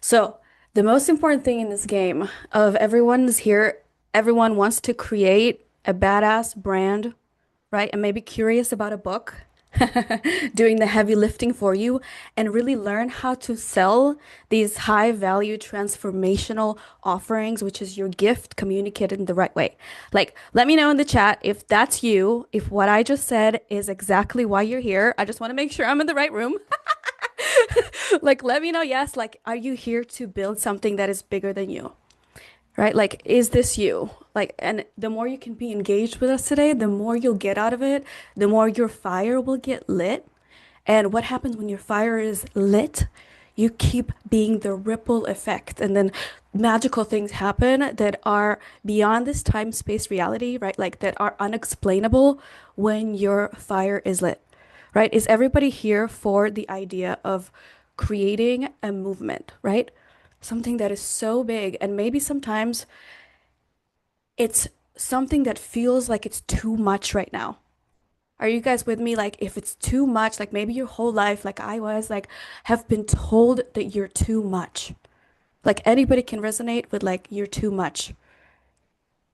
So, the most important thing in this game of everyone is here, everyone wants to create a badass brand, right? And maybe curious about a book, doing the heavy lifting for you, and really learn how to sell these high value transformational offerings, which is your gift communicated in the right way. Like, let me know in the chat if that's you, if what I just said is exactly why you're here. I just want to make sure I'm in the right room. Like, let me know, yes, like, are you here to build something that is bigger than you? Right? Like, is this you? Like, and the more you can be engaged with us today, the more you'll get out of it, the more your fire will get lit. And what happens when your fire is lit? You keep being the ripple effect, and then magical things happen that are beyond this time-space reality, right? Like, that are unexplainable when your fire is lit, right? Is everybody here for the idea of creating a movement, right? Something that is so big, and maybe sometimes it's something that feels like it's too much right now. Are you guys with me? Like, if it's too much, like maybe your whole life, like I was, like, have been told that you're too much. Like, anybody can resonate with, like, you're too much.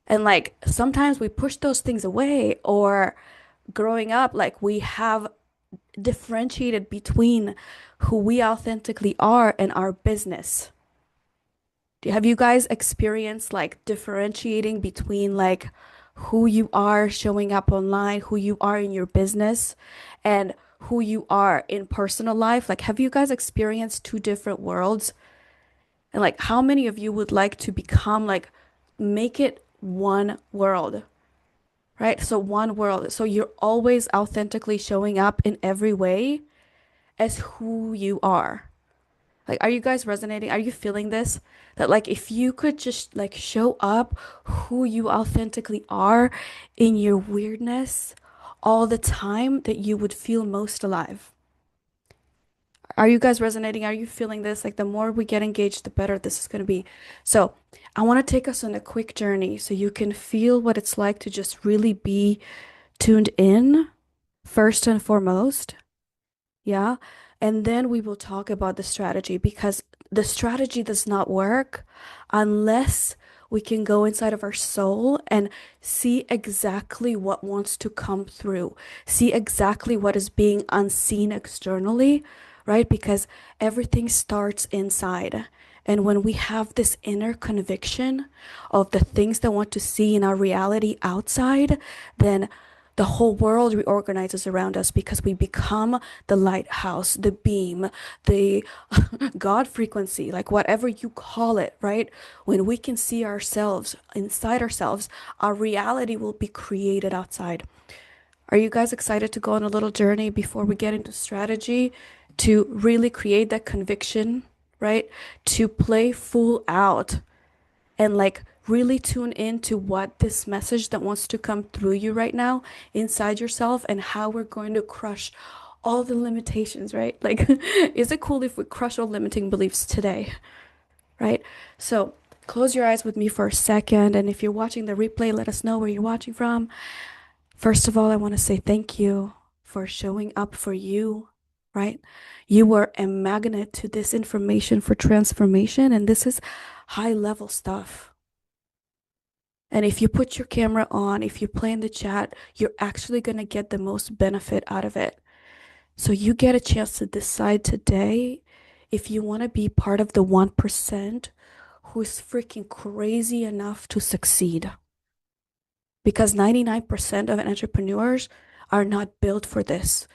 And, like, sometimes we push those things away, or growing up, like, we have differentiated between who we authentically are and our business. Have you guys experienced like differentiating between like who you are showing up online, who you are in your business, and who you are in personal life? Like, have you guys experienced two different worlds? And like, how many of you would like to become like, make it one world, right? So, one world. So, you're always authentically showing up in every way as who you are. Like, are you guys resonating? Are you feeling this? That like if you could just like show up who you authentically are in your weirdness all the time, that you would feel most alive. Are you guys resonating? Are you feeling this? Like the more we get engaged, the better this is going to be. So, I want to take us on a quick journey so you can feel what it's like to just really be tuned in first and foremost. Yeah. And then we will talk about the strategy, because the strategy does not work unless we can go inside of our soul and see exactly what wants to come through, see exactly what is being unseen externally, right? Because everything starts inside. And when we have this inner conviction of the things that want to see in our reality outside, then the whole world reorganizes around us, because we become the lighthouse, the beam, the God frequency, like whatever you call it, right? When we can see ourselves inside ourselves, our reality will be created outside. Are you guys excited to go on a little journey before we get into strategy to really create that conviction, right? To play full out and like really tune into what this message that wants to come through you right now inside yourself, and how we're going to crush all the limitations, right? Like, is it cool if we crush all limiting beliefs today, right? So, close your eyes with me for a second. And if you're watching the replay, let us know where you're watching from. First of all, I want to say thank you for showing up for you, right? You were a magnet to this information for transformation, and this is high level stuff. And if you put your camera on, if you play in the chat, you're actually going to get the most benefit out of it. So you get a chance to decide today if you want to be part of the 1% who's freaking crazy enough to succeed. Because 99% of entrepreneurs are not built for this.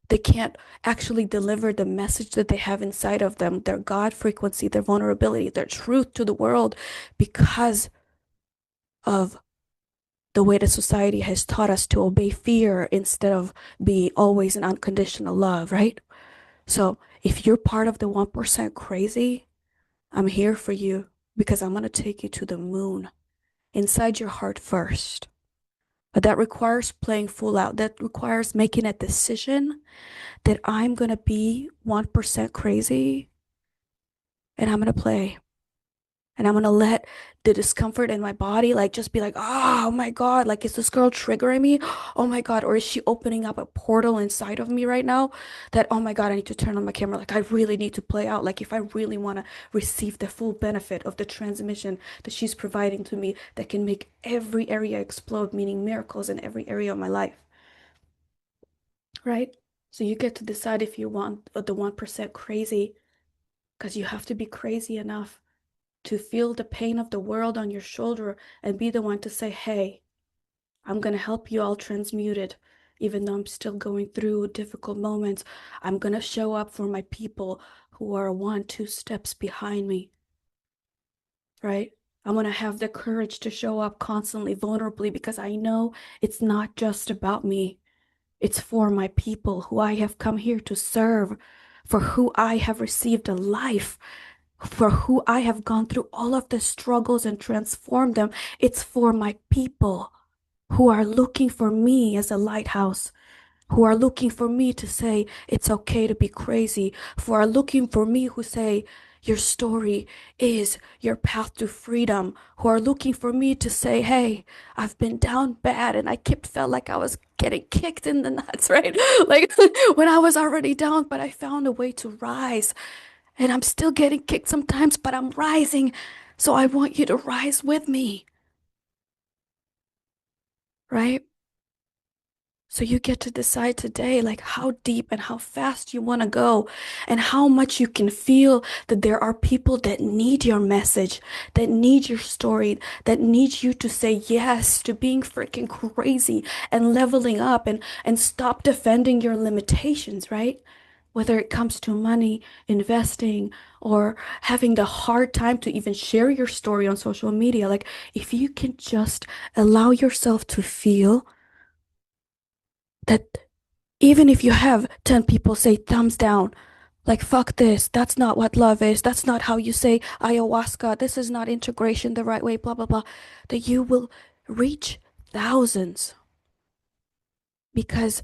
They can't actually deliver the message that they have inside of them, their God frequency, their vulnerability, their truth to the world, because of the way that society has taught us to obey fear instead of be always in unconditional love, right? So if you're part of the 1% crazy, I'm here for you, because I'm going to take you to the moon inside your heart first. But that requires playing full out. That requires making a decision that I'm going to be 1% crazy, and I'm going to play. And I'm gonna let the discomfort in my body like just be like, oh my God, like is this girl triggering me? Oh my God, or is she opening up a portal inside of me right now that, oh my God, I need to turn on my camera. Like I really need to play out. Like if I really want to receive the full benefit of the transmission that she's providing to me that can make every area explode, meaning miracles in every area of my life, right? So you get to decide if you want the 1% crazy, because you have to be crazy enough to feel the pain of the world on your shoulder and be the one to say, hey, I'm going to help you all transmute it. Even though I'm still going through difficult moments, I'm going to show up for my people who are one, two steps behind me, right? I'm going to have the courage to show up constantly, vulnerably, because I know it's not just about me. It's for my people who I have come here to serve, for who I have received a life, for who I have gone through all of the struggles and transformed them. It's for my people who are looking for me as a lighthouse, who are looking for me to say it's okay to be crazy, who are looking for me who say your story is your path to freedom, who are looking for me to say, hey, I've been down bad and I kept felt like I was getting kicked in the nuts, right? Like when I was already down, but I found a way to rise. And I'm still getting kicked sometimes, but I'm rising. So I want you to rise with me, right? So you get to decide today, like how deep and how fast you want to go, and how much you can feel that there are people that need your message, that need your story, that need you to say yes to being freaking crazy and leveling up and stop defending your limitations, right? Whether it comes to money, investing, or having the hard time to even share your story on social media. Like if you can just allow yourself to feel that, even if you have 10 people say thumbs down, like, fuck this, that's not what love is, that's not how you say ayahuasca, this is not integration the right way, blah, blah, blah, that you will reach thousands. Because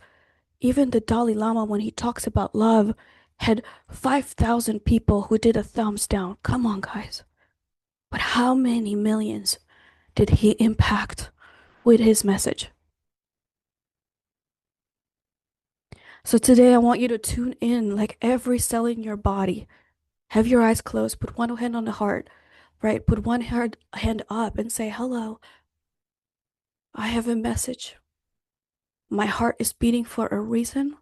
even the Dalai Lama, when he talks about love, had 5,000 people who did a thumbs down. Come on, guys. But how many millions did he impact with his message? So today I want you to tune in like every cell in your body. Have your eyes closed, put one hand on the heart, right? Put one hand up and say, hello, I have a message. My heart is beating for a reason,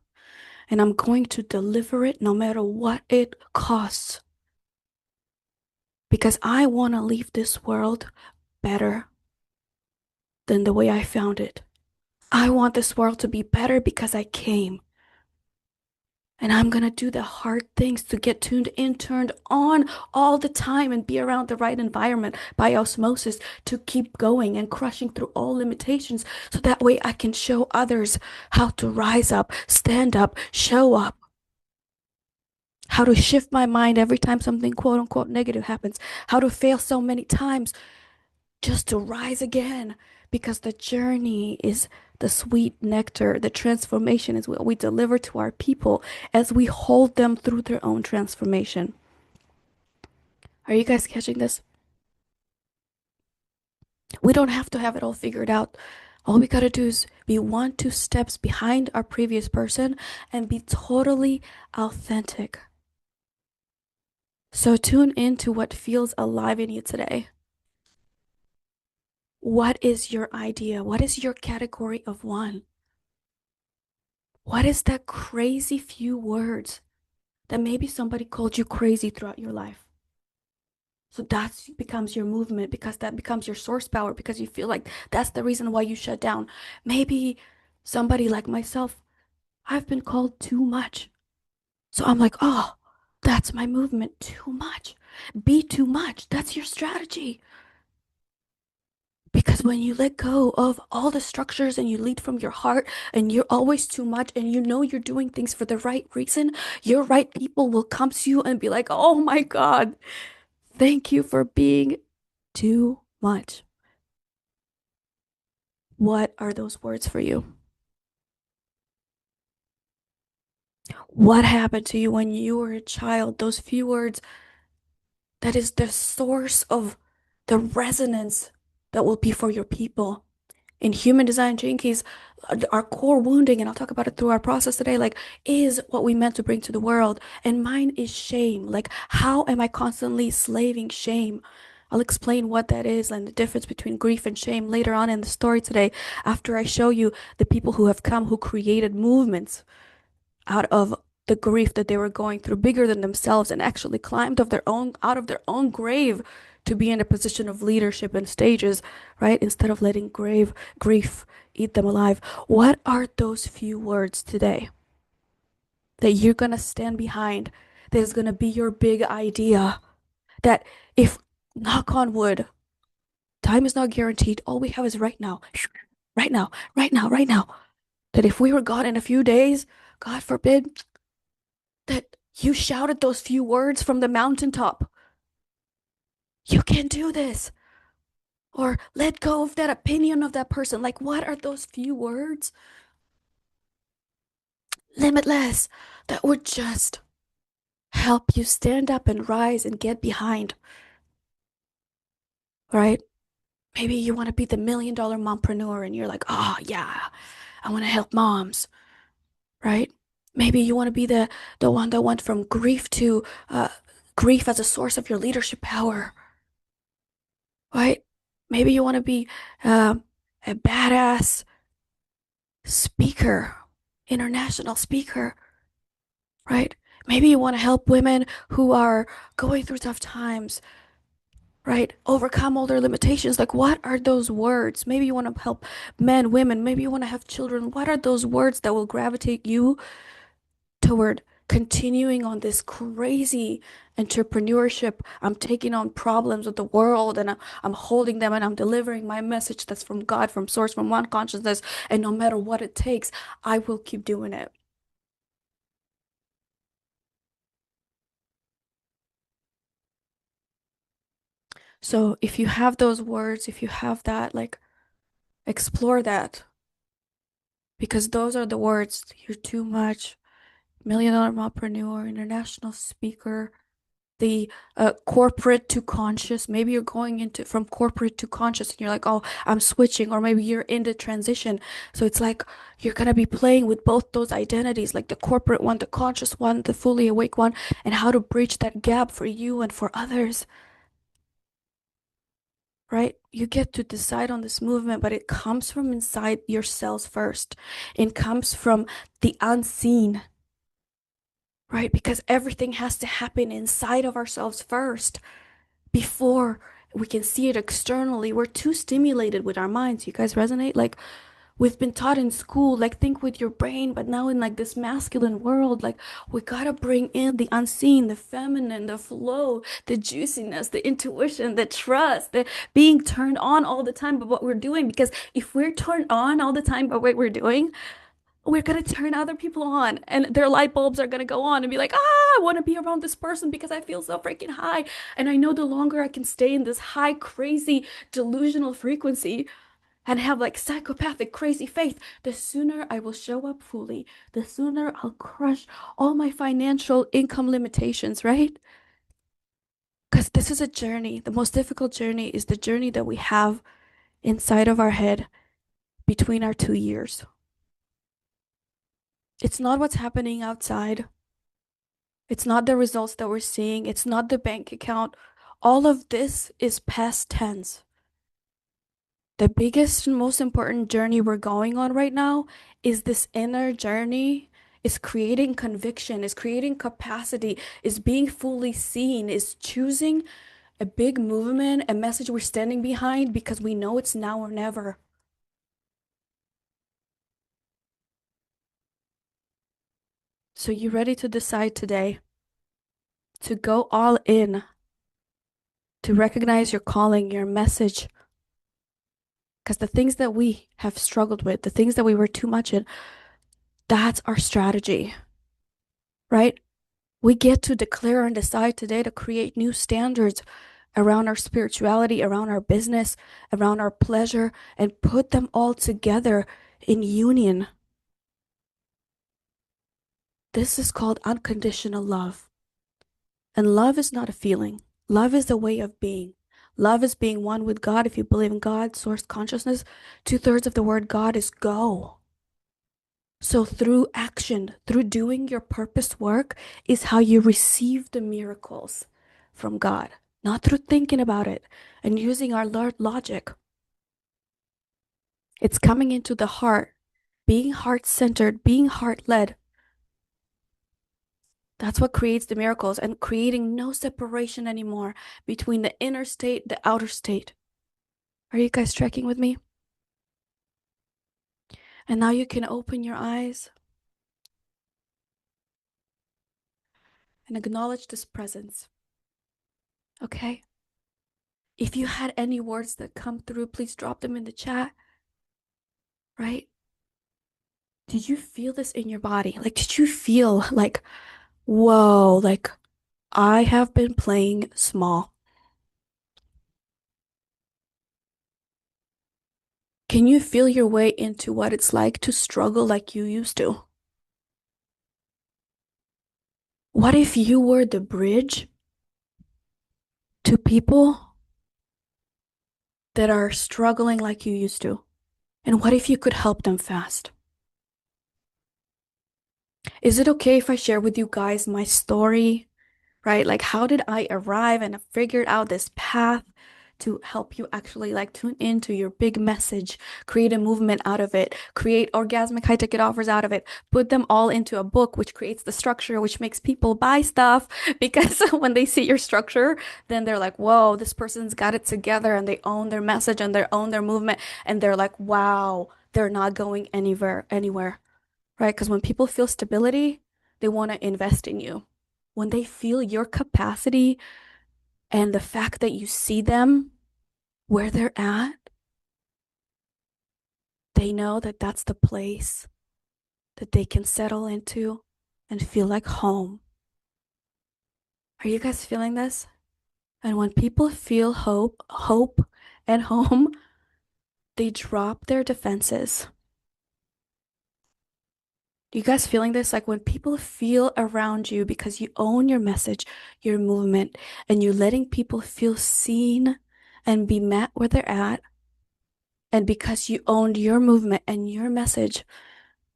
and I'm going to deliver it no matter what it costs. Because I want to leave this world better than the way I found it. I want this world to be better because I came. And I'm going to do the hard things to get tuned in, turned on all the time and be around the right environment by osmosis to keep going and crushing through all limitations so that way I can show others how to rise up, stand up, show up, how to shift my mind every time something quote unquote negative happens, how to fail so many times just to rise again, because the journey is the sweet nectar. The transformation is what we deliver to our people as we hold them through their own transformation. Are you guys catching this? We don't have to have it all figured out. All we gotta do is be one, two steps behind our previous person and be totally authentic. So tune into what feels alive in you today. What is your idea? What is your category of one? What is that crazy few words that maybe somebody called you crazy throughout your life? So that becomes your movement, because that becomes your source power, because you feel like that's the reason why you shut down. Maybe somebody like myself, I've been called too much. So I'm like, oh, that's my movement. Too much. Be too much. That's your strategy. Because when you let go of all the structures and you lead from your heart and you're always too much and you know you're doing things for the right reason, your right people will come to you and be like, oh my God, thank you for being too much. What are those words for you? What happened to you when you were a child? Those few words, that is the source of the resonance that will be for your people. In human design jinkies, our core wounding, and I'll talk about it through our process today, like, is what we meant to bring to the world. And mine is shame. Like, how am I constantly slaving shame? I'll explain what that is and the difference between grief and shame later on in the story today, after I show you the people who have come who created movements out of the grief that they were going through, bigger than themselves, and actually climbed of their own out of their own grave to be in a position of leadership and stages, right? Instead of letting grave grief eat them alive. What are those few words today that you're gonna stand behind? That is gonna be your big idea. That if, knock on wood, time is not guaranteed. All we have is right now. Right now, right now, right now. That if we were gone in a few days, God forbid, that you shouted those few words from the mountaintop. You can do this. Or let go of that opinion of that person. Like, what are those few words? Limitless. That would just help you stand up and rise and get behind, right? Maybe you want to be the $1 million mompreneur and you're like, oh, yeah, I want to help moms, right? Maybe you want to be the one that went from grief to grief as a source of your leadership power, right? Maybe you want to be uh, a badass speaker, international speaker, right? Maybe you want to help women who are going through tough times, right? Overcome all their limitations. Like, what are those words? Maybe you want to help men, women, maybe you want to have children. What are those words that will gravitate you toward continuing on this crazy entrepreneurship? I'm taking on problems with the world and I'm holding them and I'm delivering my message that's from God, from source, from one consciousness. And no matter what it takes, I will keep doing it. So if you have those words, if you have that, like, explore that, because those are the words. You're too much. $1 million mompreneur, international speaker, the corporate to conscious. Maybe you're going into from corporate to conscious and you're like, oh, I'm switching, or maybe you're in the transition. So it's like you're gonna be playing with both those identities, like the corporate one, the conscious one, the fully awake one, and how to bridge that gap for you and for others, right? You get to decide on this movement, but it comes from inside yourselves first. It comes from the unseen, right? Because everything has to happen inside of ourselves first before we can see it externally. We're too stimulated with our minds. You guys resonate? Like, we've been taught in school, like, think with your brain, but now in like this masculine world, like, we gotta bring in the unseen, the feminine, the flow, the juiciness, the intuition, the trust, the being turned on all the time by what we're doing. Because if we're turned on all the time by what we're doing, we're gonna turn other people on and their light bulbs are gonna go on and be like, I want to be around this person because I feel so freaking high. And I know the longer I can stay in this high, crazy, delusional frequency and have like psychopathic, crazy faith, the sooner I will show up fully, the sooner I'll crush all my financial income limitations, right? Because this is a journey. The most difficult journey is the journey that we have inside of our head between our 2 ears. It's not what's happening outside. It's not the results that we're seeing. It's not the bank account. All of this is past tense. The biggest and most important journey we're going on right now is this inner journey. Is creating conviction, is creating capacity, is being fully seen, is choosing a big movement, a message we're standing behind because we know it's now or never. So you ready to decide today to go all in, to recognize your calling, your message, because the things that we have struggled with, the things that we were too much in, that's our strategy, right? We get to declare and decide today to create new standards around our spirituality, around our business, around our pleasure, and put them all together in union. This is called unconditional love. And love is not a feeling, love is a way of being. Love is being one with God. If you believe in God, source consciousness, two-thirds of the word God is go. So through action, through doing your purpose work is how you receive the miracles from God, not through thinking about it and using our logic. It's coming into the heart, being heart-centered, being heart-led. That's what creates the miracles and creating no separation anymore between the inner state, the outer state. Are you guys tracking with me? And now you can open your eyes and acknowledge this presence. Okay? If you had any words that come through, please drop them in the chat, right? Did you feel this in your body? Like, did you feel like, whoa, like I have been playing small? Can you feel your way into what it's like to struggle like you used to? What if you were the bridge to people that are struggling like you used to? And what if you could help them fast? Is it okay if I share with you guys my story, right? Like, how did I arrive and figured out this path to help you actually like tune into your big message, create a movement out of it, create orgasmic high ticket offers out of it, put them all into a book, which creates the structure, which makes people buy stuff because when they see your structure, then they're like, whoa, this person's got it together and they own their message and they own their movement and they're like, wow, they're not going anywhere, right? Because when people feel stability, they want to invest in you. When they feel your capacity and the fact that you see them where they're at, they know that that's the place that they can settle into and feel like home. Are you guys feeling this? And when people feel hope and home, they drop their defenses. You guys feeling this? Like when people feel around you because you own your message, your movement, and you're letting people feel seen and be met where they're at, and because you owned your movement and your message,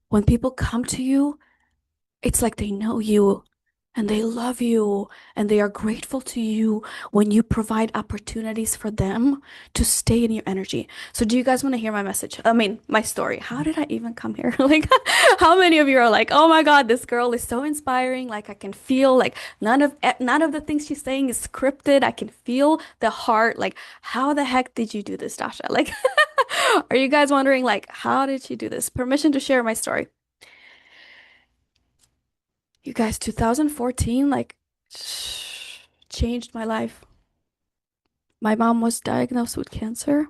when people come to you, it's like they know you and they love you and they are grateful to you when you provide opportunities for them to stay in your energy. So do you guys want to hear my message? I mean, my story. How did I even come here? Like how many of you are like, "Oh my God, this girl is so inspiring. Like I can feel like none of the things she's saying is scripted. I can feel the heart. Like how the heck did you do this, Dasha?" Like are you guys wondering like how did she do this? Permission to share my story. You guys, 2014, like, changed my life. My mom was diagnosed with cancer.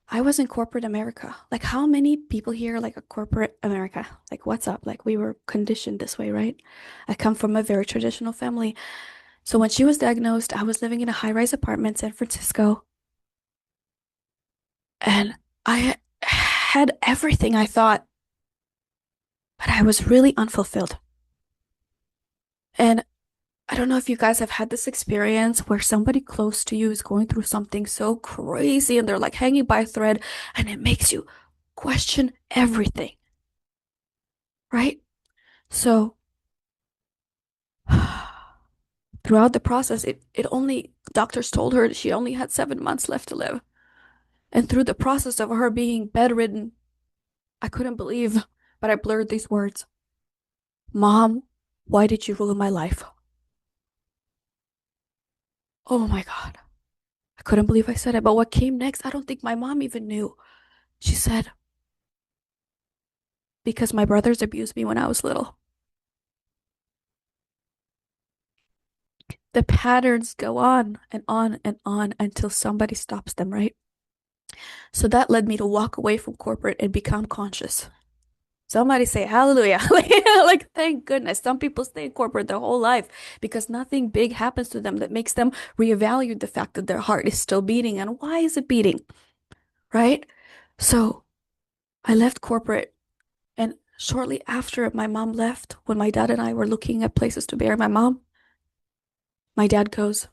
I was in corporate America. Like, how many people here, like, a corporate America? Like, what's up? Like, we were conditioned this way, right? I come from a very traditional family. So when she was diagnosed, I was living in a high-rise apartment in San Francisco, and I had everything I thought, but I was really unfulfilled. And I don't know if you guys have had this experience where somebody close to you is going through something so crazy and they're like hanging by a thread and it makes you question everything, right? So throughout the process, doctors told her she only had 7 months left to live. And through the process of her being bedridden, I couldn't believe, but I blurred these words. Mom, why did you ruin my life? Oh my God. I couldn't believe I said it. But what came next, I don't think my mom even knew. She said, because my brothers abused me when I was little. The patterns go on and on and on until somebody stops them, right? So that led me to walk away from corporate and become conscious. Somebody say hallelujah. Like, thank goodness. Some people stay in corporate their whole life because nothing big happens to them that makes them reevaluate the fact that their heart is still beating and why is it beating, right? So I left corporate, and shortly after my mom left, when my dad and I were looking at places to bury my mom, my dad goes,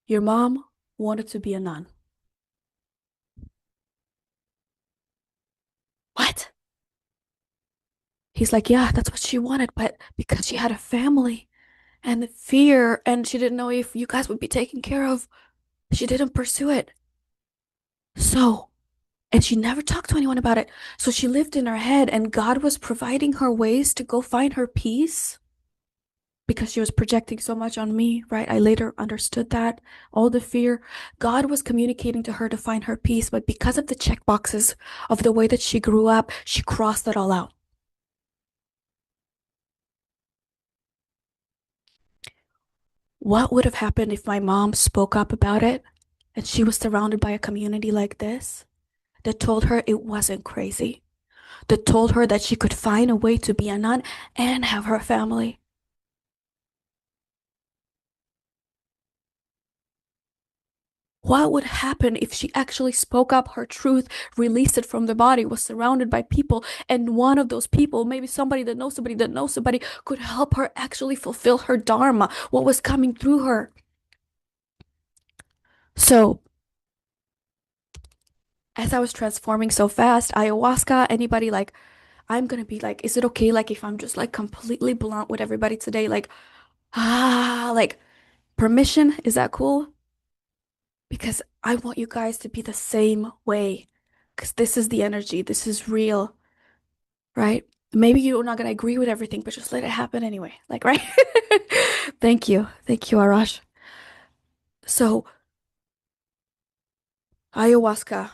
Your mom wanted to be a nun. What? He's like, yeah, that's what she wanted, but because she had a family and the fear and she didn't know if you guys would be taken care of, she didn't pursue it. So, and she never talked to anyone about it. So she lived in her head and God was providing her ways to go find her peace because she was projecting so much on me, right? I later understood that all the fear. God was communicating to her to find her peace, but because of the check boxes of the way that she grew up, she crossed it all out. What would have happened if my mom spoke up about it and she was surrounded by a community like this that told her it wasn't crazy, that told her that she could find a way to be a nun and have her family? What would happen if she actually spoke up her truth, released it from the body, was surrounded by people, and one of those people, maybe somebody that knows somebody that knows somebody, could help her actually fulfill her dharma, what was coming through her? So, as I was transforming so fast, ayahuasca, anybody like, I'm gonna be like, is it okay like if I'm just like completely blunt with everybody today? Like permission, is that cool? Because I want you guys to be the same way. Because this is the energy, this is real, right? Maybe you're not gonna agree with everything, but just let it happen anyway. Like, right? Thank you. Thank you, Arash. So, ayahuasca,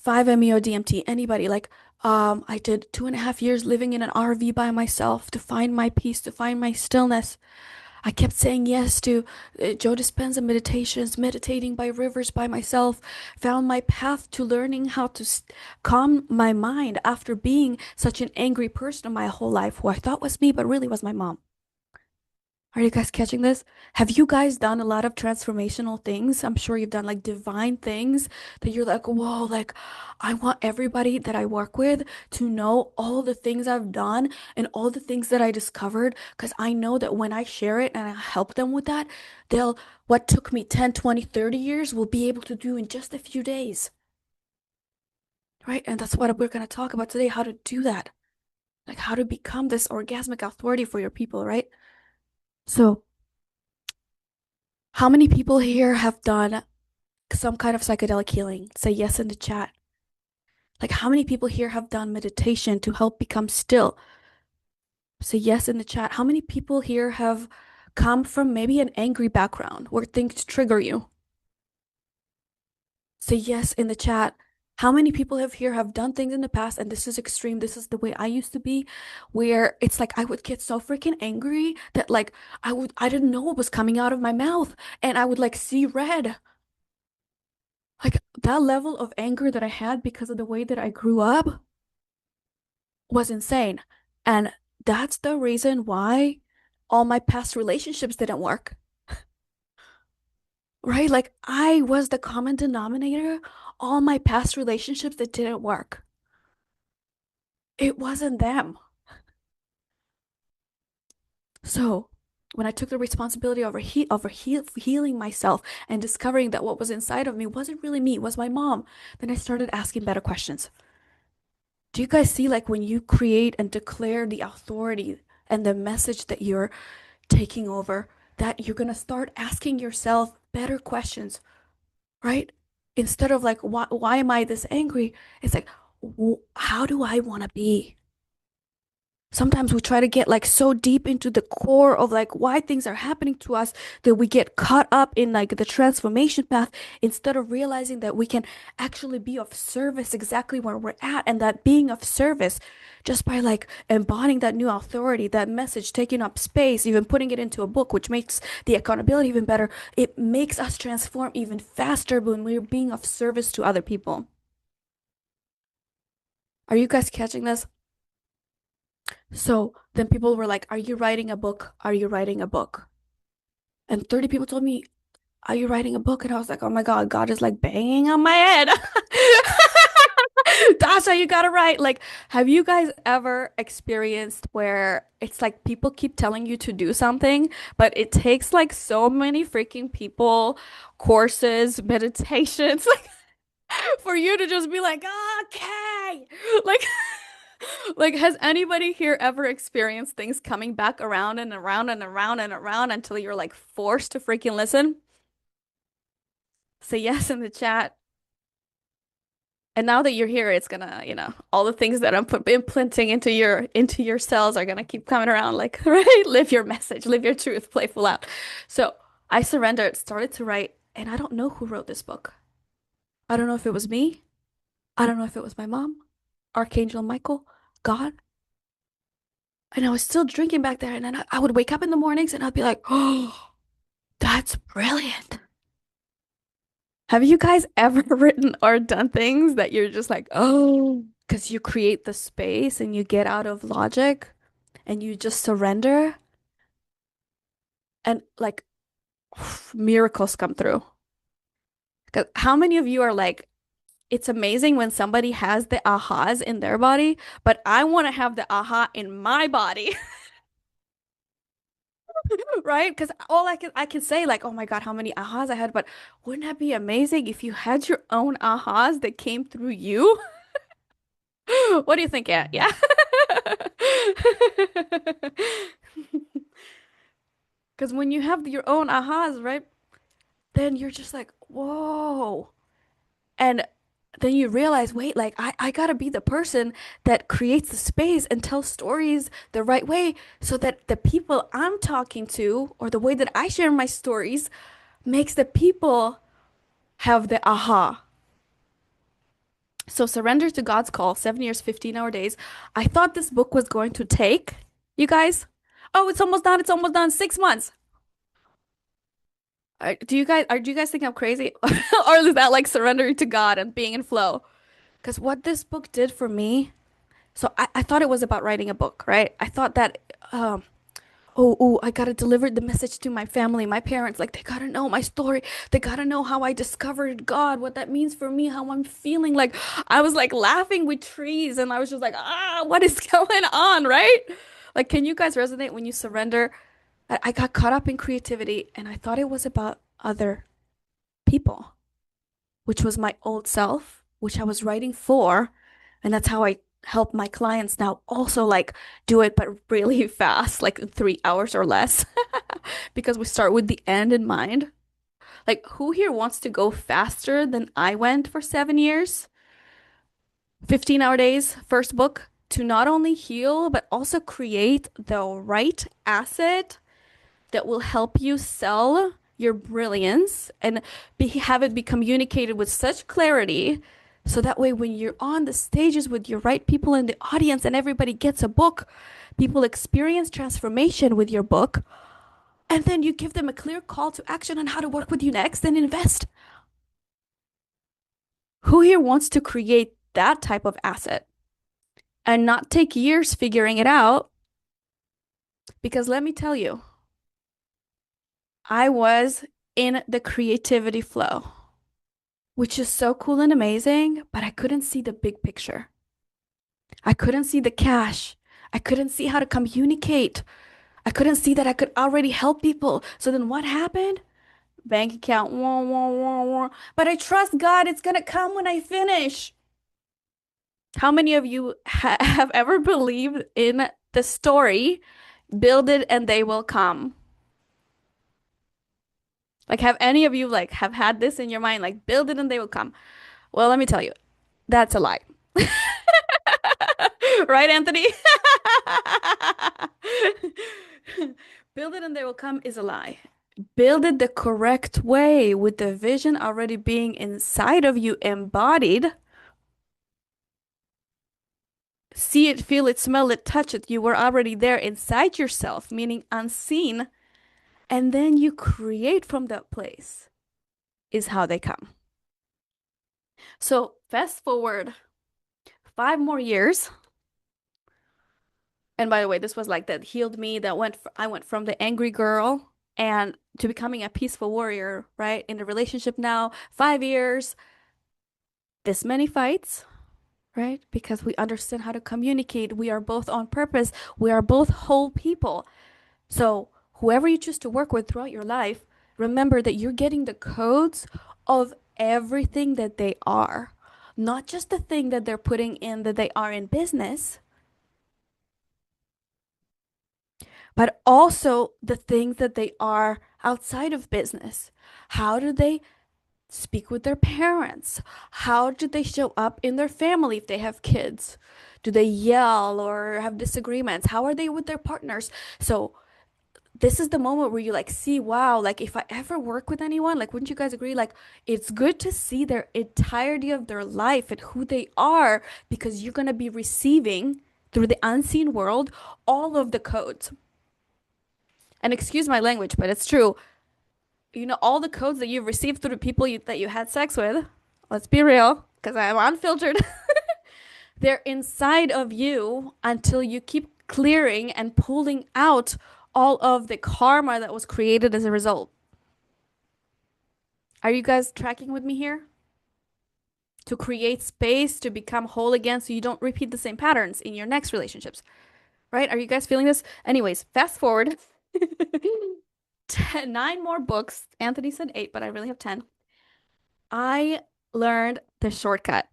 5-MeO DMT, anybody, like, I did 2.5 years living in an RV by myself to find my peace, to find my stillness. I kept saying yes to Joe Dispenza meditations, meditating by rivers by myself, found my path to learning how to calm my mind after being such an angry person my whole life, who I thought was me, but really was my mom. Are you guys catching this? Have you guys done a lot of transformational things? I'm sure you've done like divine things that you're like, whoa, like I want everybody that I work with to know all the things I've done and all the things that I discovered. Because I know that when I share it and I help them with that, they'll, what took me 10, 20, 30 years will be able to do in just a few days. Right? And that's what we're going to talk about today, how to do that. Like how to become this orgasmic authority for your people, right? So, how many people here have done some kind of psychedelic healing? Say yes in the chat. Like, how many people here have done meditation to help become still? Say yes in the chat. How many people here have come from maybe an angry background where things trigger you? Say yes in the chat. How many people have done things in the past, and this is extreme, this is the way I used to be, where it's like I would get so freaking angry that like I didn't know what was coming out of my mouth and I would like see red. Like that level of anger that I had because of the way that I grew up was insane. And that's the reason why all my past relationships didn't work, right? Like I was the common denominator, all my past relationships that didn't work. It wasn't them. So when I took the responsibility over healing myself and discovering that what was inside of me wasn't really me, it was my mom, then I started asking better questions. Do you guys see like when you create and declare the authority and the message that you're taking over, that you're going to start asking yourself better questions, right? Instead of like, why am I this angry? It's like, how do I want to be? Sometimes we try to get like so deep into the core of like why things are happening to us that we get caught up in like the transformation path instead of realizing that we can actually be of service exactly where we're at, and that being of service just by like embodying that new authority, that message, taking up space, even putting it into a book, which makes the accountability even better. It makes us transform even faster when we're being of service to other people. Are you guys catching this? So then people were like, are you writing a book? Are you writing a book? And 30 people told me, are you writing a book? And I was like, oh my God, God is like banging on my head. Dasha, you got it right. Like, have you guys ever experienced where it's like people keep telling you to do something, but it takes like so many freaking people, courses, meditations, like for you to just be like, okay. Like, like has anybody here ever experienced things coming back around and around and around and around until you're like forced to freaking listen? Say yes in the chat. And now that you're here, it's gonna, all the things that I'm implanting into your cells are gonna keep coming around. Like, right? Live your message, live your truth, playful out. So I surrendered, started to write, and I don't know who wrote this book. I don't know if it was me. I don't know if it was my mom, Archangel Michael, God. And I was still drinking back there, and then I would wake up in the mornings and I'd be like, oh, that's brilliant. Have you guys ever written or done things that you're just like, oh, because you create the space and you get out of logic and you just surrender and like miracles come through? Because how many of you are like, it's amazing when somebody has the ahas in their body, but I want to have the aha in my body, right? Because all I can say like, oh my God, how many ahas I had, but wouldn't that be amazing if you had your own ahas that came through you? What do you think? Yeah, yeah. Because when you have your own ahas, right, then you're just like, whoa. And then you realize, wait, like I gotta be the person that creates the space and tells stories the right way so that the people I'm talking to or the way that I share my stories makes the people have the aha. So Surrender to God's Call, 7 years, 15-hour days. I thought this book was going to take, you guys. Oh, it's almost done. It's almost done. 6 months. Do you guys think I'm crazy? Or is that like surrendering to God and being in flow? Because what this book did for me, so I thought it was about writing a book, right? I thought that, I gotta deliver the message to my family, my parents. Like, they gotta know my story. They gotta know how I discovered God, what that means for me, how I'm feeling. Like, I was like laughing with trees, and I was just like, what is going on, right? Like, can you guys resonate when you surrender? I got caught up in creativity, and I thought it was about other people, which was my old self, which I was writing for. And that's how I help my clients now also like do it, but really fast, like in 3 hours or less, because we start with the end in mind. Like, who here wants to go faster than I went for 7 years? 15-hour days, first book, to not only heal, but also create the right asset that will help you sell your brilliance and have it be communicated with such clarity. So that way, when you're on the stages with your right people in the audience and everybody gets a book, people experience transformation with your book. And then you give them a clear call to action on how to work with you next and invest. Who here wants to create that type of asset and not take years figuring it out? Because let me tell you, I was in the creativity flow, which is so cool and amazing, but I couldn't see the big picture. I couldn't see the cash. I couldn't see how to communicate. I couldn't see that I could already help people. So then what happened? Bank account, wah, wah, wah, wah. But I trust God, it's gonna come when I finish. How many of you have ever believed in the story, build it and they will come? Like, have any of you like have had this in your mind, like build it and they will come? Well, let me tell you, that's a lie. Right, Anthony? Build it and they will come is a lie. Build it the correct way with the vision already being inside of you, embodied. See it, feel it, smell it, touch it. You were already there inside yourself, meaning unseen. And then you create from that place, is how they come. So fast forward 5 more years. And by the way, this was like that healed me, I went from the angry girl and to becoming a peaceful warrior, right? In a relationship now, 5 years, this many fights, right? Because we understand how to communicate. We are both on purpose. We are both whole people. So, whoever you choose to work with throughout your life, remember that you're getting the codes of everything that they are, not just the thing that they're putting in that they are in business, but also the things that they are outside of business. How do they speak with their parents? How do they show up in their family if they have kids? Do they yell or have disagreements? How are they with their partners? So, this is the moment where you like see, wow, like if I ever work with anyone, like wouldn't you guys agree? Like it's good to see their entirety of their life and who they are because you're going to be receiving through the unseen world all of the codes. And excuse my language, but it's true. You know, all the codes that you've received through the people that you had sex with, let's be real, because I'm unfiltered, they're inside of you until you keep clearing and pulling out all of the karma that was created as a result. Are you guys tracking with me here? To create space to become whole again so you don't repeat the same patterns in your next relationships, right? Are you guys feeling this? Anyways, fast forward. 9 more books. Anthony said 8, but I really have 10. I learned the shortcut,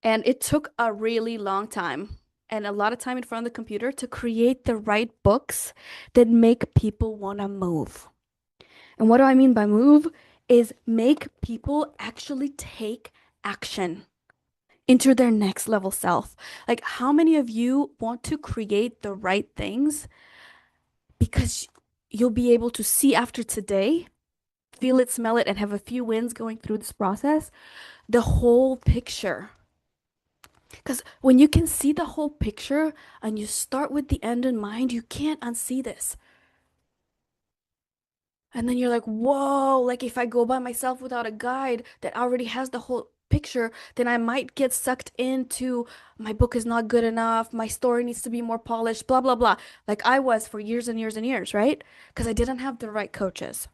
and it took a really long time and a lot of time in front of the computer to create the right books that make people want to move. And what do I mean by move? Is make people actually take action into their next level self. Like, how many of you want to create the right things because you'll be able to see after today, feel it, smell it, and have a few wins going through this process, the whole picture? Because when you can see the whole picture and you start with the end in mind, you can't unsee this. And then you're like, whoa, like if I go by myself without a guide that already has the whole picture, then I might get sucked into my book is not good enough, my story needs to be more polished, blah, blah, blah. Like I was for years and years and years, right? Because I didn't have the right coaches.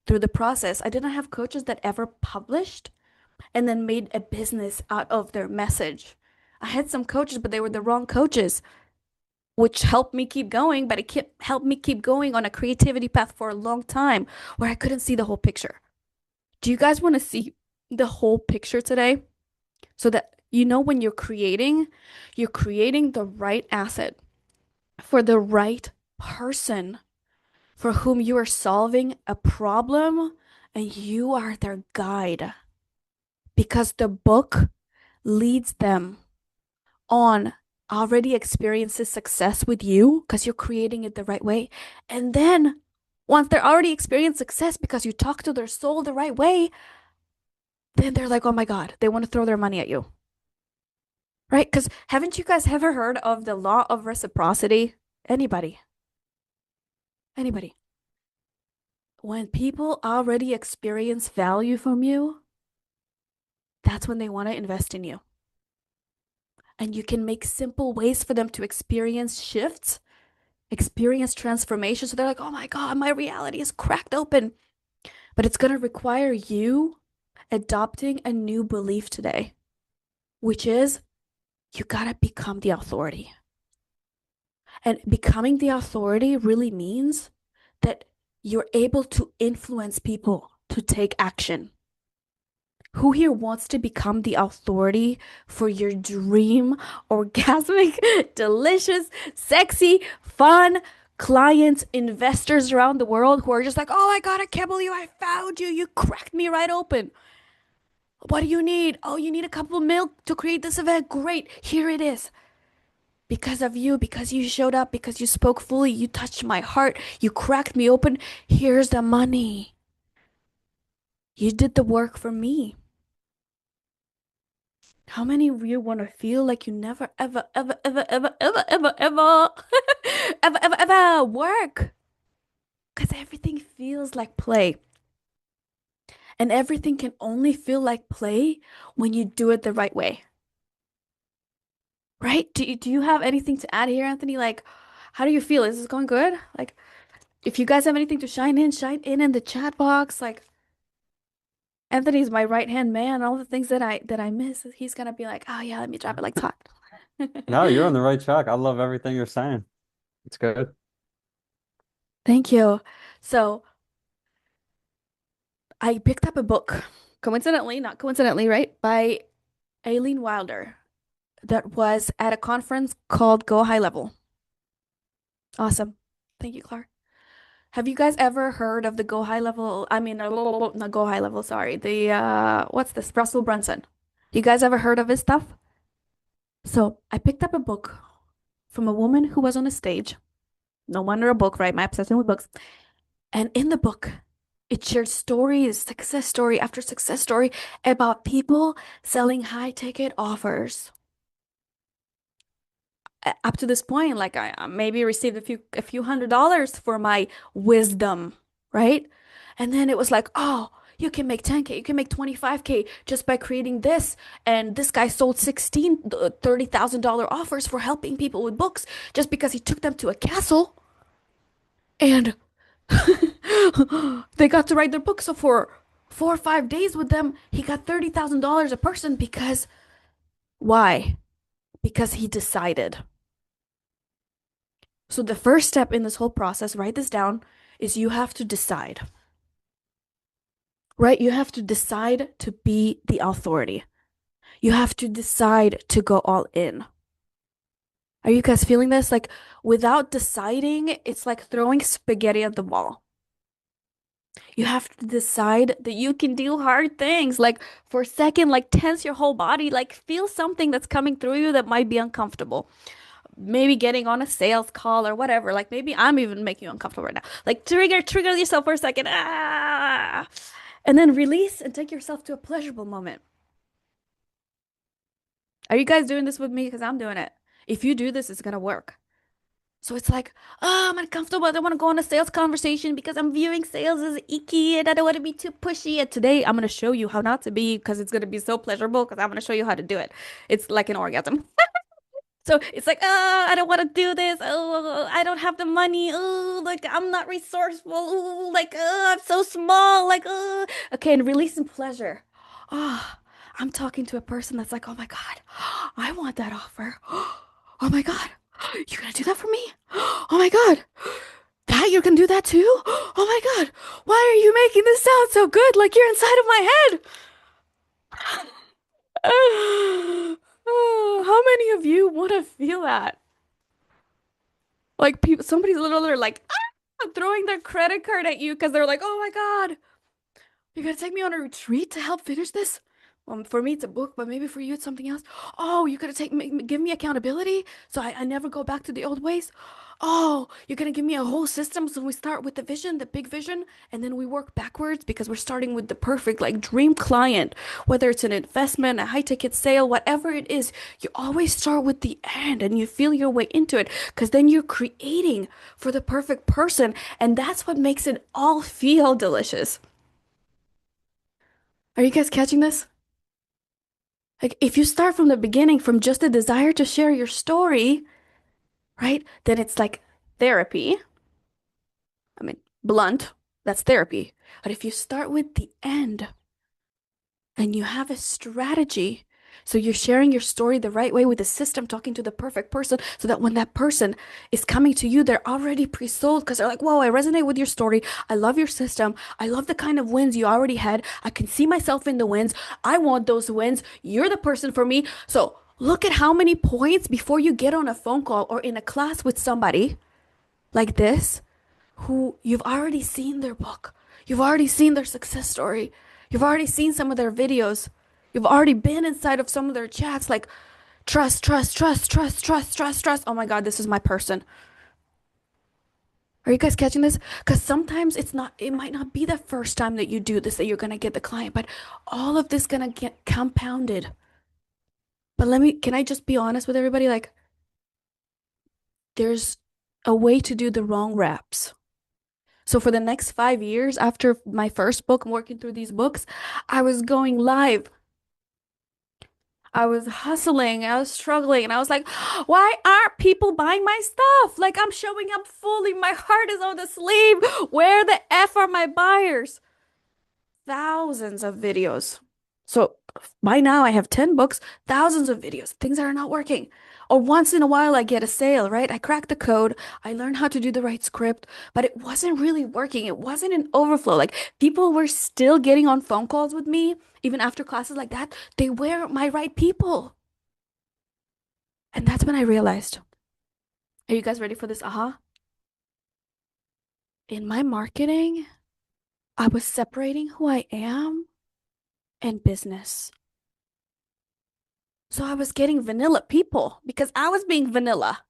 Through the process, I didn't have coaches that ever published and then made a business out of their message. I had some coaches, but they were the wrong coaches, which helped me keep going, but it kept helped me keep going on a creativity path for a long time where I couldn't see the whole picture. Do you guys want to see the whole picture today? So that you know when you're creating the right asset for the right person for whom you are solving a problem and you are their guide because the book leads them on already experiences success with you because you're creating it the right way. And then once they're already experienced success because you talk to their soul the right way, then they're like, oh my God, they want to throw their money at you. Right? Because haven't you guys ever heard of the law of reciprocity? Anybody? Anybody? When people already experience value from you, that's when they want to invest in you. And you can make simple ways for them to experience shifts, experience transformation. So they're like, oh my God, my reality is cracked open. But it's going to require you adopting a new belief today, which is you got to become the authority. And becoming the authority really means that you're able to influence people to take action. Who here wants to become the authority for your dream, orgasmic, delicious, sexy, fun clients, investors around the world who are just like, oh my God, I can't believe I found you. You cracked me right open. What do you need? Oh, you need a cup of milk to create this event. Great. Here it is. Because of you, because you showed up, because you spoke fully, you touched my heart, you cracked me open. Here's the money. You did the work for me. How many of you want to feel like you never, ever, ever, ever, ever, ever, ever, ever, ever, ever, ever work? Because everything feels like play. And everything can only feel like play when you do it the right way. Right? Do you have anything to add here, Anthony? Like, how do you feel? Is this going good? Like, if you guys have anything to shine in the chat box. Like, Anthony's my right hand man. All the things that I miss, he's gonna be like, oh yeah, let me drop it like Todd. No, you're on the right track. I love everything you're saying. It's good. Thank you. So I picked up a book, coincidentally, not coincidentally, right, by Aileen Wilder, that was at a conference called Go High Level. Awesome. Thank you, Clark. Have you guys ever heard of the Go High Level? I mean, not Go High Level, sorry. The what's this? Russell Brunson. You guys ever heard of his stuff? So I picked up a book from a woman who was on a stage. No wonder a book, right? My obsession with books. And in the book, it shared stories, success story after success story about people selling high ticket offers. Up to this point, like I maybe received a few $100s for my wisdom, right? And then it was like, oh, you can make 10K, you can make 25K just by creating this. And this guy sold 16 $30,000 offers for helping people with books just because he took them to a castle and they got to write their book. So for 4 or 5 days with them, he got $30,000 a person because why? Because he decided. So the first step in this whole process, write this down, is you have to decide, right? You have to decide to be the authority. You have to decide to go all in. Are you guys feeling this? Like without deciding, it's like throwing spaghetti at the wall. You have to decide that you can do hard things. Like for a second, like tense your whole body, like feel something that's coming through you that might be uncomfortable. Maybe getting on a sales call or whatever. Like maybe I'm even making you uncomfortable right now. Like trigger yourself for a second. Ah! And then release and take yourself to a pleasurable moment. Are you guys doing this with me? Because I'm doing it. If you do this, it's gonna work. So it's like, oh, I'm uncomfortable. I don't want to go on a sales conversation because I'm viewing sales as icky and I don't want to be too pushy. And today I'm going to show you how not to be because it's going to be so pleasurable because I'm going to show you how to do it. It's like an orgasm. So it's like, oh, I don't want to do this. Oh, I don't have the money. Oh, like I'm not resourceful. Oh, like, oh, I'm so small. Like, oh, okay. And releasing pleasure. Oh, I'm talking to a person that's like, oh my God, I want that offer. Oh my God, you're gonna do that for me? Oh my God, that you're gonna do that too? Oh my God, why are you making this sound so good? Like you're inside of my head. How many of you want to feel that? Like people, somebody's literally like throwing their credit card at you because they're like, "Oh my God, you're gonna take me on a retreat to help finish this?" For me, it's a book, but maybe for you, it's something else. Oh, you're gonna give me accountability so I never go back to the old ways. Oh, you're gonna give me a whole system so we start with the vision, the big vision, and then we work backwards because we're starting with the perfect, like, dream client. Whether it's an investment, a high ticket sale, whatever it is, you always start with the end and you feel your way into it because then you're creating for the perfect person, and that's what makes it all feel delicious. Are you guys catching this? Like, if you start from the beginning, from just a desire to share your story, right? Then it's like therapy. I mean, blunt, that's therapy. But if you start with the end and you have a strategy, so you're sharing your story the right way with the system, talking to the perfect person, so that when that person is coming to you, they're already pre-sold because they're like, whoa, I resonate with your story. I love your system. I love the kind of wins you already had. I can see myself in the wins. I want those wins. You're the person for me. So look at how many points before you get on a phone call or in a class with somebody like this who you've already seen their book. You've already seen their success story. You've already seen some of their videos. You've already been inside of some of their chats like trust, trust, trust, trust, trust, trust, trust. Oh my God, this is my person. Are you guys catching this? Because sometimes it might not be the first time that you do this that you're going to get the client, but all of this going to get compounded. But can I just be honest with everybody? Like, there's a way to do the wrong reps. So for the next 5 years after my first book, I'm working through these books, I was going live. I was hustling, I was struggling, and I was like, why aren't people buying my stuff? Like I'm showing up fully, my heart is on the sleeve. Where the F are my buyers? thousands of videos. So by now I have 10 books, thousands of videos, things that are not working. Or once in a while I get a sale, right? I crack the code, I learn how to do the right script, but it wasn't really working. It wasn't an overflow. Like people were still getting on phone calls with me, even after classes like that. They were my right people. And that's when I realized, are you guys ready for this? Aha. In my marketing, I was separating who I am and business. So I was getting vanilla people because I was being vanilla.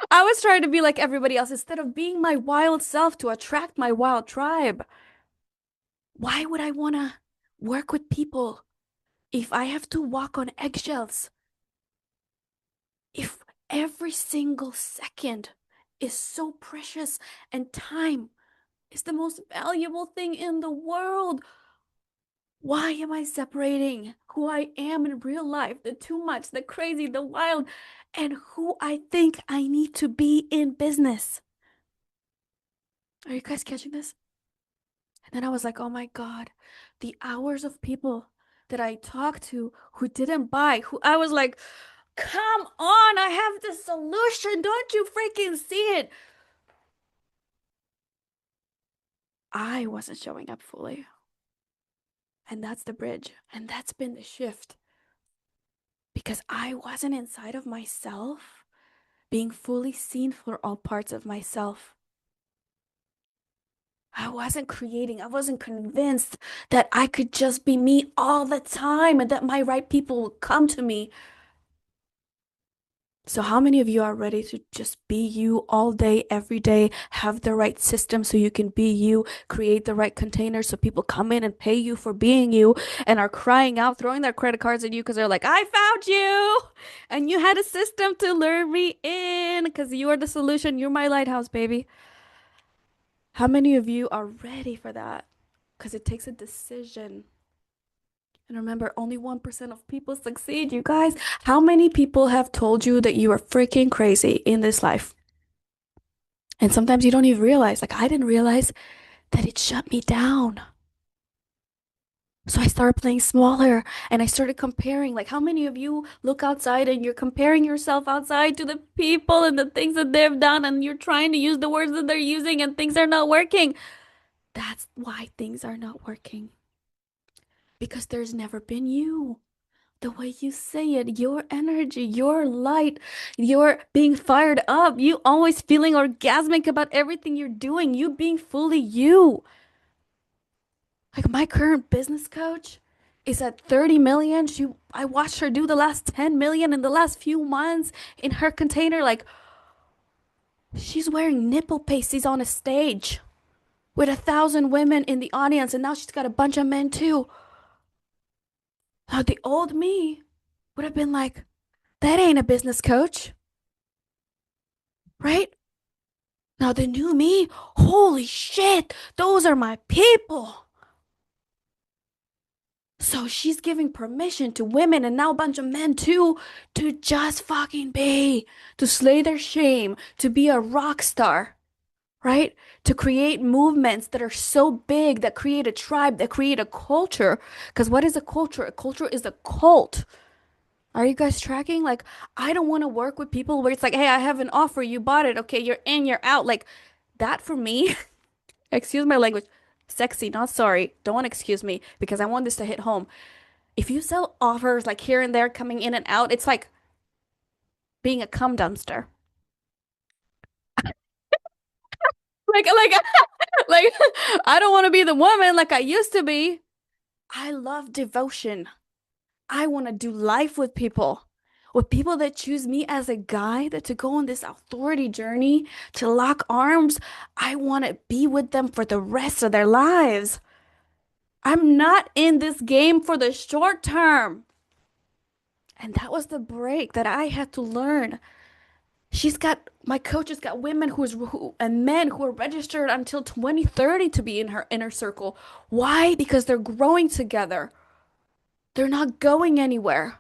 I was trying to be like everybody else instead of being my wild self to attract my wild tribe. Why would I want to work with people if I have to walk on eggshells? If every single second is so precious and time is the most valuable thing in the world, why am I separating who I am in real life, the too much, the crazy, the wild, and who I think I need to be in business? Are you guys catching this? And then I was like, oh my God, the hours of people that I talked to who didn't buy, who I was like, come on, I have the solution. Don't you freaking see it? I wasn't showing up fully. And that's the bridge. And that's been the shift because I wasn't inside of myself, being fully seen for all parts of myself. I wasn't creating, I wasn't convinced that I could just be me all the time and that my right people would come to me. So, how many of you are ready to just be you all day, every day, have the right system so you can be you, create the right container so people come in and pay you for being you and are crying out, throwing their credit cards at you because they're like, I found you and you had a system to lure me in because you are the solution. You're my lighthouse, baby. How many of you are ready for that? Because it takes a decision. And remember, only 1% of people succeed, you guys. How many people have told you that you are freaking crazy in this life? And sometimes you don't even realize, like I didn't realize that it shut me down. So I started playing smaller and I started comparing. Like, how many of you look outside and you're comparing yourself outside to the people and the things that they've done, and you're trying to use the words that they're using and things are not working? That's why things are not working. Because there's never been you. The way you say it, your energy, your light, your being fired up, you always feeling orgasmic about everything you're doing, you being fully you. Like my current business coach is at 30 million. I watched her do the last 10 million in the last few months in her container. Like she's wearing nipple pasties on a stage with 1,000 women in the audience, and now she's got a bunch of men too. Now the old me would have been like, that ain't a business coach, right? Now the new me, holy shit, those are my people. So she's giving permission to women and now a bunch of men too to just fucking be, to slay their shame, to be a rock star, right? To create movements that are so big, that create a tribe, that create a culture. Because what is a culture? A culture is a cult. Are you guys tracking? Like, I don't want to work with people where it's like, hey, I have an offer, you bought it, okay, you're in, you're out. Like, that for me, excuse my language, sexy, not sorry. Don't excuse me because I want this to hit home. If you sell offers like here and there coming in and out, it's like being a cum dumpster. Like, like, I don't want to be the woman like I used to be. I love devotion. I want to do life with people that choose me as a guide to go on this authority journey, to lock arms. I want to be with them for the rest of their lives. I'm not in this game for the short term. And that was the break that I had to learn. My coach has got women and men who are registered until 2030 to be in her inner circle. Why? Because they're growing together. They're not going anywhere.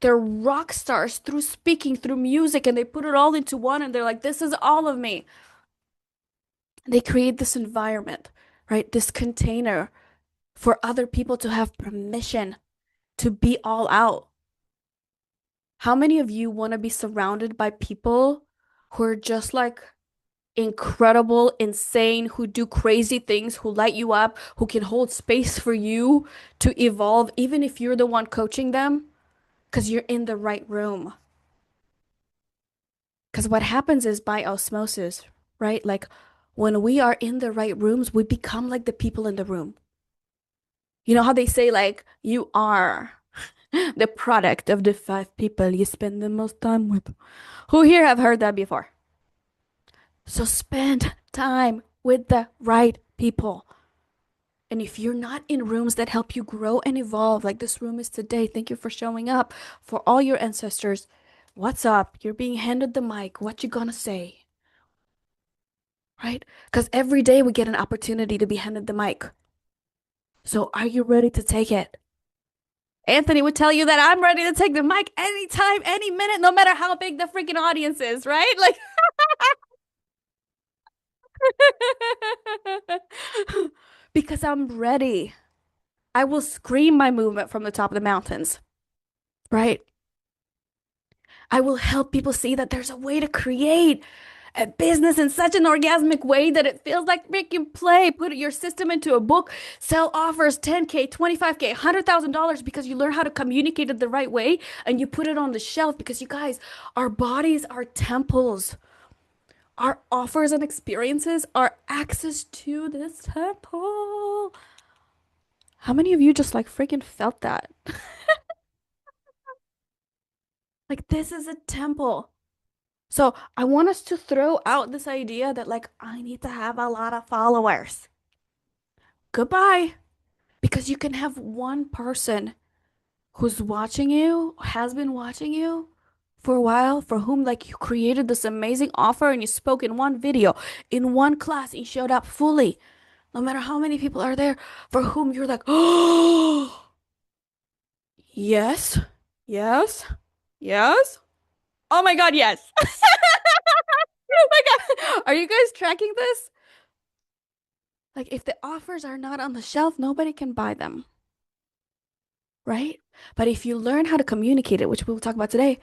They're rock stars through speaking, through music, and they put it all into one and they're like, this is all of me. They create this environment. right? This container for other people to have permission to be all out. How many of you want to be surrounded by people who are just like incredible, insane, who do crazy things, who light you up, who can hold space for you to evolve, even if you're the one coaching them, because you're in the right room? Because what happens is by osmosis, right? Like when we are in the right rooms, we become like the people in the room. You know how they say, like, you are the product of the five people you spend the most time with. Who here have heard that before? So spend time with the right people. And if you're not in rooms that help you grow and evolve, like this room is today, thank you for showing up. For all your ancestors, what's up? You're being handed the mic. What you gonna say? Right? Because every day we get an opportunity to be handed the mic. So are you ready to take it? Anthony would tell you that I'm ready to take the mic anytime, any minute, no matter how big the freaking audience is, right? Like, because I'm ready. I will scream my movement from the top of the mountains, right? I will help people see that there's a way to create a business in such an orgasmic way that it feels like freaking play. Put your system into a book, sell offers 10K, 25K, $100,000 because you learn how to communicate it the right way and you put it on the shelf because you guys, our bodies are temples. Our offers and experiences are access to this temple. How many of you just like freaking felt that? Like, this is a temple. So I want us to throw out this idea that, like, I need to have a lot of followers. Goodbye. Because you can have one person who's watching you, has been watching you for a while, for whom, like, you created this amazing offer and you spoke in one video, in one class, you showed up fully. No matter how many people are there, for whom you're like, oh, yes, yes, yes. Oh my God, yes. Oh my God. Are you guys tracking this? Like, if the offers are not on the shelf, nobody can buy them, right? But if you learn how to communicate it, which we'll talk about today,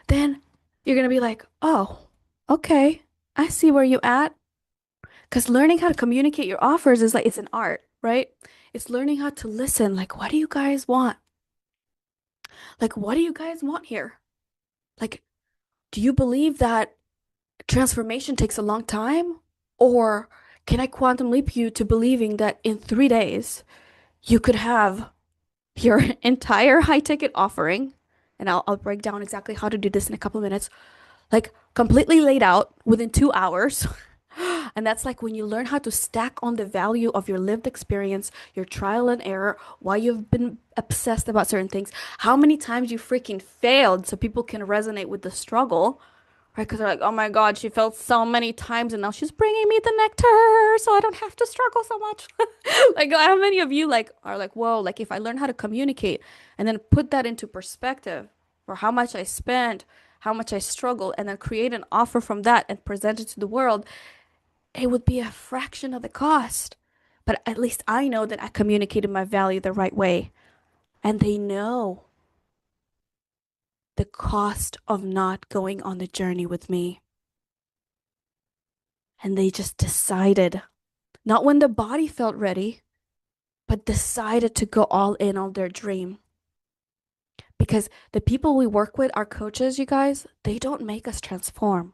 then you're gonna be like, oh, okay, I see where you at. Because learning how to communicate your offers is like it's an art, right? It's learning how to listen. Like, what do you guys want? Like, what do you guys want here? Like, do you believe that transformation takes a long time? Or can I quantum leap you to believing that in 3 days you could have your entire high ticket offering, and I'll break down exactly how to do this in a couple of minutes, like completely laid out within 2 hours. And that's like when you learn how to stack on the value of your lived experience, your trial and error, why you've been obsessed about certain things, how many times you freaking failed so people can resonate with the struggle, right? Because they're like, oh my God, she failed so many times and now she's bringing me the nectar so I don't have to struggle so much. Like, how many of you like are like, whoa, like if I learn how to communicate and then put that into perspective for how much I spent, how much I struggle, and then create an offer from that and present it to the world, it would be a fraction of the cost. But at least I know that I communicated my value the right way. And they know the cost of not going on the journey with me. And they just decided, not when the body felt ready, but decided to go all in on their dream. Because the people we work with, our coaches, you guys, they don't make us transform.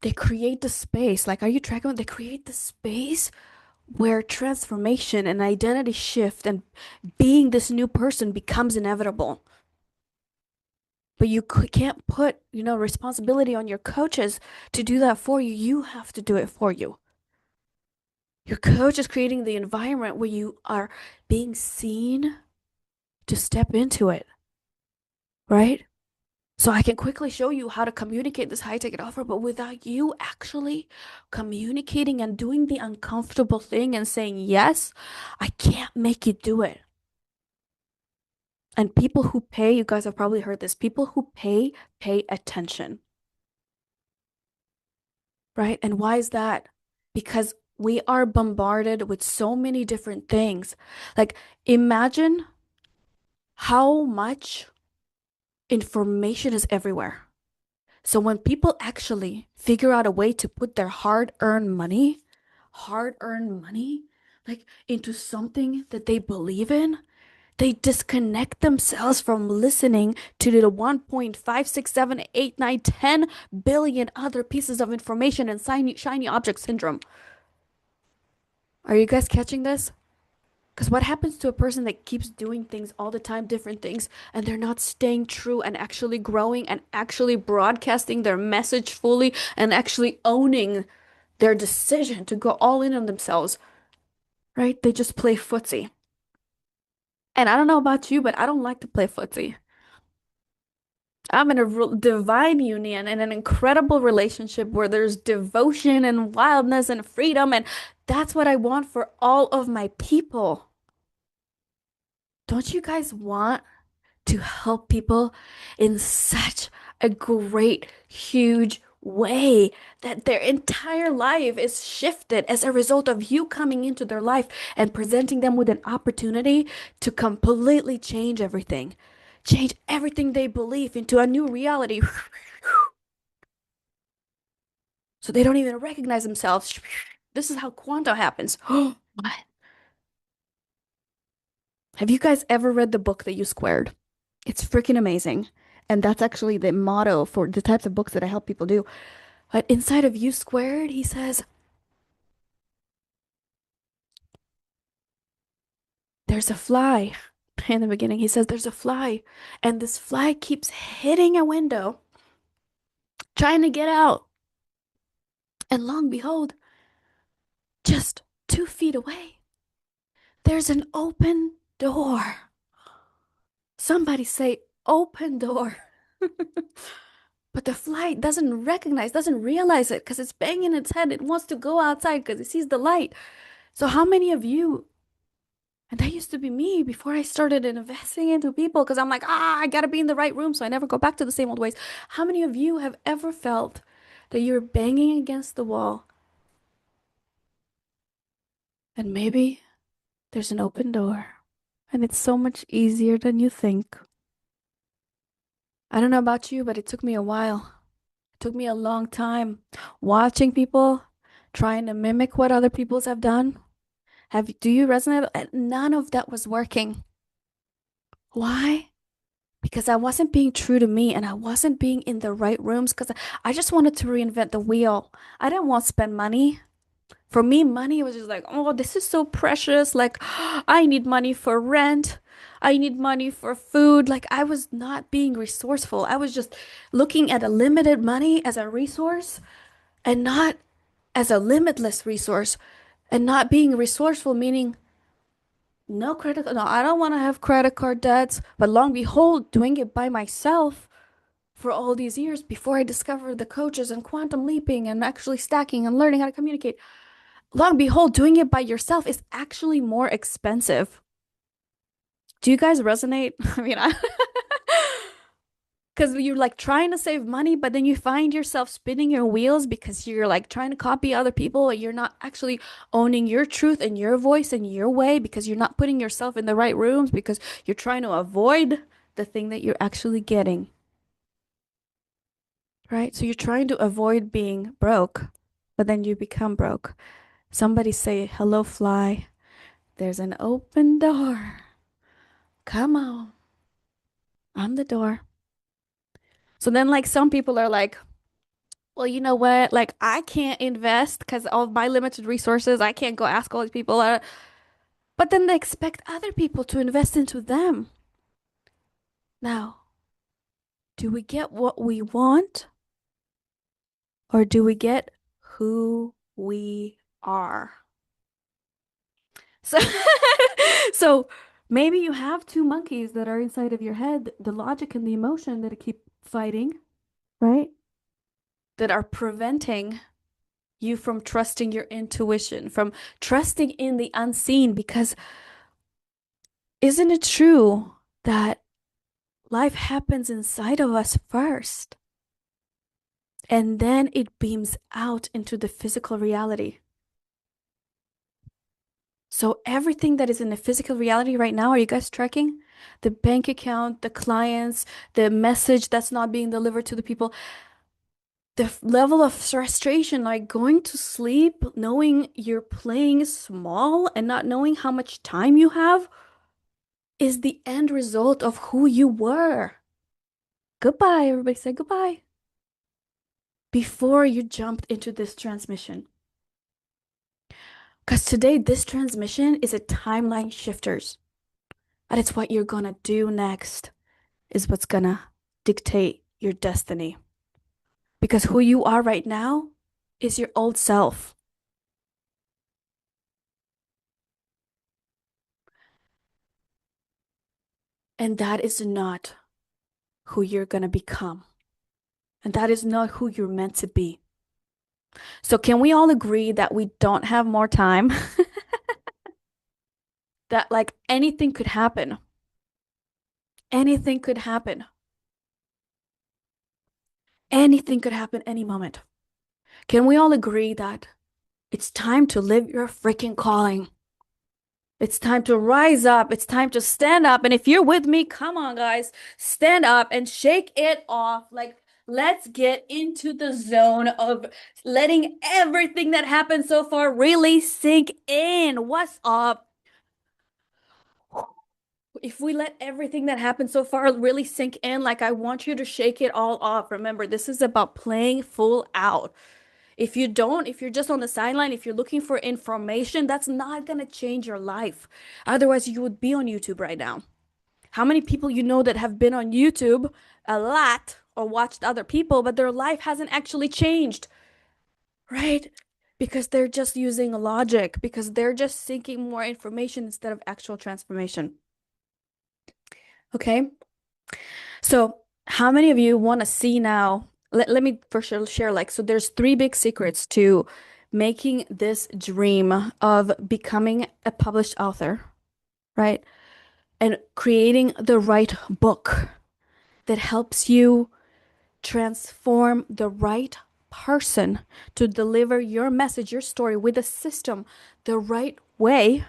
They create the space. Like, are you tracking? They create the space where transformation and identity shift and being this new person becomes inevitable. But you can't put, responsibility on your coaches to do that for you. You have to do it for you. Your coach is creating the environment where you are being seen to step into it, right? So I can quickly show you how to communicate this high ticket offer, but without you actually communicating and doing the uncomfortable thing and saying yes, I can't make you do it. And people who pay, you guys have probably heard this, people who pay attention, right? And why is that? Because We are bombarded with so many different things. Like, imagine how much information is everywhere. So when people actually figure out a way to put their hard-earned money, like into something that they believe in, they disconnect themselves from listening to the 1.56788 9 10 billion other pieces of information and shiny object syndrome. Are you guys catching this? Because what happens to a person that keeps doing things all the time, different things, and they're not staying true and actually growing and actually broadcasting their message fully and actually owning their decision to go all in on themselves, right? They just play footsie. And I don't know about you, but I don't like to play footsie. I'm in a divine union and an incredible relationship where there's devotion and wildness and freedom, and that's what I want for all of my people. Don't you guys want to help people in such a great, huge way that their entire life is shifted as a result of you coming into their life and presenting them with an opportunity to completely change everything they believe into a new reality so they don't even recognize themselves. This is how quantum happens. What? Have you guys ever read the book that you squared? It's freaking amazing. And that's actually the motto for the types of books that I help people do. But inside of U squared, he says, there's a fly. In the beginning, he says, there's a fly. And this fly keeps hitting a window, trying to get out. And long behold, just 2 feet away, there's an open door. Somebody say, open door. But the fly doesn't realize it because it's banging its head. It wants to go outside because it sees the light. So, how many of you, and that used to be me before I started investing into people because I'm like, I gotta be in the right room so I never go back to the same old ways. How many of you have ever felt that you're banging against the wall and maybe there's an open door and it's so much easier than you think? I don't know about you, but it took me a while. It took me a long time watching people trying to mimic what other people's have done. Do you resonate? None of that was working. Why? Because I wasn't being true to me and I wasn't being in the right rooms because I just wanted to reinvent the wheel. I didn't want to spend money. For me, money was just like, oh, this is so precious. Like, I need money for rent. I need money for food. Like, I was not being resourceful. I was just looking at a limited money as a resource and not as a limitless resource and not being resourceful, meaning no, I don't want to have credit card debts, but long behold, doing it by myself for all these years before I discovered the coaches and quantum leaping and actually stacking and learning how to communicate. Long behold, doing it by yourself is actually more expensive. Do you guys resonate? I mean, because you're like trying to save money, but then you find yourself spinning your wheels because you're like trying to copy other people and you're not actually owning your truth and your voice and your way because you're not putting yourself in the right rooms because you're trying to avoid the thing that you're actually getting, right? So you're trying to avoid being broke, but then you become broke. Somebody say, hello, fly. There's an open door. Come on. I'm the door. So then, like, some people are like, well, you know what? Like, I can't invest because of my limited resources. I can't go ask all these people. But then they expect other people to invest into them. Now, do we get what we want or do we get who we are? So, so maybe you have two monkeys that are inside of your head, the logic and the emotion that keep fighting, right? That are preventing you from trusting your intuition, from trusting in the unseen. Because isn't it true that life happens inside of us first and then it beams out into the physical reality? So everything that is in the physical reality right now, are you guys tracking? The bank account, the clients, the message that's not being delivered to the people, the level of frustration, like going to sleep, knowing you're playing small and not knowing how much time you have, is the end result of who you were. Goodbye, everybody say goodbye. Before you jumped into this transmission. Because today, this transmission is a timeline shifters. And it's what you're gonna do next is what's gonna dictate your destiny. Because who you are right now is your old self. And that is not who you're gonna become. And that is not who you're meant to be. So, can we all agree that we don't have more time? That like anything could happen? Anything could happen. Anything could happen any moment. Can we all agree that it's time to live your freaking calling? It's time to rise up. It's time to stand up. And if you're with me, come on, guys, stand up and shake it off. Like, let's get into the zone of letting everything that happened so far really sink in. What's up? If we let everything that happened so far really sink in, like, I want you to shake it all off. Remember, this is about playing full out. If you don't, if you're just on the sideline, if you're looking for information, that's not going to change your life. Otherwise, you would be on YouTube right now. How many people you know that have been on YouTube a lot or watched other people, but their life hasn't actually changed, right? Because they're just using logic, because they're just seeking more information instead of actual transformation. Okay? So, how many of you want to see now? Let me first share like, so there's three big secrets to making this dream of becoming a published author, right? And creating the right book that helps you transform the right person to deliver your message, your story with a system the right way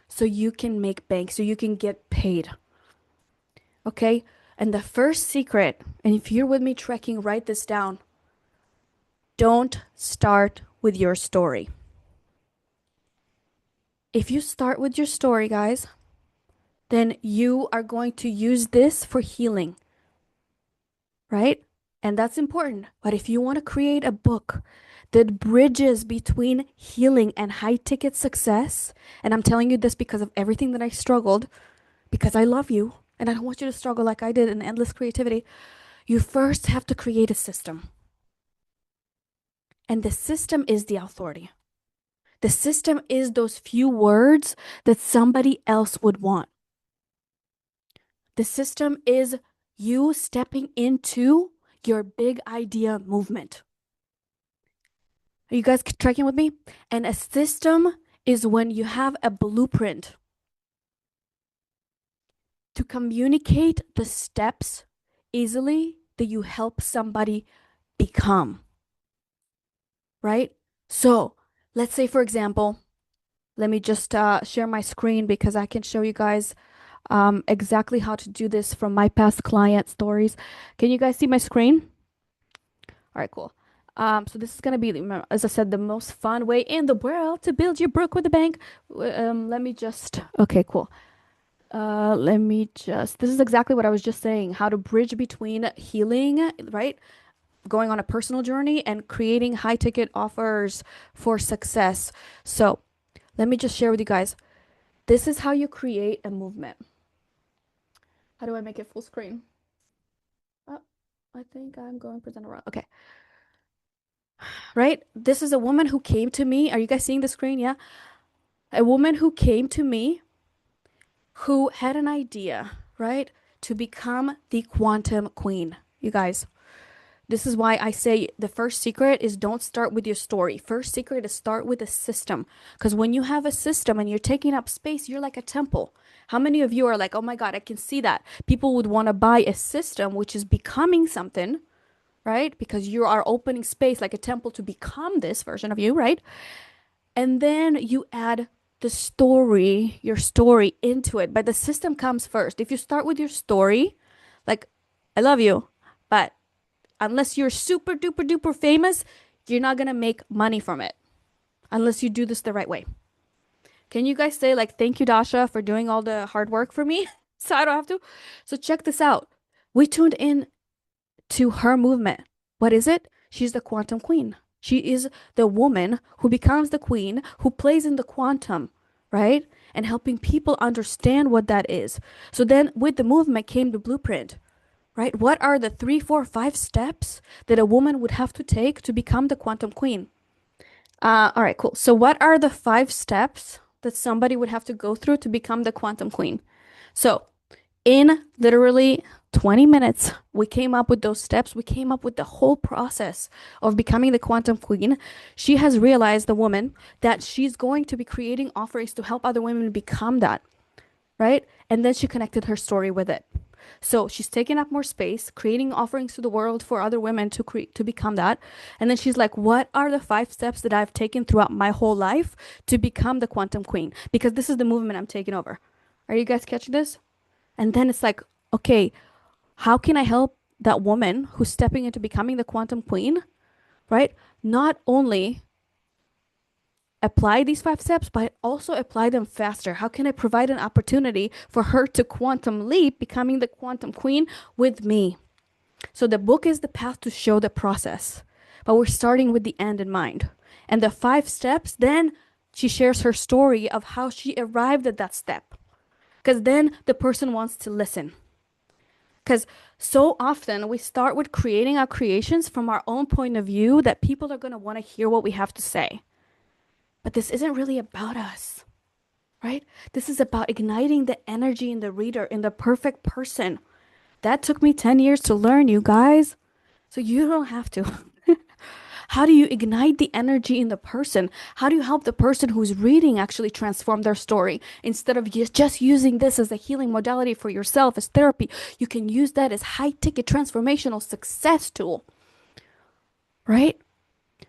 so you can make bank, so you can get paid. Okay? And the first secret, and if you're with me trekking, write this down. Don't start with your story. If you start with your story, guys, then you are going to use this for healing, right? And that's important. But if you want to create a book that bridges between healing and high ticket success, and I'm telling you this because of everything that I struggled, because I love you and I don't want you to struggle like I did in endless creativity, you first have to create a system. And the system is the authority. The system is those few words that somebody else would want. The system is you stepping into your big idea movement. Are you guys tracking with me? And a system is when you have a blueprint to communicate the steps easily that you help somebody become, right? So let's say, for example, let me just share my screen because I can show you guys exactly how to do this from my past client stories. Can you guys see my screen? All right, cool. So this is gonna be, as I said, the most fun way in the world to build your book with a bank. Let me just, okay, cool. Let me just, this is exactly what I was just saying, how to bridge between healing, right? Going on a personal journey and creating high ticket offers for success. So let me just share with you guys. This is how you create a movement. How do I make it full screen? Oh, I think I'm going presenter wrong. Okay. Right? This is a woman who came to me. Are you guys seeing the screen? Yeah. A woman who came to me who had an idea, right? To become the quantum queen. You guys, this is why I say the first secret is don't start with your story. First secret is start with a system. Because when you have a system and you're taking up space, you're like a temple. How many of you are like, oh my God, I can see that? People would want to buy a system which is becoming something, right? Because you are opening space like a temple to become this version of you, right? And then you add your story into it, but the system comes first. If you start with your story, like, I love you, but unless you're super duper duper famous, you're not gonna make money from it unless you do this the right way. Can you guys say, like, thank you, Dasha, for doing all the hard work for me so I don't have to? So check this out. We tuned in to her movement. What is it? She's the quantum queen. She is the woman who becomes the queen, who plays in the quantum, right? And helping people understand what that is. So then with the movement came the blueprint, right? What are the three, four, five steps that a woman would have to take to become the quantum queen? All right, cool. So what are the five steps that somebody would have to go through to become the quantum queen? So in literally 20 minutes, we came up with those steps. We came up with the whole process of becoming the quantum queen. She has realized, the woman, that she's going to be creating offerings to help other women become that, right? And then she connected her story with it. So she's taking up more space, creating offerings to the world for other women to become that. And then she's like, what are the five steps that I've taken throughout my whole life to become the quantum queen? Because this is the movement I'm taking over. Are you guys catching this? And then it's like, okay, how can I help that woman who's stepping into becoming the quantum queen, right? Not only apply these five steps, but also apply them faster. How can I provide an opportunity for her to quantum leap, becoming the quantum queen with me? So the book is the path to show the process, but we're starting with the end in mind. And the five steps, then she shares her story of how she arrived at that step. Because then the person wants to listen. Because so often we start with creating our creations from our own point of view that people are going to want to hear what we have to say. But this isn't really about us, right? This is about igniting the energy in the reader, in the perfect person. That took me 10 years to learn, you guys. So you don't have to. How do you ignite the energy in the person? How do you help the person who's reading actually transform their story? Instead of just using this as a healing modality for yourself, as therapy, you can use that as high-ticket transformational success tool, right?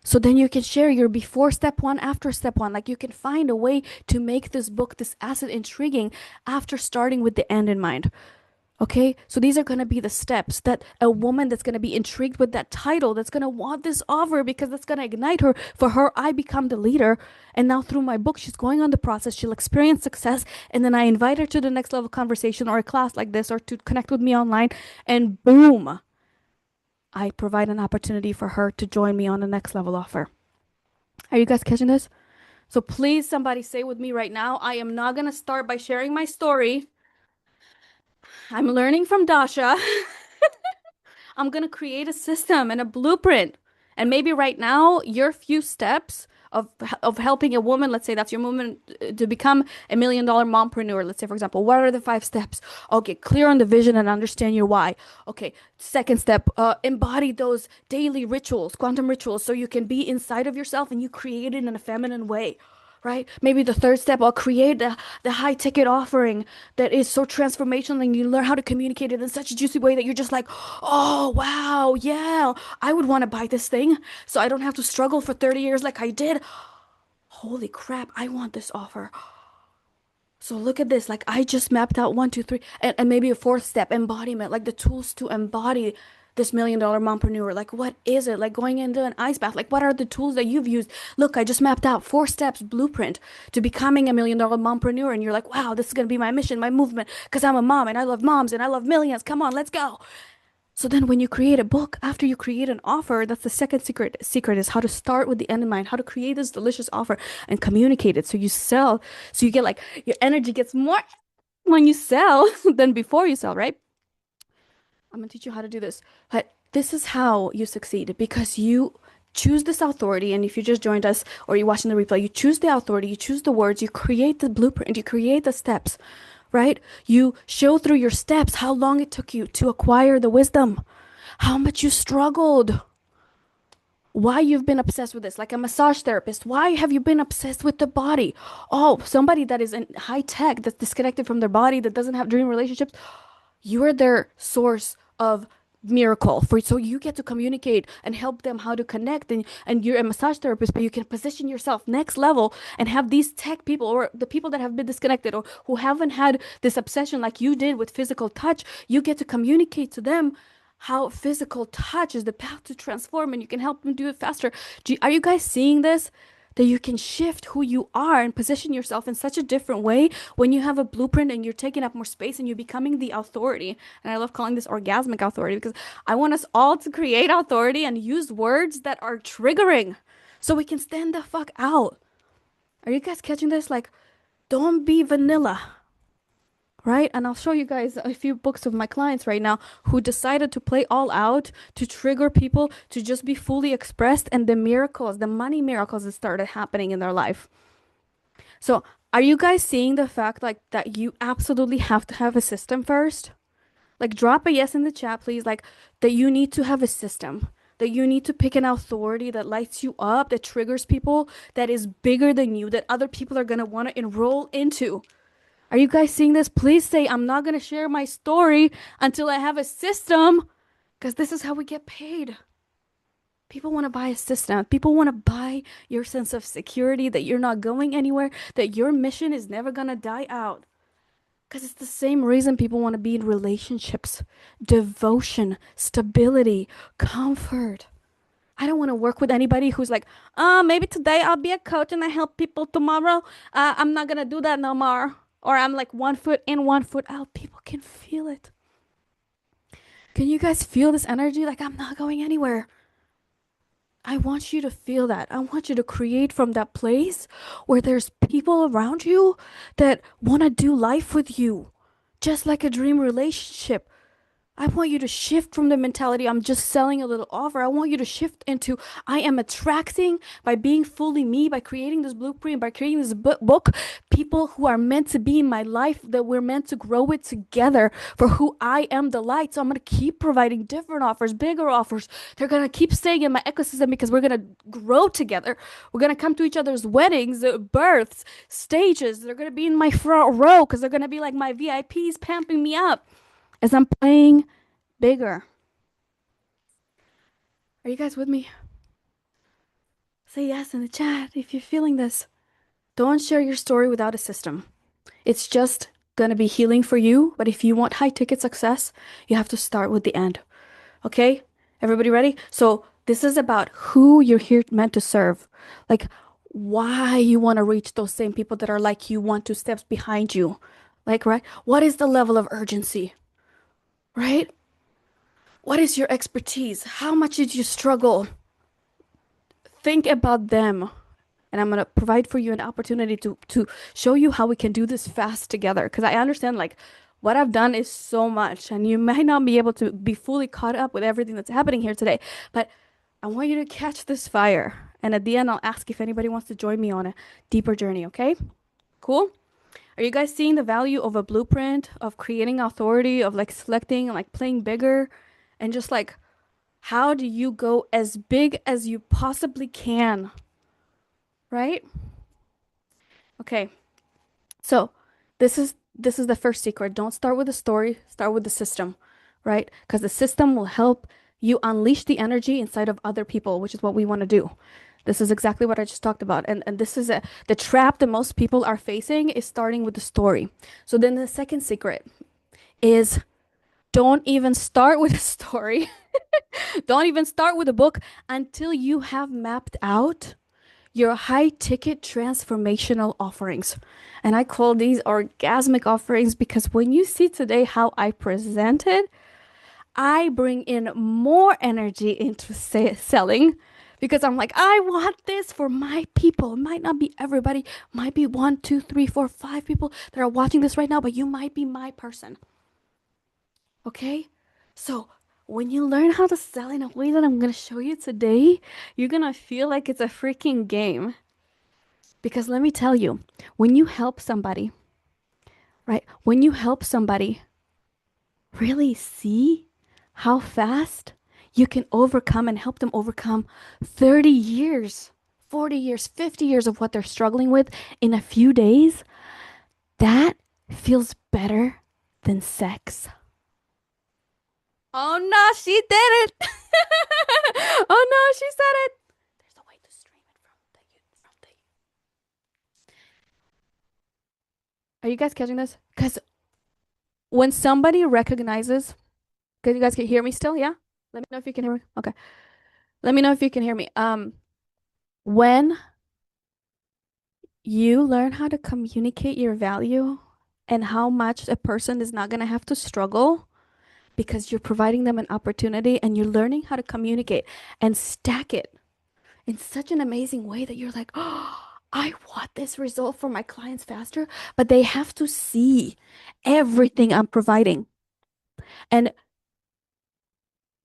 So then you can share your before step one, after step one. Like, you can find a way to make this book, this asset, intriguing after starting with the end in mind. Okay, so these are going to be the steps that a woman that's going to be intrigued with that title, that's going to want this offer because that's going to ignite her. For her, I become the leader. And now through my book, she's going on the process. She'll experience success. And then I invite her to the next level conversation or a class like this, or to connect with me online. And boom, I provide an opportunity for her to join me on the next level offer. Are you guys catching this? So please, somebody say with me right now, I am not going to start by sharing my story. I'm learning from Dasha. I'm going to create a system and a blueprint. And maybe right now, your few steps of helping a woman, let's say that's your movement, to become $1 million mompreneur. Let's say, for example, what are the five steps? Okay, clear on the vision and understand your why. Okay, second step, embody those daily rituals, quantum rituals, so you can be inside of yourself and you create it in a feminine way. Right? Maybe the third step, I'll create the high ticket offering that is so transformational, and you learn how to communicate it in such a juicy way that you're just like, oh, wow, yeah, I would want to buy this thing so I don't have to struggle for 30 years like I did. Holy crap, I want this offer. So look at this. Like, I just mapped out one, two, three, and maybe a fourth step, embodiment, like the tools to embody this $1 million mompreneur. Like, what is it? Like going into an ice bath. Like, what are the tools that you've used? Look, I just mapped out 4 steps blueprint to becoming $1 million mompreneur. And you're like, wow, this is going to be my mission, my movement, because I'm a mom and I love moms and I love millions. Come on, let's go. So then when you create a book, after you create an offer, that's the second secret is how to start with the end in mind, how to create this delicious offer and communicate it. So you sell, so you get, like, your energy gets more when you sell than before you sell, right? I'm gonna teach you how to do this. But this is how you succeed, because you choose this authority. And if you just joined us or you're watching the replay, you choose the authority, you choose the words, you create the blueprint, you create the steps, right? You show through your steps how long it took you to acquire the wisdom, how much you struggled, why you've been obsessed with this. Like a massage therapist, why have you been obsessed with the body? Oh, somebody that is in high tech, that's disconnected from their body, that doesn't have dream relationships, you are their source of miracle for so you get to communicate and help them how to connect, and you're a massage therapist, but you can position yourself next level and have these tech people or the people that have been disconnected or who haven't had this obsession like you did with physical touch. You get to communicate to them how physical touch is the path to transform, and you can help them do it faster. Are you guys seeing this? That you can shift who you are and position yourself in such a different way when you have a blueprint and you're taking up more space and you're becoming the authority. And I love calling this orgasmic authority because I want us all to create authority and use words that are triggering so we can stand the fuck out. Are you guys catching this? Like, don't be vanilla, right? And I'll show you guys a few books of my clients right now who decided to play all out, to trigger people, to just be fully expressed, and the miracles, the money miracles that started happening in their life. So, are you guys seeing the fact like that you absolutely have to have a system first? Like drop a yes in the chat, please. Like that you need to have a system. That you need to pick an authority that lights you up, that triggers people, that is bigger than you, that other people are gonna want to enroll into. Are you guys seeing this? Please say I'm not gonna share my story until I have a system, because this is how we get paid. People want to buy a system. People want to buy your sense of security that you're not going anywhere, that your mission is never going to die out. Because it's the same reason people want to be in relationships: devotion, stability, comfort. I don't want to work with anybody who's like, maybe today I'll be a coach and I help people tomorrow. I'm not going to do that no more. Or I'm like 1 foot in, 1 foot out. People can feel it. Can you guys feel this energy? Like, I'm not going anywhere. I want you to feel that. I want you to create from that place where there's people around you that want to do life with you, just like a dream relationship. I want you to shift from the mentality, I'm just selling a little offer. I want you to shift into, I am attracting by being fully me, by creating this blueprint, by creating this book, people who are meant to be in my life, that we're meant to grow it together for who I am, the light. So I'm going to keep providing different offers, bigger offers. They're going to keep staying in my ecosystem because we're going to grow together. We're going to come to each other's weddings, births, stages. They're going to be in my front row because they're going to be like my VIPs, pamping me up as I'm playing bigger. Are you guys with me? Say yes in the chat if you're feeling this. Don't share your story without a system. It's just gonna be healing for you, but if you want high ticket success, you have to start with the end. Okay? Everybody ready? So, this is about who you're here meant to serve. Like, why you want to reach those same people that are like you, 1, 2 steps behind you. Like, right? What is the level of urgency? Right? What is your expertise? How much did you struggle? Think about them. And I'm going to provide for you an opportunity to show you how we can do this fast together. Because I understand, like, what I've done is so much, and you might not be able to be fully caught up with everything that's happening here today. But I want you to catch this fire. And at the end, I'll ask if anybody wants to join me on a deeper journey, okay? Cool? Are you guys seeing the value of a blueprint, of creating authority, of like selecting, like playing bigger, and just like how do you go as big as you possibly can? Right? Okay. So, this is the first secret. Don't start with the story, start with the system, right? Because the system will help you unleash the energy inside of other people, which is what we want to do. This is exactly what I just talked about. And this is the trap that most people are facing is starting with the story. So then the second secret is don't even start with a story. Don't even start with a book until you have mapped out your high ticket transformational offerings. And I call these orgasmic offerings because when you see today how I present it, I bring in more energy into selling because I'm like, I want this for my people. It might not be everybody, might be 1, 2, 3, 4, 5 people that are watching this right now, but you might be my person. Okay? So when you learn how to sell in a way that I'm going to show you today, you're going to feel like it's a freaking game. Because let me tell you, when you help somebody, right? When you help somebody really see how fast you can overcome and help them overcome 30 years, 40 years, 50 years of what they're struggling with in a few days, that feels better than sex. Oh no, she did it. Oh no, she said it. There's a way to stream it from the. Are you guys catching this? Because when somebody recognizes, because you guys can hear me still, yeah? Let me know if you can hear me. Okay. Let me know if you can hear me. When you learn how to communicate your value and how much a person is not gonna have to struggle because you're providing them an opportunity and you're learning how to communicate and stack it in such an amazing way that you're like, oh, I want this result for my clients faster, but they have to see everything I'm providing. And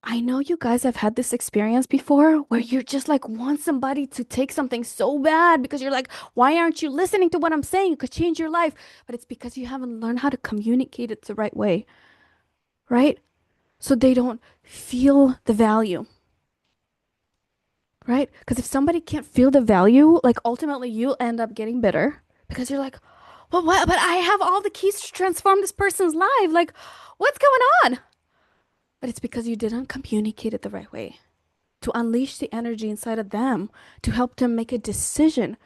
I know you guys have had this experience before where you're just like want somebody to take something so bad because you're like, why aren't you listening to what I'm saying? It could change your life. But it's because you haven't learned how to communicate it the right way, right? So they don't feel the value, right? Because if somebody can't feel the value, like ultimately you'll end up getting bitter because you're like, well, what? But I have all the keys to transform this person's life. Like, what's going on? But it's because you didn't communicate it the right way to unleash the energy inside of them to help them make a decision.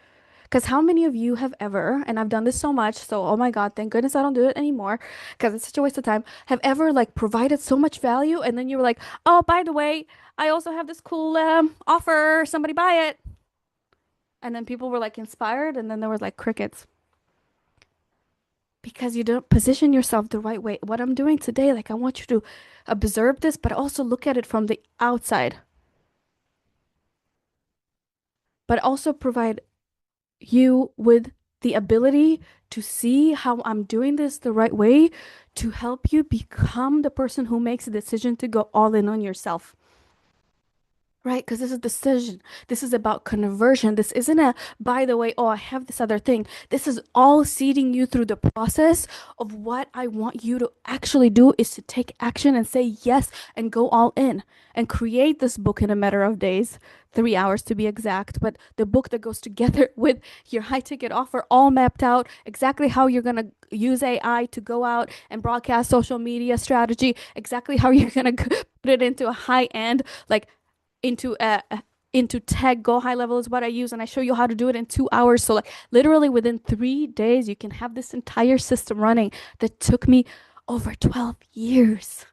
Because how many of you have ever, and I've done this so much, so oh my God, thank goodness I don't do it anymore because it's such a waste of time, have ever like provided so much value and then you were like, oh, by the way, I also have this cool offer, somebody buy it. And then people were like inspired, and then there was like crickets because you don't position yourself the right way. What I'm doing today, like I want you to observe this, but also look at it from the outside, but also provide you with the ability to see how I'm doing this the right way to help you become the person who makes a decision to go all in on yourself. Right, because this is decision. This is about conversion. This isn't a, by the way, oh, I have this other thing. This is all seeding you through the process of what I want you to actually do is to take action and say yes and go all in and create this book in a matter of days, 3 hours to be exact. But the book that goes together with your high ticket offer, all mapped out, exactly how you're going to use AI to go out and broadcast social media strategy, exactly how you're going to put it into a high end, like into into tech go high level is what I use, and I show you how to do it in 2 hours. So like literally within 3 days you can have this entire system running that took me over 12 years.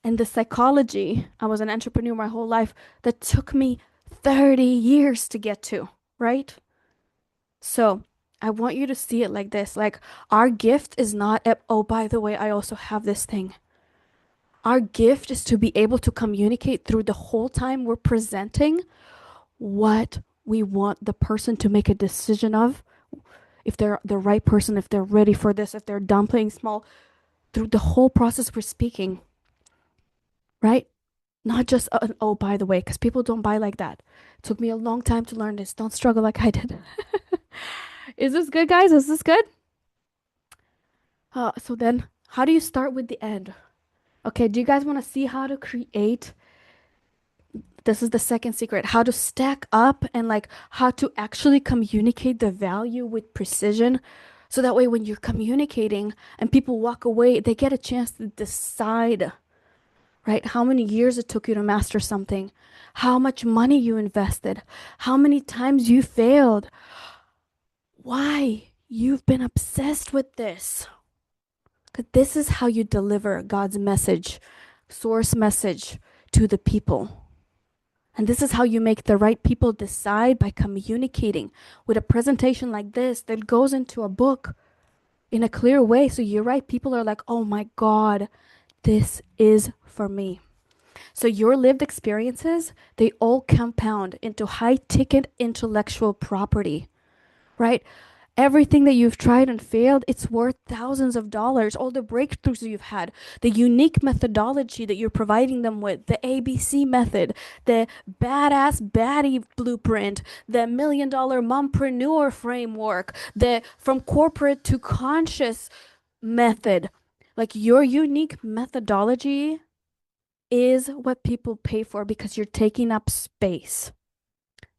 And the psychology, I was an entrepreneur my whole life, that took me 30 years to get to, right? So I want you to see it like this, like our gift is not oh by the way I also have this thing. Our gift is to be able to communicate through the whole time we're presenting what we want the person to make a decision of. If they're the right person, if they're ready for this, if they're done playing small, through the whole process we're speaking, right? Not just, oh, by the way, because people don't buy like that. It took me a long time to learn this. Don't struggle like I did. Is this good, guys? Is this good? So then, how do you start with the end? Okay, do you guys want to see how to create? This is the second secret, how to stack up and like how to actually communicate the value with precision. So that way, when you're communicating and people walk away, they get a chance to decide, right? How many years it took you to master something, how much money you invested, how many times you failed, why you've been obsessed with this. Because this is how you deliver God's message, source message to the people. And this is how you make the right people decide by communicating with a presentation like this that goes into a book in a clear way. So you're right. People are like, oh my God, this is for me. So your lived experiences, they all compound into high ticket intellectual property, right? Everything that you've tried and failed, it's worth thousands of dollars. All the breakthroughs you've had, the unique methodology that you're providing them with, the ABC method, the badass baddie blueprint, the $1 million mompreneur framework, the from corporate to conscious method. Like your unique methodology is what people pay for because you're taking up space.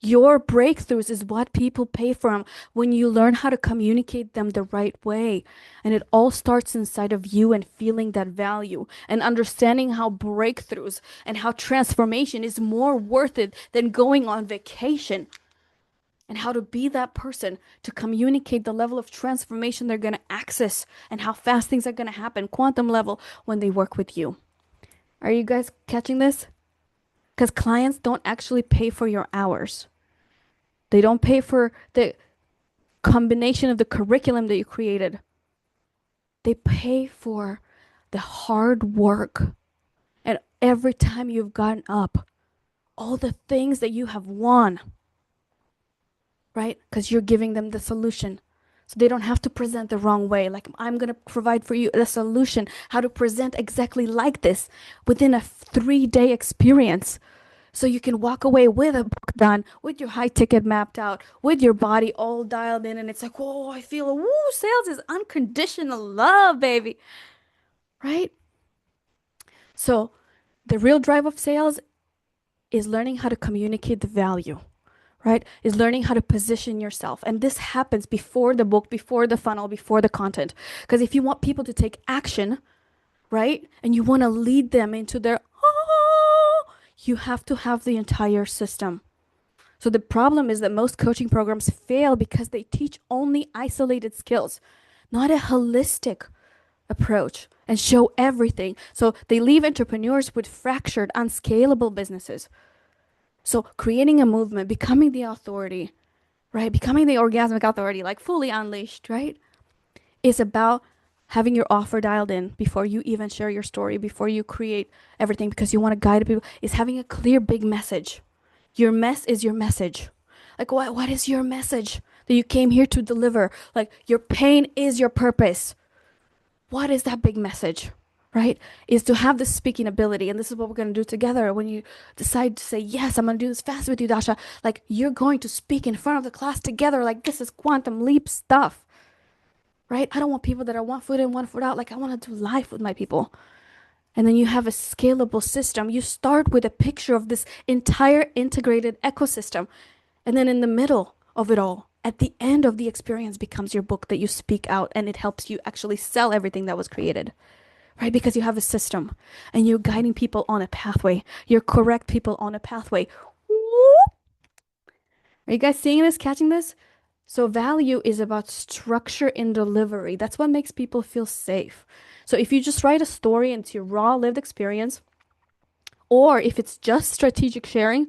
Your breakthroughs is what people pay for when you learn how to communicate them the right way. And it all starts inside of you and feeling that value and understanding how breakthroughs and how transformation is more worth it than going on vacation, and how to be that person to communicate the level of transformation they're going to access and how fast things are going to happen, quantum level, when they work with you. Are you guys catching this? Because clients don't actually pay for your hours. They don't pay for the combination of the curriculum that you created. They pay for the hard work and every time you've gotten up, all the things that you have won, right? Because you're giving them the solution. So they don't have to present the wrong way. Like, I'm going to provide for you a solution, how to present exactly like this within a 3-day experience. So you can walk away with a book done, with your high ticket mapped out, with your body all dialed in. And it's like, whoa, I feel, woo, sales is unconditional love, baby. Right? So the real drive of sales is learning how to communicate the value, right? Is learning how to position yourself. And this happens before the book, before the funnel, before the content. Because if you want people to take action, right? And you want to lead them into their, oh, you have to have the entire system. So the problem is that most coaching programs fail because they teach only isolated skills, not a holistic approach and show everything. So they leave entrepreneurs with fractured, unscalable businesses. So creating a movement, becoming the authority, right? Becoming the orgasmic authority, like fully unleashed, right? Is about having your offer dialed in before you even share your story, before you create everything, because you want to guide people, is having a clear, big message. Your mess is your message. Like, what is your message that you came here to deliver? Like, your pain is your purpose. What is that big message? Right? Is to have this speaking ability. And this is what we're going to do together when you decide to say, yes, I'm going to do this fast with you, Dasha. Like, you're going to speak in front of the class together. Like, this is quantum leap stuff. Right? I don't want people that are 1 foot in, 1 foot out. Like, I want to do life with my people. And then you have a scalable system. You start with a picture of this entire integrated ecosystem. And then in the middle of it all, at the end of the experience, becomes your book that you speak out, and it helps you actually sell everything that was created. Right? Because you have a system and you're guiding people on a pathway. You're correct people on a pathway. Are you guys seeing this, catching this? So value is about structure in delivery. That's what makes people feel safe. So if you just write a story into your raw lived experience, or if it's just strategic sharing,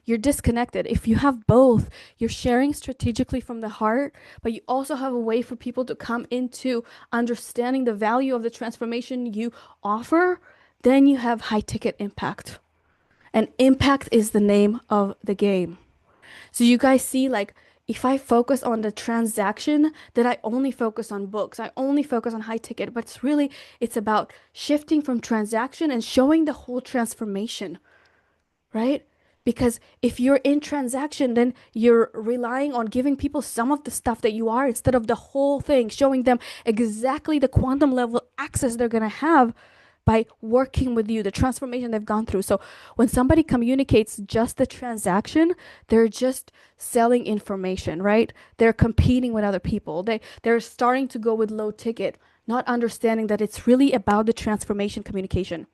you're disconnected. If you have both, you're sharing strategically from the heart, but you also have a way for people to come into understanding the value of the transformation you offer, then you have high ticket impact. And impact is the name of the game. So you guys see, like, if I focus on the transaction, then I only focus on books. I only focus on high ticket, but it's about shifting from transaction and showing the whole transformation, right? Because if you're in transaction, then you're relying on giving people some of the stuff that you are instead of the whole thing, showing them exactly the quantum level access they're going to have by working with you, the transformation they've gone through. So when somebody communicates just the transaction, they're just selling information, right? They're competing with other people. They're starting to go with low ticket, not understanding that it's really about the transformation communication,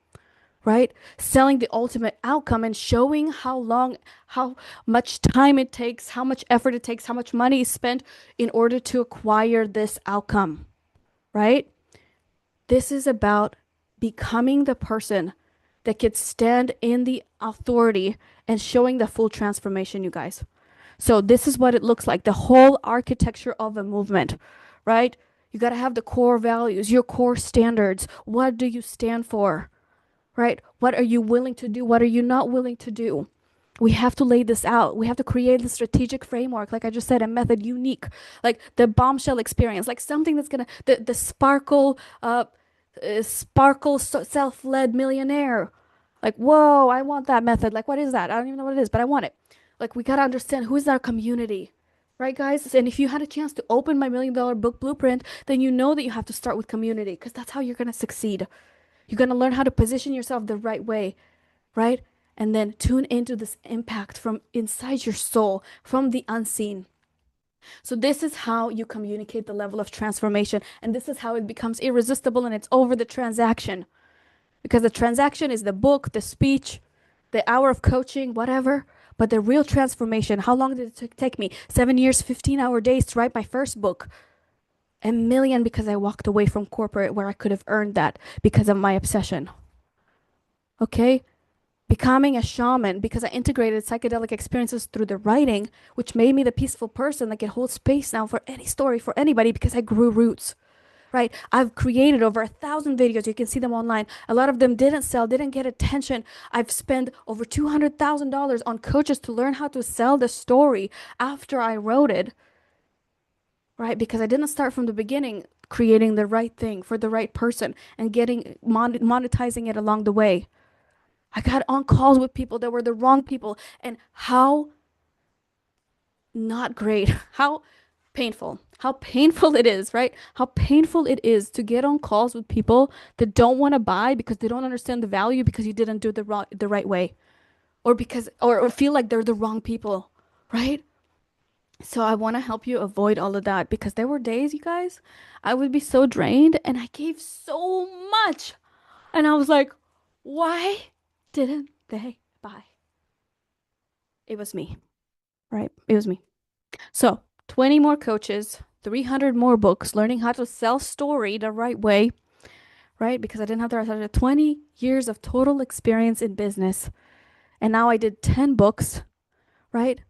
right? Selling the ultimate outcome and showing how much time it takes, how much effort it takes, how much money is spent in order to acquire this outcome, right? This is about becoming the person that could stand in the authority and showing the full transformation, you guys. So this is what it looks like, the whole architecture of a movement, right? You got to have the core values, your core standards. What do you stand for? Right? What are you willing to do? What are you not willing to do? We have to lay this out. We have to create a strategic framework, like I just said, a method unique, like the bombshell experience, like something that's gonna the sparkle self-led millionaire. Like, whoa, I want that method. Like, what is that? I don't even know what it is, but I want it. Like, we gotta understand who is our community, right, guys? And if you had a chance to open my $1 million book blueprint, then you know that you have to start with community because that's how you're gonna succeed. You're going to learn how to position yourself the right way, right? and then tune into this impact from inside your soul, from the unseen. So this is how you communicate the level of transformation, and this is how it becomes irresistible and it's over the transaction. Because the transaction is the book, the speech, the hour of coaching, whatever. But the real transformation, how long did it take me? 7 years, 15-hour days to write my first book. A million because I walked away from corporate where I could have earned that because of my obsession. Okay? Becoming a shaman because I integrated psychedelic experiences through the writing, which made me the peaceful person that can hold space now for any story, for anybody, because I grew roots. Right? I've created over 1,000 videos. You can see them online. A lot of them didn't sell, didn't get attention. I've spent over $200,000 on coaches to learn how to sell the story after I wrote it, right? Because I didn't start from the beginning creating the right thing for the right person and getting monetizing it along the way. I got on calls with people that were the wrong people, and how not great, how painful it is, right? How painful it is to get on calls with people that don't want to buy because they don't understand the value because you didn't do the right way, or because or feel like they're the wrong people, right? So I want to help you avoid all of that because there were days, you guys, I would be so drained and I gave so much. And I was like, why didn't they buy? It was me, right? It was me. So 20 more coaches, 300 more books, learning how to sell story the right way, right? Because I didn't have the right 20 years of total experience in business. And now I did 10 books, right?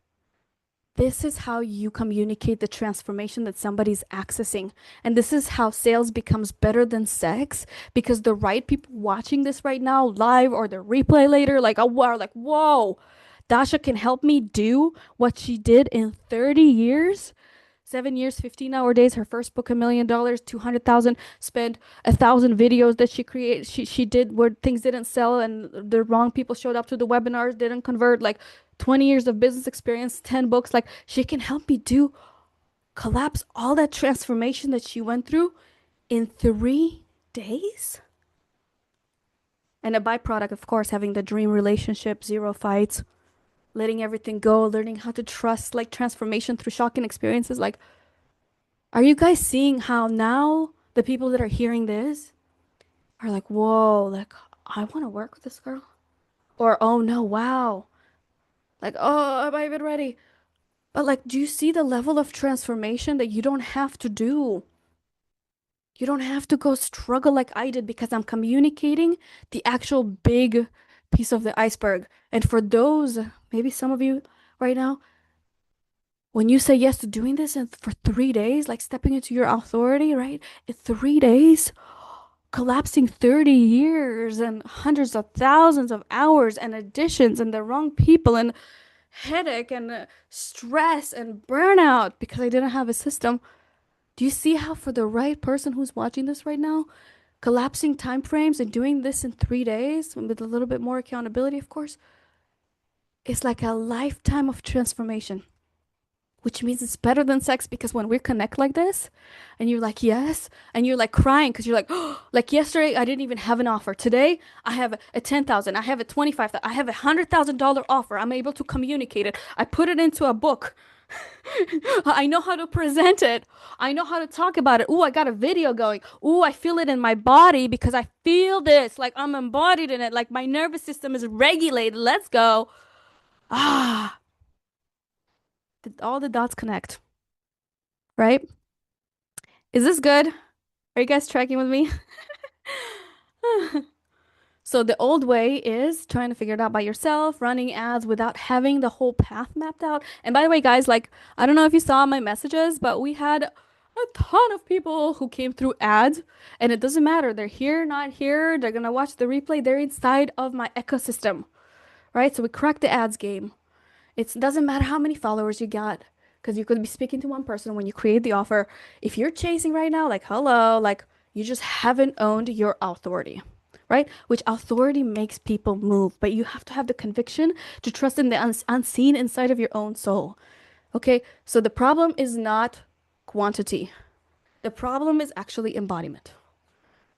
This is how you communicate the transformation that somebody's accessing. And this is how sales becomes better than sex because the right people watching this right now, live or the replay later, like, oh, are like, whoa, Dasha can help me do what she did in 30 years. 7 years, 15-hour days, her first book, $1 million, 200,000, spent 1,000 videos that she created. She did where things didn't sell and the wrong people showed up to the webinars, didn't convert, like 20 years of business experience, 10 books. Like she can help me do collapse all that transformation that she went through in 3 days. And a byproduct, of course, having the dream relationship, zero fights, letting everything go, learning how to trust, like transformation through shocking experiences. Like, are you guys seeing how now the people that are hearing this are like, whoa, like, I want to work with this girl? Or, oh no, wow. Like, oh, am I even ready? But, like, do you see the level of transformation that you don't have to do? You don't have to go struggle like I did because I'm communicating the actual big piece of the iceberg. And for those, maybe some of you right now, when you say yes to doing this and for 3 days, like stepping into your authority, right? In 3 days, collapsing 30 years and hundreds of thousands of hours and additions and the wrong people and headache and stress and burnout because I didn't have a system. Do you see how for the right person who's watching this right now, collapsing time frames and doing this in 3 days with a little bit more accountability, of course, is like a lifetime of transformation, which means it's better than sex because when we connect like this and you're like, yes, and you're like crying because you're like, oh, like yesterday, I didn't even have an offer. Today, I have a 10,000, I have a 25,000, I have $100,000 offer. I'm able to communicate it. I put it into a book. I know how to present it. I know how to talk about it. Ooh, I got a video going. Ooh, I feel it in my body because I feel this. Like I'm embodied in it. Like my nervous system is regulated. Let's go. Ah, all the dots connect, right? Is this good? Are you guys tracking with me? So the old way is trying to figure it out by yourself, running ads without having the whole path mapped out. And by the way, guys, like I don't know if you saw my messages, but we had a ton of people who came through ads, and it doesn't matter. They're here, not here. They're gonna watch the replay. They're inside of my ecosystem, right? So we cracked the ads game. It doesn't matter how many followers you got, because you could be speaking to one person when you create the offer. If you're chasing right now, like, hello, like, you just haven't owned your authority, right? Which authority makes people move, but you have to have the conviction to trust in the unseen inside of your own soul. Okay, so the problem is not quantity, the problem is actually embodiment,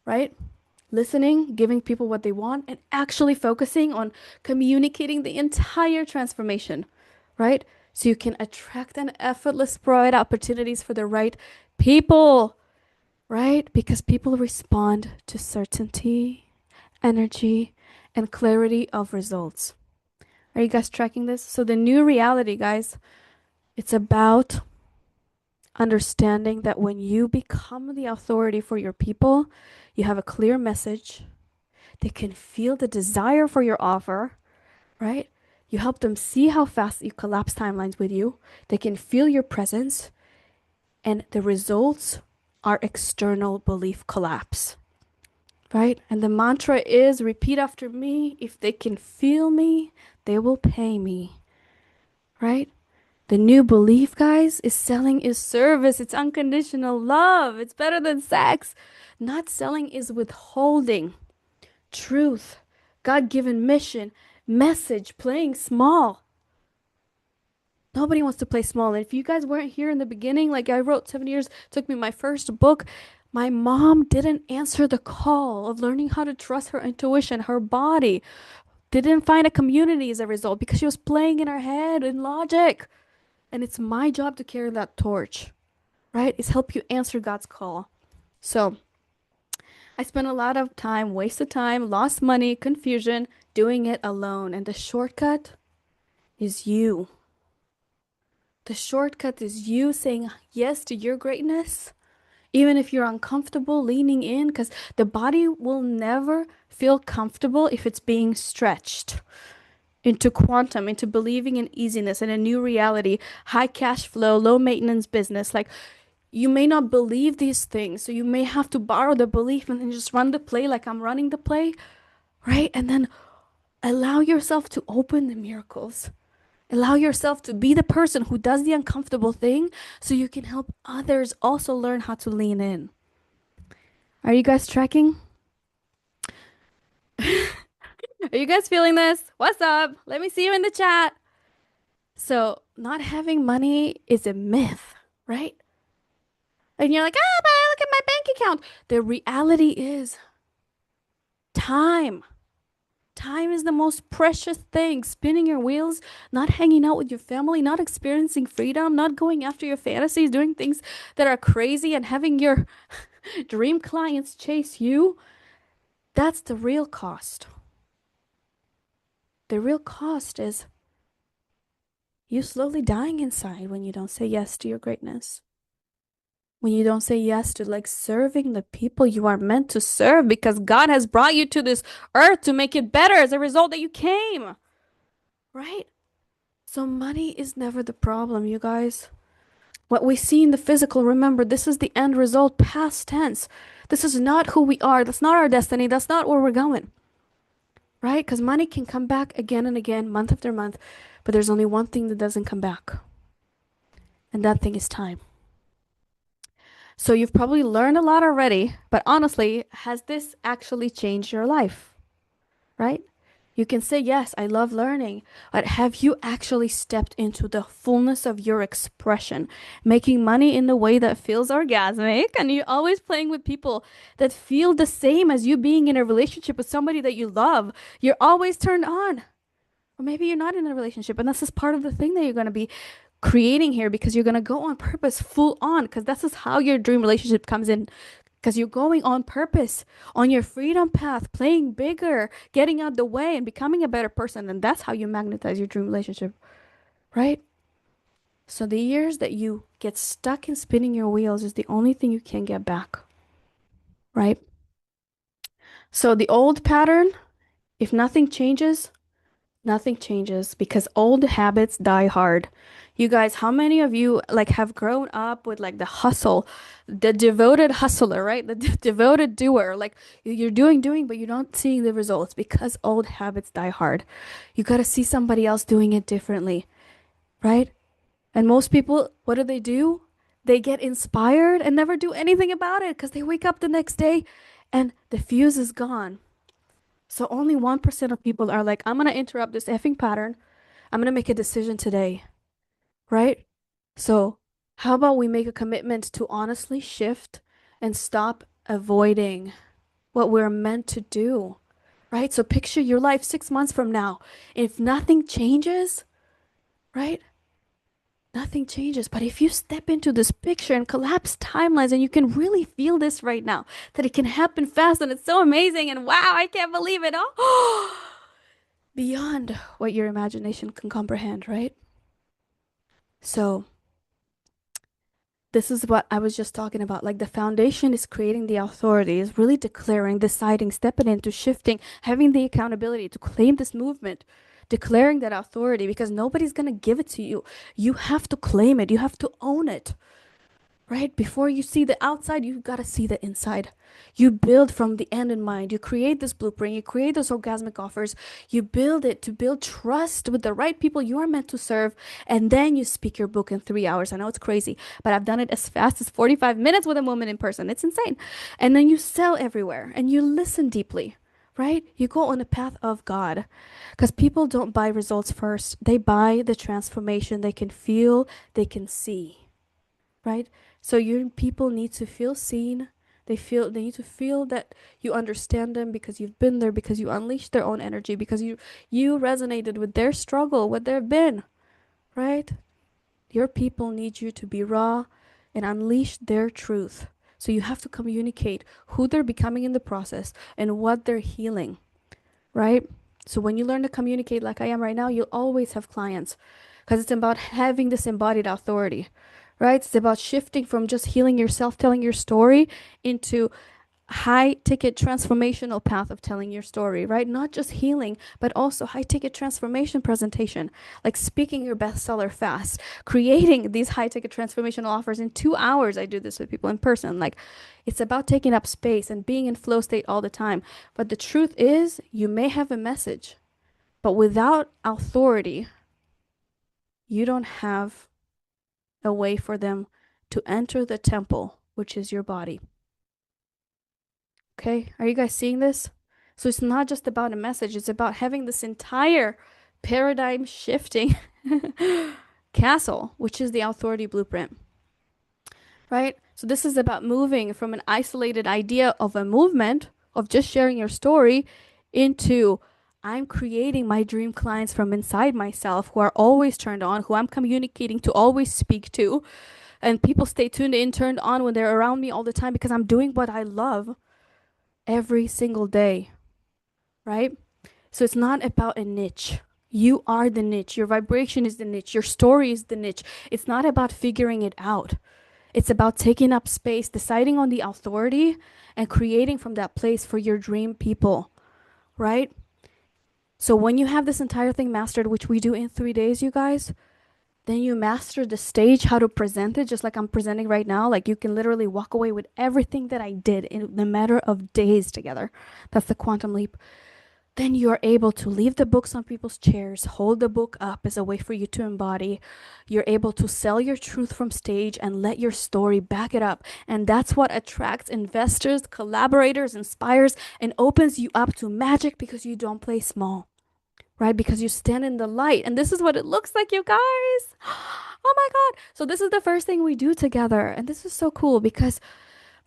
right? listening, giving people what they want, and actually focusing on communicating the entire transformation, right? So you can attract and effortless provide opportunities for the right people, right? Because people respond to certainty, energy, and clarity of results. Are you guys tracking this? So the new reality, guys, it's about understanding that when you become the authority for your people, you have a clear message. They can feel the desire for your offer, right? You help them see how fast you collapse timelines with you. They can feel your presence, and the results are external belief collapse, right? And the mantra is repeat after me. If they can feel me, they will pay me, right? The new belief, guys, is selling is service. It's unconditional love. It's better than sex. Not selling is withholding truth, God given mission, message, playing small. Nobody wants to play small. And if you guys weren't here in the beginning, like I wrote 7 years, took me my first book. My mom didn't answer the call of learning how to trust her intuition, her body. Didn't find a community as a result because she was playing in her head in logic. And it's my job to carry that torch, right? Is help you answer God's call. So I spent a lot of time, wasted time, lost money, confusion, doing it alone. And the shortcut is you. The shortcut is you saying yes to your greatness, even if you're uncomfortable, leaning in, because the body will never feel comfortable if it's being stretched into quantum, into believing in easiness and a new reality, high cash flow, low maintenance business. Like you may not believe these things, so you may have to borrow the belief and then just run the play like I'm running the play, right? And then allow yourself to open the miracles. Allow yourself to be the person who does the uncomfortable thing so you can help others also learn how to lean in. Are you guys tracking? Are you guys feeling this? What's up? Let me see you in the chat. So, not having money is a myth, right? And you're like, ah, but look at my bank account. The reality is time. Time is the most precious thing. Spinning your wheels, not hanging out with your family, not experiencing freedom, not going after your fantasies, doing things that are crazy, and having your dream clients chase you. That's the real cost. The real cost is you slowly dying inside when you don't say yes to your greatness. When you don't say yes to like serving the people you are meant to serve because God has brought you to this earth to make it better as a result that you came, right? So money is never the problem, you guys. What we see in the physical, remember, this is the end result, past tense. This is not who we are. That's not our destiny. That's not where we're going, right? Because money can come back again and again, month after month, but there's only one thing that doesn't come back, and that thing is time. So you've probably learned a lot already, but honestly, has this actually changed your life, right? You can say, yes, I love learning, but have you actually stepped into the fullness of your expression, making money in the way that feels orgasmic? And you're always playing with people that feel the same as you being in a relationship with somebody that you love. You're always turned on. Or maybe you're not in a relationship, and this is part of the thing that you're going to be creating here because you're going to go on purpose, full on, because this is how your dream relationship comes in because you're going on purpose on your freedom path, playing bigger, getting out the way and becoming a better person. And that's how you magnetize your dream relationship, right? So the years that you get stuck in spinning your wheels is the only thing you can get back, right? So the old pattern, if nothing changes, nothing changes because old habits die hard. You guys, how many of you like have grown up with like the hustle, the devoted hustler, right? The devoted doer. Like you're doing, but you're not seeing the results because old habits die hard. You got to see somebody else doing it differently, right? And most people, what do? They get inspired and never do anything about it because they wake up the next day and the fuse is gone. So only 1% of people are like, I'm going to interrupt this effing pattern. I'm going to make a decision today, right? So how about we make a commitment to honestly shift and stop avoiding what we're meant to do, right? So picture your life 6 months from now. If nothing changes, right? Nothing changes. But if you step into this picture and collapse timelines, and you can really feel this right now, that it can happen fast and it's so amazing, and wow, I can't believe it. Oh, beyond what your imagination can comprehend, right? So, this is what I was just talking about. Like the foundation is creating the authority, is really declaring, deciding, stepping into, shifting, having the accountability to claim this movement, declaring that authority because nobody's going to give it to you. You have to claim it, you have to own it. Right? Before you see the outside, you got to see the inside. You build from the end in mind. You create this blueprint. You create those orgasmic offers. You build it to build trust with the right people you are meant to serve. And then you speak your book in 3 hours. I know it's crazy, but I've done it as fast as 45 minutes with a woman in person. It's insane. And then you sell everywhere and you listen deeply. Right? You go on the path of God because people don't buy results first. They buy the transformation they can feel, they can see, right? So your people need to feel seen. They need to feel that you understand them because you've been there, because you unleashed their own energy, because you resonated with their struggle, what they've been, right? Your people need you to be raw and unleash their truth. So you have to communicate who they're becoming in the process and what they're healing, right? So when you learn to communicate like I am right now, you'll always have clients because it's about having this embodied authority, right? It's about shifting from just healing yourself, telling your story into high ticket transformational path of telling your story, right? Not just healing, but also high ticket transformation presentation, like speaking your bestseller fast, creating these high ticket transformational offers in 2 hours. I do this with people in person. Like it's about taking up space and being in flow state all the time. But the truth is, you may have a message, but without authority, you don't have a way for them to enter the temple, which is your body. Okay, are you guys seeing this? So it's not just about a message, it's about having this entire paradigm shifting castle, which is the authority blueprint, right? So this is about moving from an isolated idea of a movement, of just sharing your story, into I'm creating my dream clients from inside myself who are always turned on, who I'm communicating to, always speak to. And people stay tuned in, turned on when they're around me all the time because I'm doing what I love every single day, right? So it's not about a niche. You are the niche. Your vibration is the niche. Your story is the niche. It's not about figuring it out. It's about taking up space, deciding on the authority, and creating from that place for your dream people, right? So when you have this entire thing mastered, which we do in 3 days, you guys, then you master the stage, how to present it, just like I'm presenting right now. Like you can literally walk away with everything that I did in a matter of days together. That's the quantum leap. Then you're able to leave the books on people's chairs, hold the book up as a way for you to embody. You're able to sell your truth from stage and let your story back it up. And that's what attracts investors, collaborators, inspires, and opens you up to magic because you don't play small, right? Because you stand in the light. And this is what it looks like, you guys. Oh my God. So, this is the first thing we do together. And this is so cool because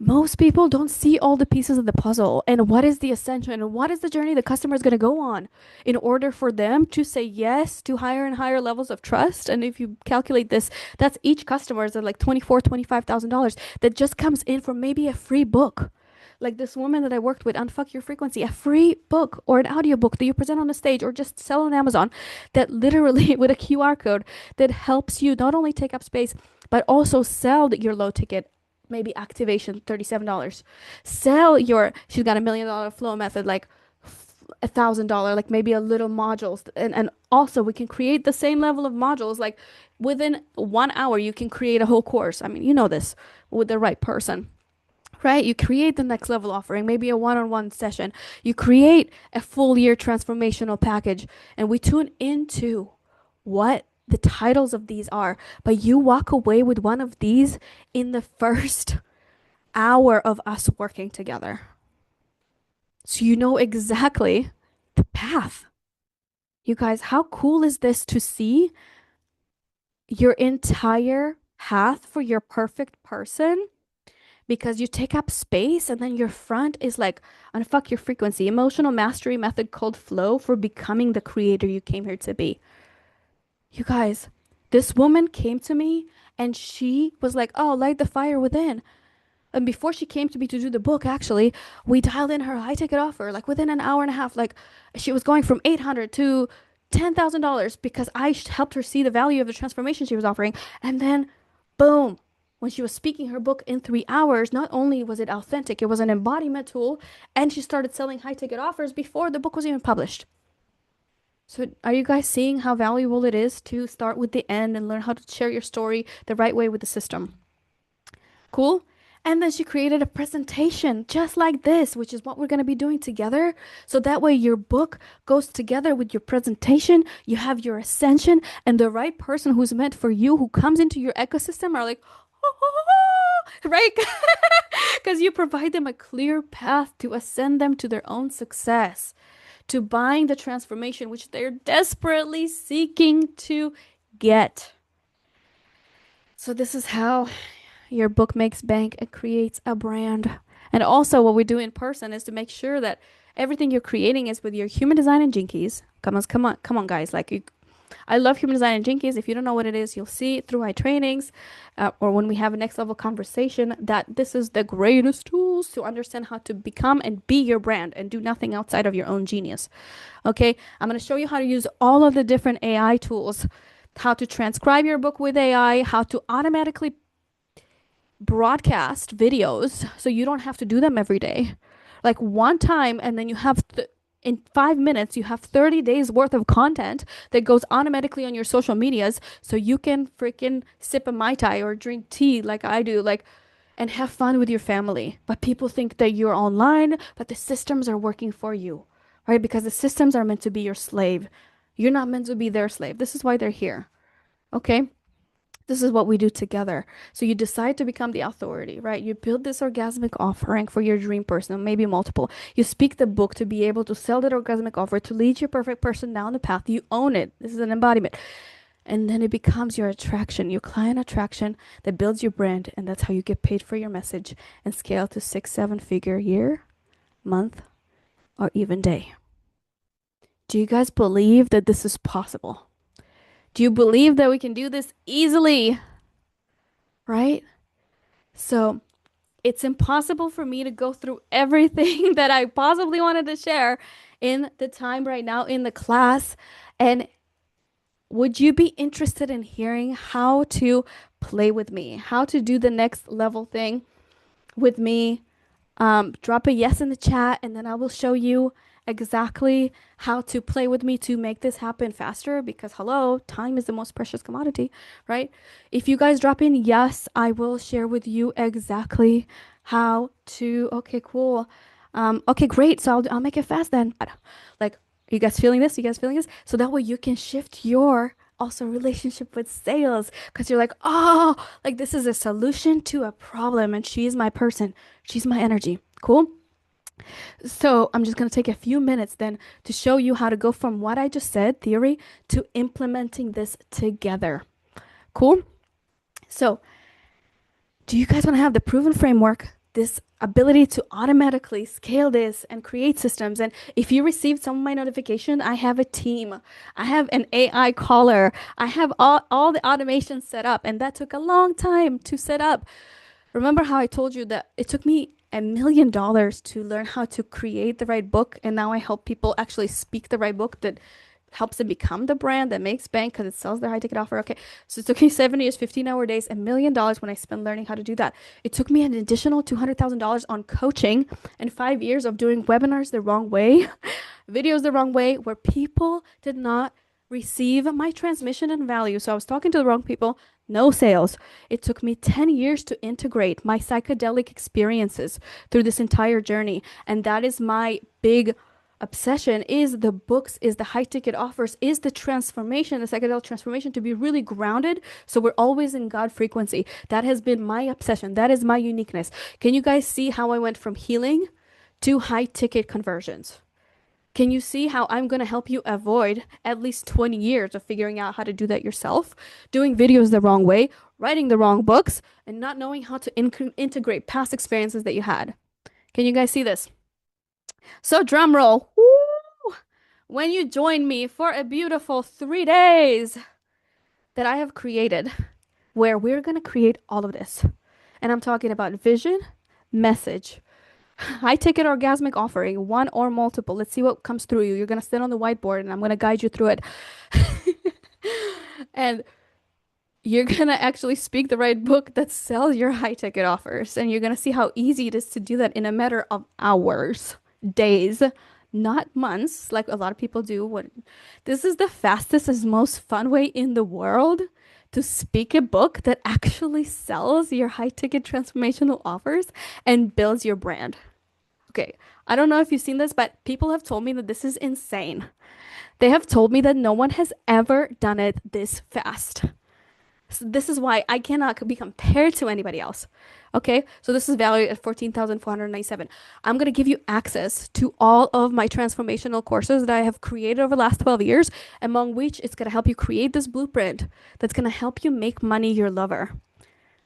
most people don't see all the pieces of the puzzle and what is the ascension and what is the journey the customer is going to go on in order for them to say yes to higher and higher levels of trust. And if you calculate this, that's each customer is at like $25,000 that just comes in for maybe a free book. Like this woman that I worked with, Unfuck Your Frequency, a free book or an audiobook that you present on a stage or just sell on Amazon that literally with a QR code that helps you not only take up space, but also sell your low ticket maybe activation $37, sell your, she's got $1 million flow method, like $1,000, like maybe a little modules. And also we can create the same level of modules, like within 1 hour you can create a whole course. I mean, you know this, with the right person, right? You create the next level offering, maybe a one-on-one session. You create a full year transformational package, and we tune into what the titles of these are. But you walk away with one of these in the first hour of us working together. So you know exactly the path. You guys, how cool is this to see your entire path for your perfect person because you take up space and then your front is like unfuck your frequency. Emotional mastery method called flow for becoming the creator you came here to be. You guys, this woman came to me and she was like, "Oh, light the fire within." And before she came to me to do the book, actually, we dialed in her high ticket offer. Like within an hour and a half, like she was going from 800 to $10,000 because helped her see the value of the transformation she was offering. And then, boom, when she was speaking her book in 3 hours, not only was it authentic, it was an embodiment tool, and she started selling high ticket offers before the book was even published. So, are you guys seeing how valuable it is to start with the end and learn how to share your story the right way with the system? Cool. And then she created a presentation just like this, which is what we're going to be doing together. So that way your book goes together with your presentation. You have your ascension, and the right person who's meant for you, who comes into your ecosystem, are like, right? Because you provide them a clear path to ascend them to their own success, to buying the transformation which they're desperately seeking to get. So this is how your book makes bank, it creates a brand. And also, what we do in person is to make sure that everything you're creating is with your human design and jinkies. Come on, guys. I love human design and jinkies. If you don't know what it is, you'll see through my trainings or when we have a next level conversation that this is the greatest tools to understand how to become and be your brand and do nothing outside of your own genius. Okay, I'm going to show you how to use all of the different AI tools, how to transcribe your book with AI, how to automatically broadcast videos so you don't have to do them every day. Like one time, and then in 5 minutes, you have 30 days worth of content that goes automatically on your social medias so you can freaking sip a Mai Tai or drink tea like I do, like, and have fun with your family. But people think that you're online, but the systems are working for you, right? Because the systems are meant to be your slave. You're not meant to be their slave. This is why they're here. Okay? This is what we do together. So you decide to become the authority, right? You build this orgasmic offering for your dream person, maybe multiple. You speak the book to be able to sell that orgasmic offer, to lead your perfect person down the path. You own it. This is an embodiment. And then it becomes your attraction, your client attraction that builds your brand. And that's how you get paid for your message and scale to 6, 7 figure year, month, or even day. Do you guys believe that this is possible? Do you believe that we can do this easily? Right? So it's impossible for me to go through everything that I possibly wanted to share in the time right now in the class. And would you be interested in hearing how to play with me, how to do the next level thing with me? Drop a yes in the chat, and then I will show you exactly how to play with me to make this happen faster because, hello, time is the most precious commodity, right? If you guys drop in yes, I will share with you exactly how to. Okay, cool. Okay, great. So I'll make it fast then. Like, are you guys feeling this? You guys feeling this? So that way you can shift your also relationship with sales because you're like, oh, like this is a solution to a problem, and she's my person. She's my energy. Cool. So I'm just going to take a few minutes then to show you how to go from what I just said, theory, to implementing this together. Cool. So do you guys want to have the proven framework, this ability to automatically scale this and create systems? And if you received some of my notification, I have a team. I have an AI caller. I have all the automation set up, and that took a long time to set up. Remember how I told you that it took me $1 million to learn how to create the right book, and now I help people actually speak the right book that helps them become the brand that makes bank because it sells their high ticket offer. Okay, so it took me 7 years, 15-hour days, $1 million when I spent learning how to do that. It took me an additional $200,000 on coaching and 5 years of doing webinars the wrong way, videos the wrong way, where people did not receive my transmission and value. So I was talking to the wrong people, no sales. It took me 10 years to integrate my psychedelic experiences through this entire journey. And that is my big obsession, is the books, is the high ticket offers, is the transformation, the psychedelic transformation, to be really grounded so we're always in God frequency. That has been my obsession. That is my uniqueness. Can you guys see how I went from healing to high ticket conversions? Can you see how I'm going to help you avoid at least 20 years of figuring out how to do that yourself, doing videos the wrong way, writing the wrong books, and not knowing how to integrate past experiences that you had? Can you guys see this? So, drum roll. Woo! When you join me for a beautiful 3 days that I have created, where we're going to create all of this. And I'm talking about vision, message, high ticket orgasmic offering, one or multiple. Let's see what comes through you. You're going to sit on the whiteboard and I'm going to guide you through it. And you're going to actually speak the right book that sells your high ticket offers. And you're going to see how easy it is to do that in a matter of hours, days, not months, like a lot of people do. This is the fastest and most fun way in the world to speak a book that actually sells your high ticket transformational offers and builds your brand. Okay, I don't know if you've seen this, but people have told me that this is insane. They have told me that no one has ever done it this fast. So this is why I cannot be compared to anybody else. Okay, so this is valued at 14,497. I'm going to give you access to all of my transformational courses that I have created over the last 12 years, among which it's going to help you create this blueprint that's going to help you make money your lover.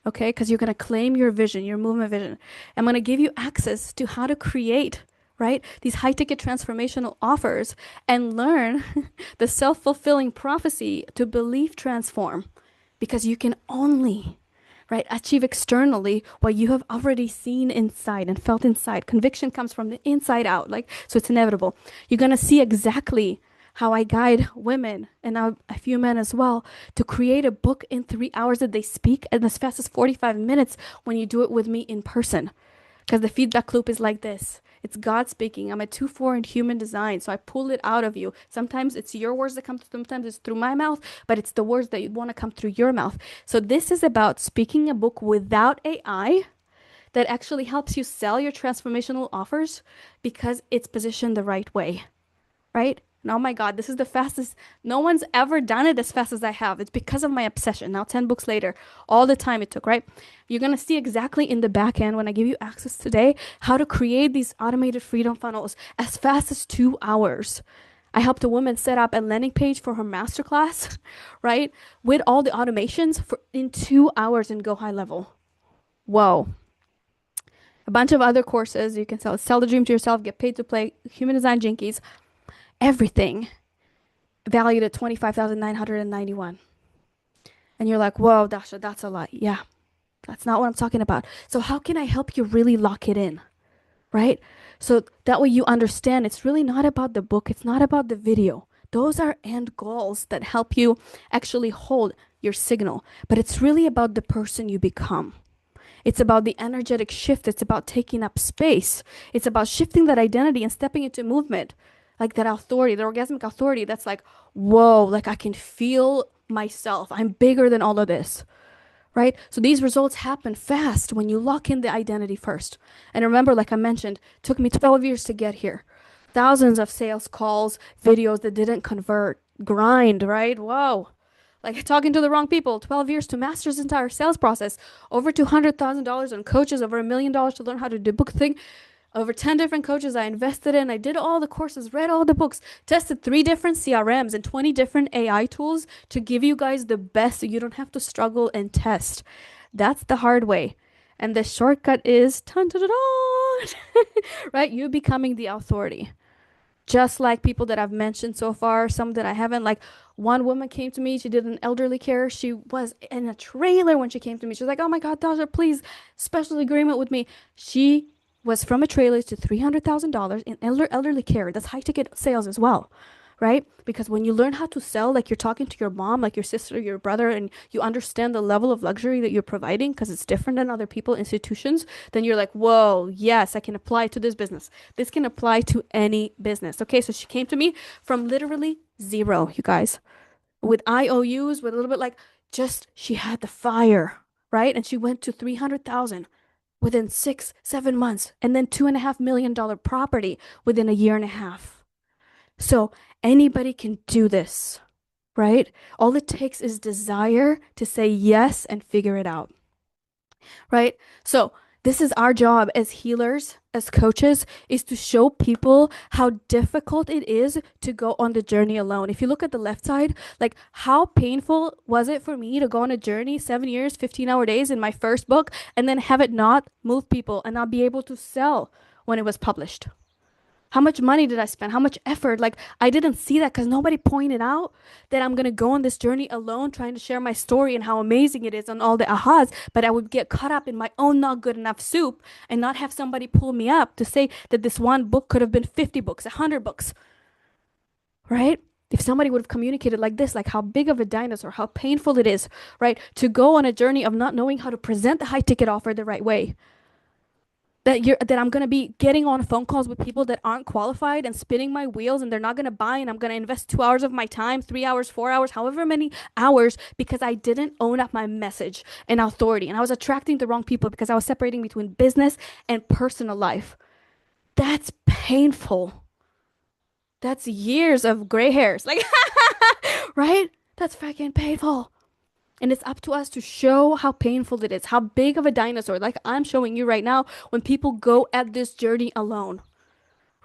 Okay, because you're going to claim your vision, your movement vision. I'm going to give you access to how to create, right, these high ticket transformational offers and learn the self fulfilling prophecy to belief transform because you can only, right, achieve externally what you have already seen inside and felt inside. Conviction comes from the inside out, like, so it's inevitable. You're going to see exactly how I guide women and now a few men as well to create a book in 3 hours that they speak and as fast as 45 minutes when you do it with me in person. Because the feedback loop is like this. It's God speaking. I'm a 2-4 in human design, so I pull it out of you. Sometimes it's your words that come, sometimes it's through my mouth, but it's the words that you want to come through your mouth. So this is about speaking a book without AI that actually helps you sell your transformational offers because it's positioned the right way, right? And oh my God, this is the fastest. No one's ever done it as fast as I have. It's because of my obsession. Now, 10 books later, all the time it took, right? You're going to see exactly in the back end when I give you access today how to create these automated freedom funnels as fast as 2 hours. I helped a woman set up a landing page for her masterclass, right? With all the automations for in 2 hours and go high level. Whoa. A bunch of other courses you can sell the dream to yourself, get paid to play, human design jinkies, everything valued at 25,991. And you're like, whoa, Dasha, that's a lot. Yeah, that's not what I'm talking about. So how can I help you really lock it in? Right? So that way you understand it's really not about the book. It's not about the video. Those are end goals that help you actually hold your signal. But it's really about the person you become. It's about the energetic shift. It's about taking up space. It's about shifting that identity and stepping into movement. Like that authority, the orgasmic authority that's like, whoa, like I can feel myself. I'm bigger than all of this, right? So these results happen fast when you lock in the identity first. And remember, like I mentioned, it took me 12 years to get here. Thousands of sales calls, videos that didn't convert, grind, right? Whoa. Like talking to the wrong people, 12 years to master this entire sales process, over $200,000 on coaches, over $1 million to learn how to do book thing, over 10 different coaches I invested in. I did all the courses, read all the books, tested 3 different CRMs and 20 different AI tools to give you guys the best so you don't have to struggle and test. That's the hard way. And the shortcut is, dun, dun, dun, dun, right? You becoming the authority. Just like people that I've mentioned so far, some that I haven't. Like one woman came to me, she did an elderly care. She was in a trailer when she came to me. She was like, oh my God, Dasha, please, special agreement with me. She was from a trailer to $300,000 in elderly care. That's high ticket sales as well, right? Because when you learn how to sell, like you're talking to your mom, like your sister, your brother, and you understand the level of luxury that you're providing because it's different than other people, institutions, then you're like, whoa, yes, I can apply to this business. This can apply to any business. Okay, so she came to me from literally zero, you guys, with IOUs, with a little bit like just she had the fire, right? And she went to 300,000 within 6, 7 months, and then $2.5 million property within a year and a half. So anybody can do this, right? All it takes is desire to say yes and figure it out, right? So This is our job as healers, as coaches, is to show people how difficult it is to go on the journey alone. If you look at the left side, like how painful was it for me to go on a journey, 7 years, 15-hour days in my first book, and then have it not move people and not be able to sell when it was published? How much money did I spend? How much effort? Like, I didn't see that because nobody pointed out that I'm going to go on this journey alone, trying to share my story and how amazing it is and all the ahas. But I would get caught up in my own not good enough soup and not have somebody pull me up to say that this one book could have been 50 books, 100 books, right? If somebody would have communicated like this, like how big of a dinosaur, how painful it is, right? To go on a journey of not knowing how to present the high ticket offer the right way, that I'm gonna be getting on phone calls with people that aren't qualified and spinning my wheels and they're not gonna buy, and I'm gonna invest 2 hours of my time, 3 hours, 4 hours, however many hours, because I didn't own up my message and authority. And I was attracting the wrong people because I was separating between business and personal life. That's painful. That's years of gray hairs. Like, right? That's freaking painful. And it's up to us to show how painful it is, how big of a dinosaur, like I'm showing you right now, when people go at this journey alone,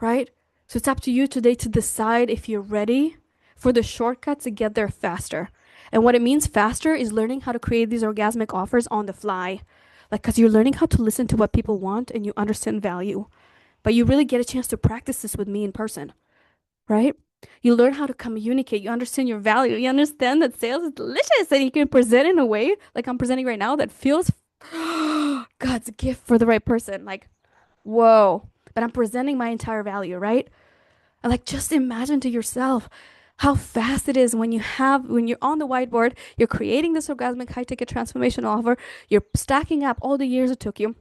right? So it's up to you today to decide if you're ready for the shortcut to get there faster. And what it means faster is learning how to create these orgasmic offers on the fly. Like, because you're learning how to listen to what people want and you understand value. But you really get a chance to practice this with me in person, right? You learn how to communicate. You understand your value. You understand that sales is delicious and you can present in a way like I'm presenting right now that feels God's gift for the right person. Like, whoa. But I'm presenting my entire value, right? And like, just imagine to yourself how fast it is when you're on the whiteboard, you're creating this orgasmic high ticket transformation offer, you're stacking up all the years it took you,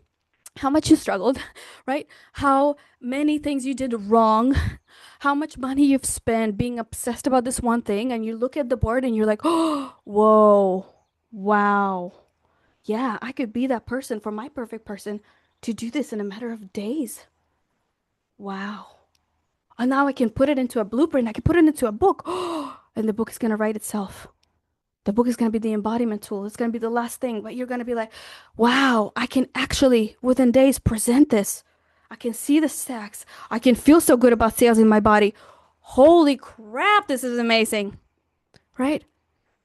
how much you struggled, right? How many things you did wrong, how much money you've spent being obsessed about this one thing, and you look at the board and you're like, oh, whoa, wow. Yeah, I could be that person for my perfect person to do this in a matter of days. Wow. And now I can put it into a blueprint, I can put it into a book, and the book is going to write itself. The book is going to be the embodiment tool. It's going to be the last thing, but you're going to be like, wow, I can actually, within days, present this. I can see the stacks. I can feel so good about sales in my body. Holy crap, this is amazing, right?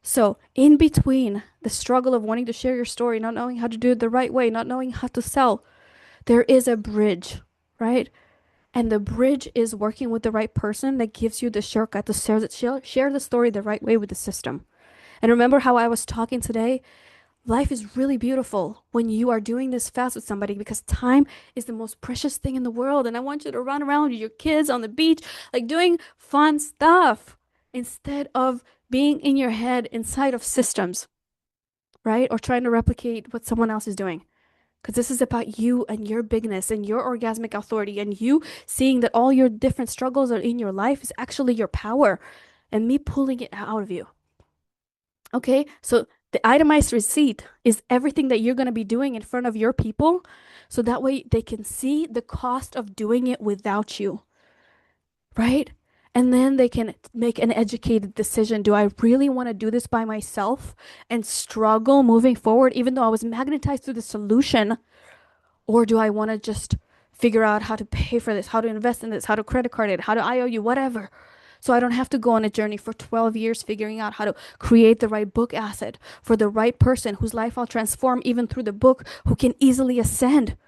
So, in between the struggle of wanting to share your story, not knowing how to do it the right way, not knowing how to sell, there is a bridge, right? And the bridge is working with the right person that gives you the shortcut to share the story the right way with the system. And remember how I was talking today? Life is really beautiful when you are doing this fast with somebody because time is the most precious thing in the world. And I want you to run around with your kids on the beach, like doing fun stuff instead of being in your head inside of systems, right? Or trying to replicate what someone else is doing. Because this is about you and your bigness and your orgasmic authority and you seeing that all your different struggles are in your life is actually your power and me pulling it out of you. Okay, so the itemized receipt is everything that you're going to be doing in front of your people. So that way they can see the cost of doing it without you, right? And then they can make an educated decision. Do I really want to do this by myself and struggle moving forward, even though I was magnetized to the solution? Or do I want to just figure out how to pay for this, how to invest in this, how to credit card it, how to IOU, whatever? So I don't have to go on a journey for 12 years figuring out how to create the right book asset for the right person whose life I'll transform even through the book, who can easily ascend.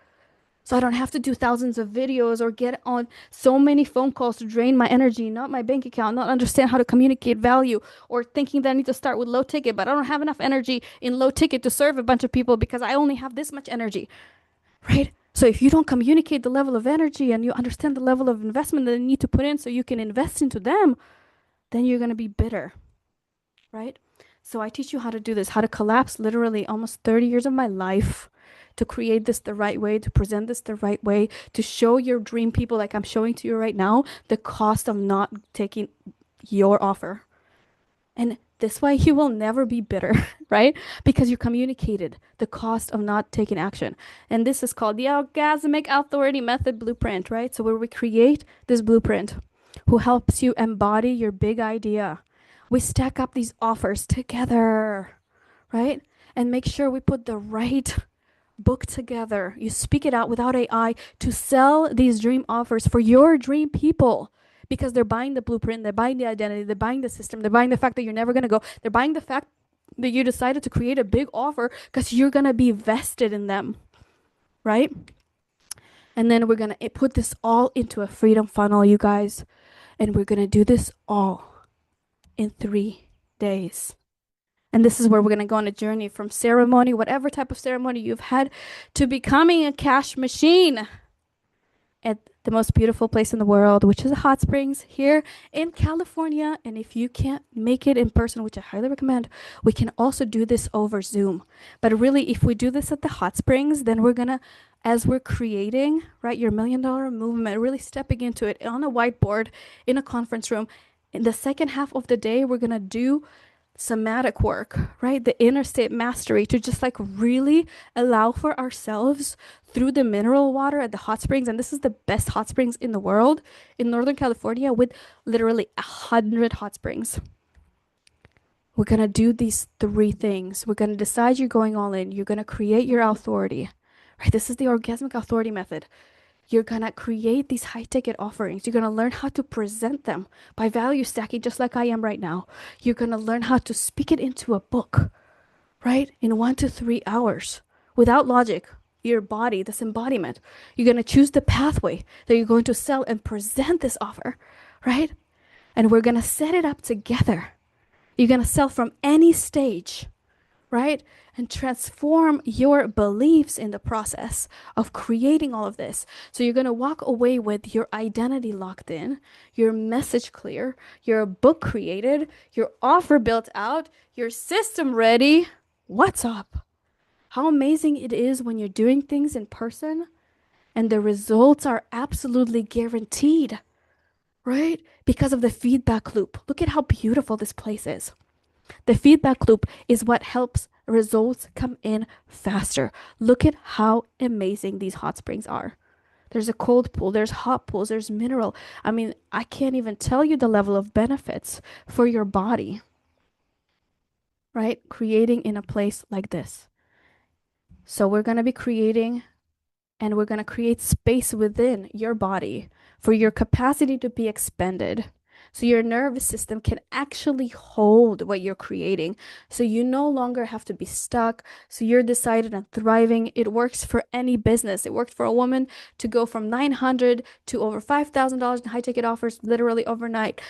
So I don't have to do thousands of videos or get on so many phone calls to drain my energy, not my bank account, not understand how to communicate value, or thinking that I need to start with low ticket, but I don't have enough energy in low ticket to serve a bunch of people because I only have this much energy, right? So if you don't communicate the level of energy and you understand the level of investment that you need to put in so you can invest into them, then you're going to be bitter, right? So I teach you how to do this, how to collapse literally almost 30 years of my life to create this the right way, to present this the right way, to show your dream people like I'm showing to you right now, the cost of not taking your offer. And this way you will never be bitter, right? Because you communicated the cost of not taking action. And this is called the Orgasmic Authority Method Blueprint, right? So where we create this blueprint who helps you embody your big idea. We stack up these offers together, right? And make sure we put the right book together. You speak it out without AI to sell these dream offers for your dream people because they're buying the blueprint, they're buying the identity, they're buying the system, they're buying the fact that you're never going to go, they're buying the fact that you decided to create a big offer because you're going to be vested in them, right? And then we're going to put this all into a freedom funnel, you guys. And we're going to do this all in 3 days. And this is where we're going to go on a journey from ceremony, whatever type of ceremony you've had, to becoming a cash machine at the most beautiful place in the world, which is the hot springs here in California. And if you can't make it in person, which I highly recommend, we can also do this over Zoom. But really, if we do this at the hot springs, then we're going to, as we're creating, right, your $1 million movement, really stepping into it on a whiteboard in a conference room. In the second half of the day, we're going to do somatic work, right? The inner state mastery to just like really allow for ourselves through the mineral water at the hot springs. And this is the best hot springs in the world in Northern California with literally 100 hot springs. We're going to do these 3 things. We're going to decide you're going all in. You're going to create your authority, right? This is the orgasmic authority method. You're going to create these high ticket offerings. You're going to learn how to present them by value stacking, just like I am right now. You're going to learn how to speak it into a book, right? In 1 to 3 hours without logic, your body, this embodiment. You're going to choose the pathway that you're going to sell and present this offer, right? And we're going to set it up together. You're going to sell from any stage, right? And transform your beliefs in the process of creating all of this. So you're going to walk away with your identity locked in, your message clear, your book created, your offer built out, your system ready. What's up? How amazing it is when you're doing things in person and the results are absolutely guaranteed, right? Because of the feedback loop. Look at how beautiful this place is. The feedback loop is what helps results come in faster. Look at how amazing these hot springs are. There's a cold pool, there's hot pools, there's mineral. I mean, I can't even tell you the level of benefits for your body, right? Creating in a place like this. So we're going to be creating and we're going to create space within your body for your capacity to be expended. So your nervous system can actually hold what you're creating. So you no longer have to be stuck. So you're decided on thriving. It works for any business. It worked for a woman to go from 900 to over $5,000 in high ticket offers literally overnight.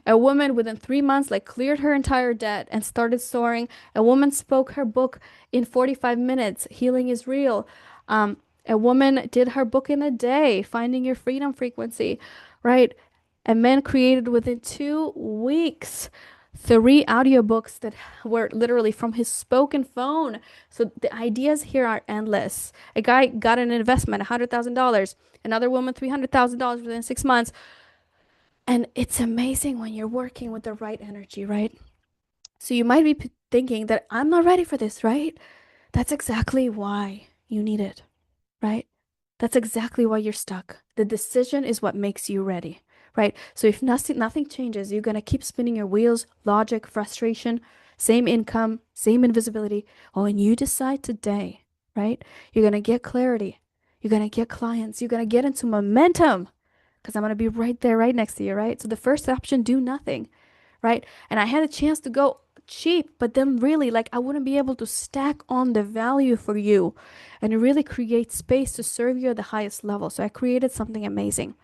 A woman within 3 months like cleared her entire debt and started soaring. A woman spoke her book in 45 minutes. Healing is real. A woman did her book in a day, Finding Your Freedom Frequency, right? A man created within 2 weeks 3 audiobooks that were literally from his spoken phone. So the ideas here are endless. A guy got an investment, $100,000. Another woman, $300,000 within 6 months. And it's amazing when you're working with the right energy, right? So you might be thinking that I'm not ready for this, right? That's exactly why you need it, right? That's exactly why you're stuck. The decision is what makes you ready, right? So if nothing changes, you're gonna keep spinning your wheels, logic, frustration, same income, same invisibility. Oh, and you decide today, right? You're gonna get clarity. You're gonna get clients. You're gonna get into momentum because I'm gonna be right there, right next to you, right? So the first option, do nothing, right? And I had a chance to go cheap, but then really, like, I wouldn't be able to stack on the value for you and really create space to serve you at the highest level. So I created something amazing,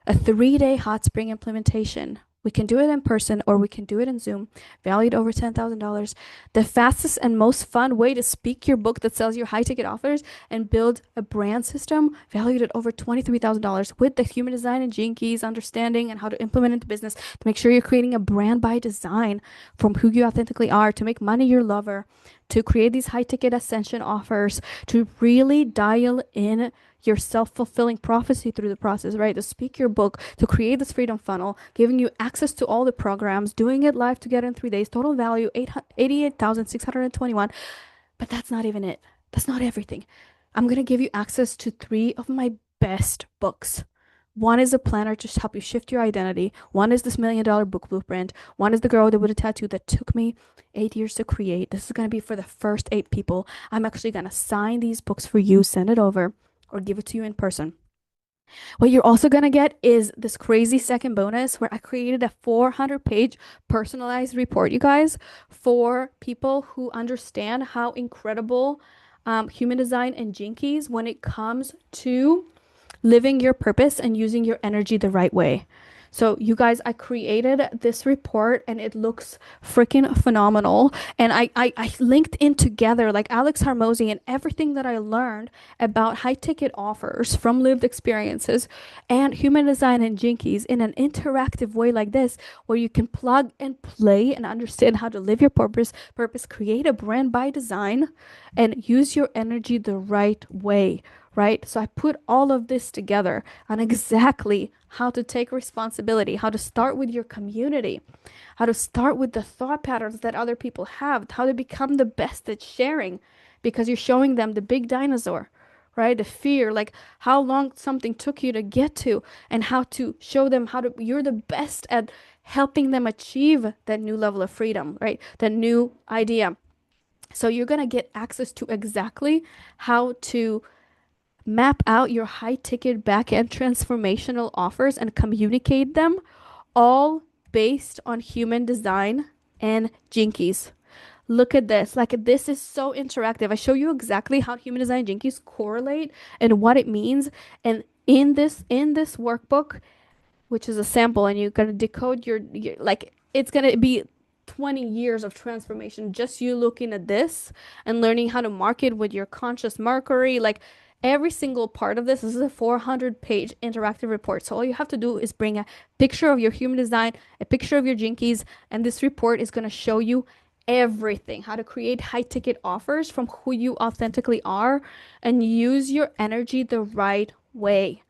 a 3 day hot spring implementation. We can do it in person or we can do it in Zoom, valued over $10,000. The fastest and most fun way to speak your book that sells your high ticket offers and build a brand system valued at over $23,000 with the human design and gene keys, understanding and how to implement into business to make sure you're creating a brand by design from who you authentically are, to make money your lover, to create these high ticket ascension offers, to really dial in your self-fulfilling prophecy through the process, right? To speak your book, to create this freedom funnel, giving you access to all the programs, doing it live together in 3 days, total value 88,621. But that's not even it. That's not everything. I'm going to give you access to 3 of my best books, One is a planner to help you shift your identity. One is this $1 million book blueprint. One is the girl with a tattoo that took me 8 years to create. This is going to be for the first 8 people. I'm actually going to sign these books for you, send it over, or give it to you in person. What you're also going to get is this crazy second bonus where I created a 400-page personalized report, you guys, for people who understand how incredible human design and Jinkies when it comes to living your purpose and using your energy the right way. So, you guys, I created this report and it looks freaking phenomenal. And I linked in together like Alex Harmozy and everything that I learned about high ticket offers from lived experiences and human design and Jinkies in an interactive way like this, where you can plug and play and understand how to live your purpose, create a brand by design, and use your energy the right way, right? So I put all of this together on exactly how to take responsibility, how to start with your community, how to start with the thought patterns that other people have, how to become the best at sharing because you're showing them the big dinosaur, right? The fear, like how long something took you to get to, and how to show them how to, you're the best at helping them achieve that new level of freedom, right? That new idea. So you're going to get access to exactly how to map out your high ticket back end transformational offers and communicate them all based on human design and Jinkies. Look at this. Like, this is so interactive. I show you exactly how human design Jinkies correlate and what it means. And in this workbook, which is a sample, and you gotta decode your like it's gonna be 20 years of transformation just you looking at this and learning how to market with your conscious Mercury. Like every single part of this is a 400-page interactive report. So all you have to do is bring a picture of your human design, a picture of your Jinkies, and this report is gonna show you everything, how to create high ticket offers from who you authentically are and use your energy the right way.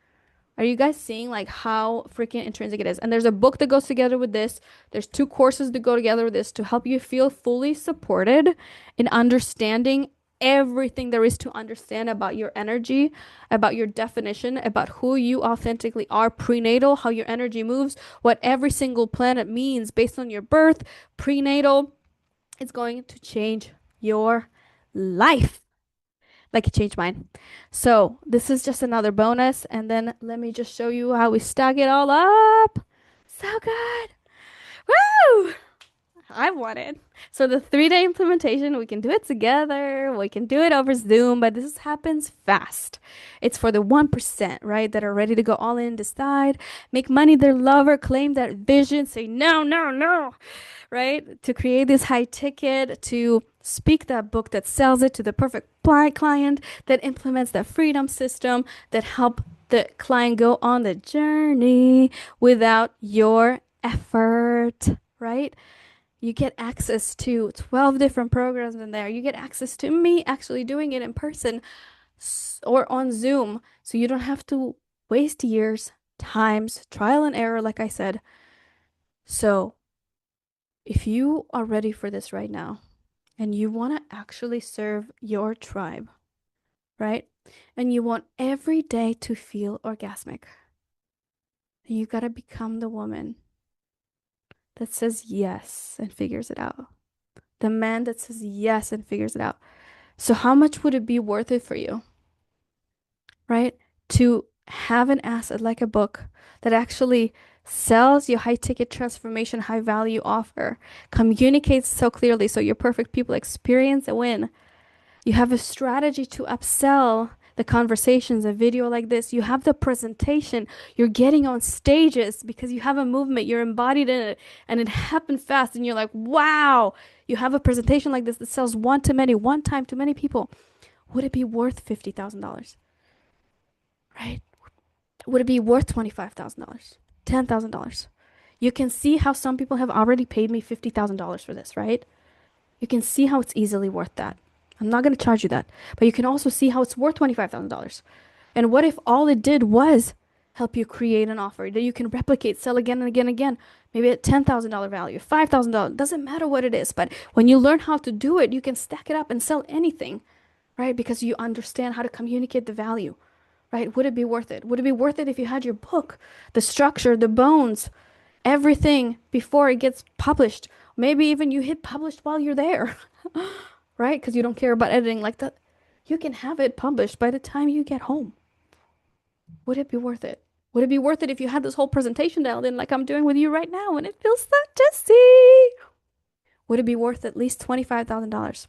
Are you guys seeing like how freaking intrinsic it is? And there's a book that goes together with this. There's 2 courses that go together with this to help you feel fully supported in understanding everything there is to understand about your energy, about your definition, about who you authentically are prenatal, how your energy moves, what every single planet means based on your birth, prenatal. It's going to change your life like it changed mine. So this is just another bonus. And then let me just show you how we stack it all up. So good. Woo! I want it. So the 3-day implementation, we can do it together. We can do it over Zoom, but this happens fast. It's for the 1%, right? That are ready to go all in, decide, make money their lover, claim that vision, say no, no, no, right? To create this high ticket, to speak that book that sells it to the perfect client, that implements that freedom system, that help the client go on the journey without your effort, right? You get access to 12 different programs in there. You get access to me actually doing it in person or on Zoom. So you don't have to waste years, times, trial and error, like I said. So if you are ready for this right now and you want to actually serve your tribe, right? And you want every day to feel orgasmic, you got to become the woman that says yes and figures it out. The man that says yes and figures it out. So how much would it be worth it for you, right? To have an asset like a book that actually sells your high ticket transformation, high value offer, communicates so clearly so your perfect people experience a win. You have a strategy to upsell the conversations, a video like this. You have the presentation. You're getting on stages because you have a movement. You're embodied in it and it happened fast. And you're like, wow, you have a presentation like this that sells one to many, one time to many people. Would it be worth $50,000? Right? Would it be worth $25,000? $10,000? You can see how some people have already paid me $50,000 for this, right? You can see how it's easily worth that. I'm not going to charge you that, but you can also see how it's worth $25,000. And what if all it did was help you create an offer that you can replicate, sell again and again and again, maybe at $10,000 value, $5,000, doesn't matter what it is, but when you learn how to do it, you can stack it up and sell anything, right? Because you understand how to communicate the value, right? Would it be worth it? Would it be worth it if you had your book, the structure, the bones, everything before it gets published? Maybe even you hit published while you're there, right? Because you don't care about editing like that. You can have it published by the time you get home. Would it be worth it? Would it be worth it if you had this whole presentation dialed in like I'm doing with you right now and it feels so juicy? Would it be worth at least $25,000?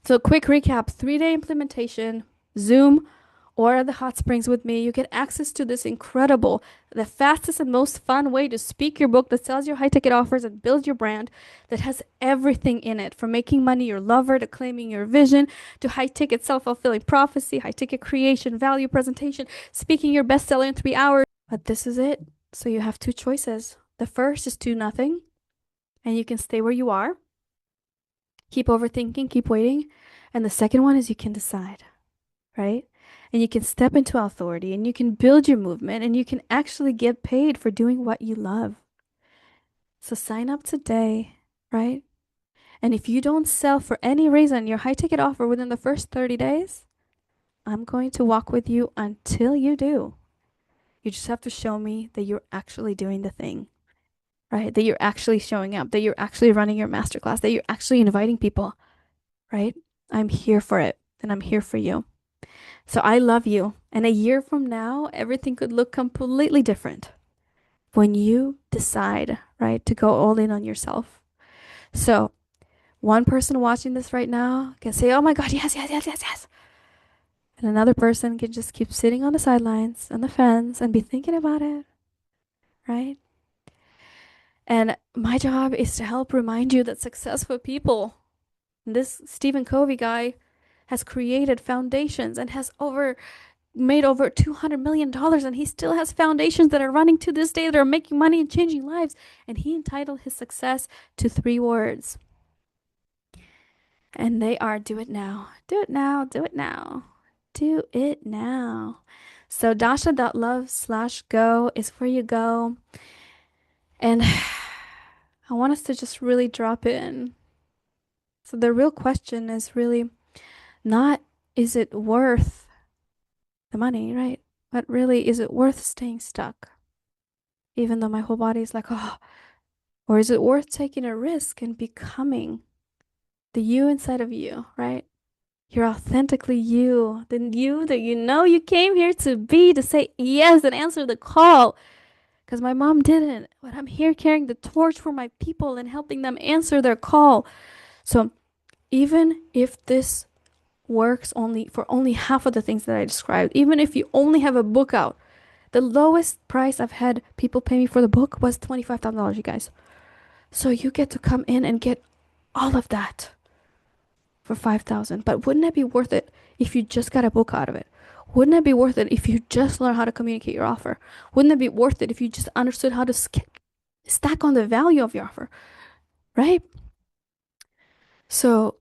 So, quick recap, 3 day implementation, Zoom or the hot springs with me. You get access to this incredible, the fastest and most fun way to speak your book that sells your high ticket offers and build your brand that has everything in it from making money your lover to claiming your vision to high ticket self fulfilling prophecy, high ticket creation, value presentation, speaking your bestseller in 3 hours. But this is it. So, you have two choices. The first is do nothing and you can stay where you are. Keep overthinking, keep waiting. And the second one is you can decide, right? And you can step into authority and you can build your movement and you can actually get paid for doing what you love. So sign up today, right? And if you don't sell for any reason your high ticket offer within the first 30 days, I'm going to walk with you until you do. You just have to show me that you're actually doing the thing, right? That you're actually showing up, that you're actually running your masterclass, that you're actually inviting people, right? I'm here for it and I'm here for you. So I love you. And a year from now, everything could look completely different when you decide, right, to go all in on yourself. So one person watching this right now can say, oh my God, yes, yes, yes, yes, yes. And another person can just keep sitting on the sidelines, on the fence, and be thinking about it, right? And my job is to help remind you that successful people, this Stephen Covey guy, has created foundations and has made over $200 million and he still has foundations that are running to this day that are making money and changing lives. And he entitled his success to 3 words. And they are do it now, do it now, do it now, do it now. So dasha.love/go is where you go. And I want us to just really drop in. So the real question is really not, is it worth the money, right? But really, is it worth staying stuck? Even though my whole body is like, oh, or is it worth taking a risk and becoming the you inside of you, right? You're authentically you, the you that you know you came here to be, to say yes and answer the call. Because my mom didn't, but I'm here carrying the torch for my people and helping them answer their call. So even if this works only for only half of the things that I described, even if you only have a book out, the lowest price I've had people pay me for the book was $25,000, you guys. So you get to come in and get all of that for 5,000. But wouldn't it be worth it if you just got a book out of it? Wouldn't it be worth it if you just learn how to communicate your offer? Wouldn't it be worth it if you just understood how to stack on the value of your offer, right? So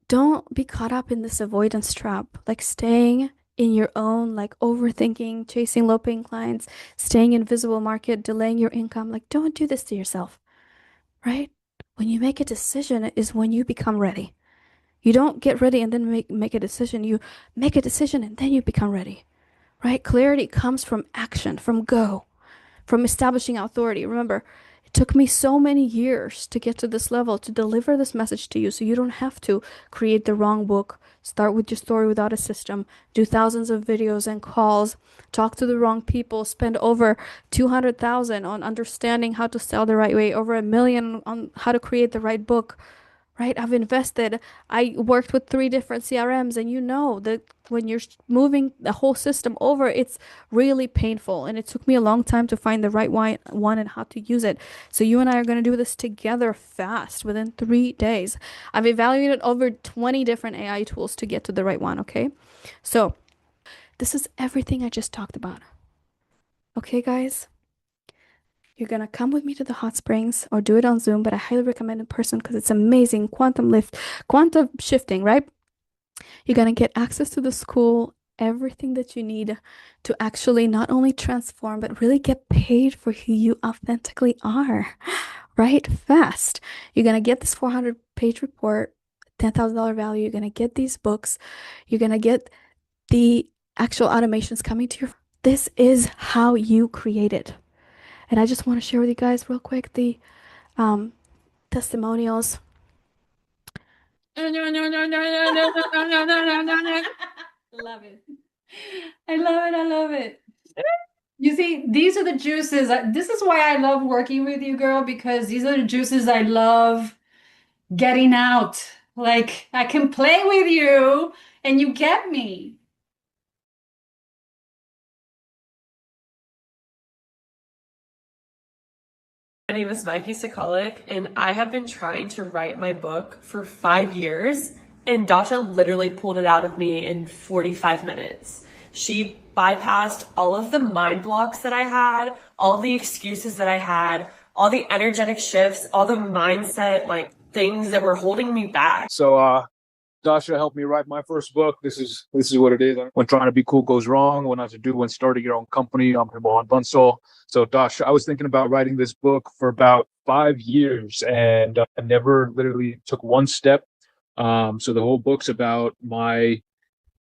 don't be caught up in this avoidance trap, like staying in your own, like overthinking, chasing low paying clients, staying in visible market, delaying your income. Like, don't do this to yourself, right? When you make a decision is when you become ready. You don't get ready and then make a decision. You make a decision and then you become ready, right? Clarity comes from action, from go, from establishing authority. Remember, it took me so many years to get to this level to deliver this message to you so you don't have to create the wrong book, start with your story without a system, do thousands of videos and calls, talk to the wrong people, spend over 200,000 on understanding how to sell the right way, over 1 million on how to create the right book, right? I've invested. I worked with 3 different CRMs, and you know that when you're moving the whole system over, it's really painful. And it took me a long time to find the right one and how to use it. So you and I are going to do this together fast within 3 days. I've evaluated over 20 different AI tools to get to the right one, okay? So this is everything I just talked about. Okay, guys? You're gonna come with me to the hot springs or do it on Zoom, but I highly recommend in person because it's amazing. Quantum lift, quantum shifting, right? You're gonna get access to the school, everything that you need to actually not only transform, but really get paid for who you authentically are, right? Fast. You're gonna get this 400-page report, $10,000 value. You're gonna get these books. You're gonna get the actual automations coming to your. This is how you create it. And I just want to share with you guys real quick the um, testimonials. Love it. I love it. I love it. You see, these are the juices. This is why I love working with you, girl, because these are the juices I love getting out. Like, I can play with you and you get me. My name is Mikey Sokolic, and I have been trying to write my book for 5 years, and Dasha literally pulled it out of me in 45 minutes. She bypassed all of the mind blocks that I had, all the excuses that I had, all the energetic shifts, all the mindset, like, things that were holding me back. So Dasha helped me write my first book. This is what it is. When trying to be cool goes wrong, what not to do when starting your own company. I'm Himon Bunsal. So Dasha, I was thinking about writing this book for about 5 years, and I never literally took one step. So the whole book's about my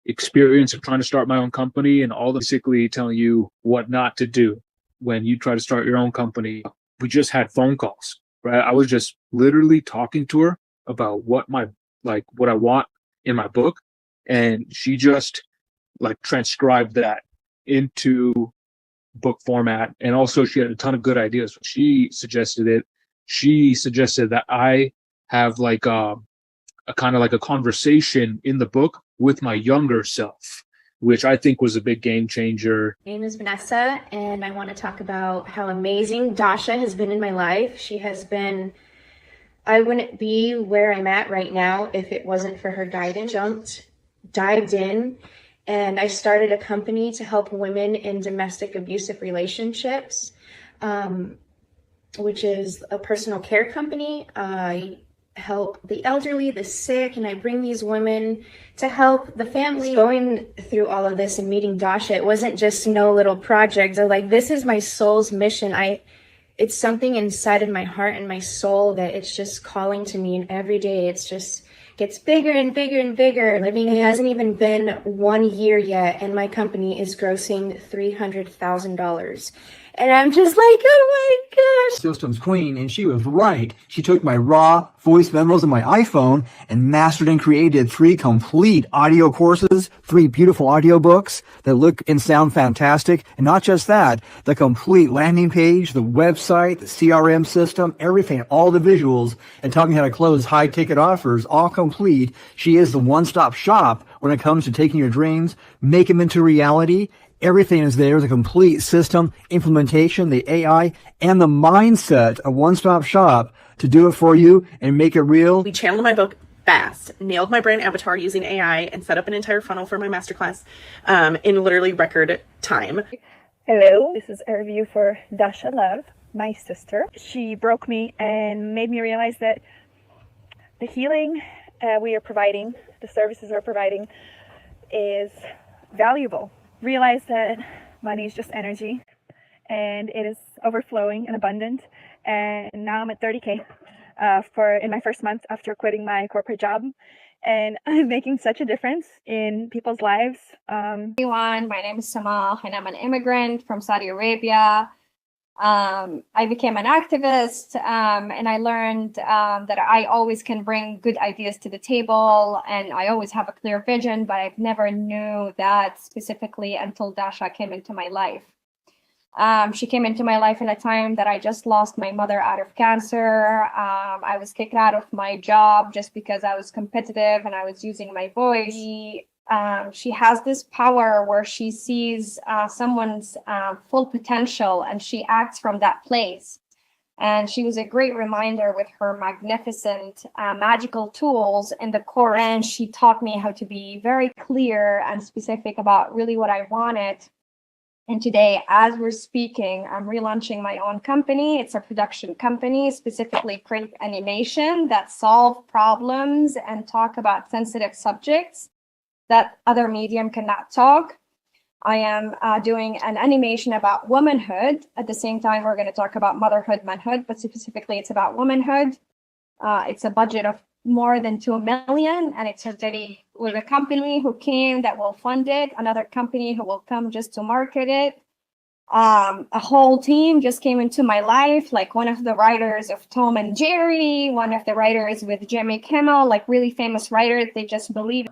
experience of trying to start my own company, and all basically telling you what not to do when you try to start your own company. We just had phone calls, right? I was just literally talking to her about what I want in my book, and she just like transcribed that into book format. And also she had a ton of good ideas. She suggested it. She suggested that I have like a kind of like a conversation in the book with my younger self, which I think was a big game changer. My name is Vanessa, and I want to talk about how amazing Dasha has been in my life. She has been, I wouldn't be where I'm at right now if it wasn't for her guidance. Dived in, and I started a company to help women in domestic abusive relationships, which is a personal care company. I help the elderly, the sick, and I bring these women to help the family. Going through all of this and meeting Dasha, it wasn't just no little project. I was like, this is my soul's mission. It's something inside of my heart and my soul that it's just calling to me, and every day it's just gets bigger and bigger and bigger. I mean, it hasn't even been 1 year yet, and my company is grossing $300,000. And I'm just like, oh my gosh. Systems queen, and she was right. She took my raw voice memos on my iPhone and mastered and created 3 complete audio courses, 3 beautiful audio books that look and sound fantastic. And not just that, the complete landing page, the website, the CRM system, everything, all the visuals, and taught me how to close high ticket offers, all complete. She is the one-stop shop when it comes to taking your dreams, make them into reality. Everything is there, the complete system, implementation, the AI, and the mindset, a one-stop shop to do it for you and make it real. We channeled my book fast, nailed my brand avatar using AI, and set up an entire funnel for my masterclass in literally record time. Hello, this is a review for Dasha Love, my sister. She broke me and made me realize that the healing we are providing, the services we're providing, is valuable. Realize that money is just energy, and it is overflowing and abundant. And now I'm at 30K in my first month after quitting my corporate job, and I'm making such a difference in people's lives. Everyone, my name is Samal, and I'm an immigrant from Saudi Arabia. I became an activist, and I learned that I always can bring good ideas to the table, and I always have a clear vision, but I've never knew that specifically until Dasha came into my life. She came into my life in a time that I just lost my mother out of cancer. I was kicked out of my job just because I was competitive and I was using my voice. She has this power where she sees someone's full potential, and she acts from that place. And she was a great reminder with her magnificent magical tools in the course. And she taught me how to be very clear and specific about really what I wanted. And today, as we're speaking, I'm relaunching my own company. It's a production company, specifically print animation that solve problems and talk about sensitive subjects that other medium cannot talk. I am doing an animation about womanhood. At the same time, we're going to talk about motherhood, manhood, but specifically it's about womanhood. It's a budget of more than 2 million, and it's a very with a company who came that will fund it, another company who will come just to market it. A whole team just came into my life, like one of the writers of Tom and Jerry, one of the writers with Jimmy Kimmel, like really famous writers. They just believe.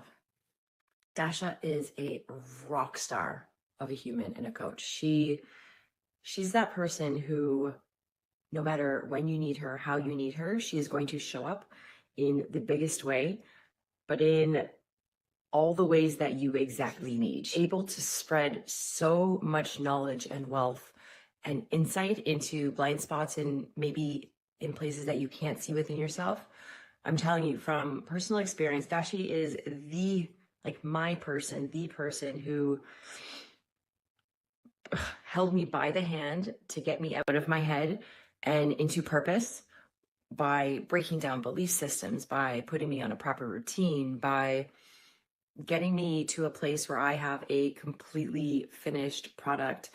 Dasha is a rock star of a human and a coach. She's that person who, no matter when you need her, how you need her, she is going to show up in the biggest way, but in all the ways that you exactly need. Able to spread so much knowledge and wealth and insight into blind spots and maybe in places that you can't see within yourself. I'm telling you from personal experience, Dashi is my person, the person who held me by the hand to get me out of my head and into purpose by breaking down belief systems, by putting me on a proper routine, by getting me to a place where I have a completely finished product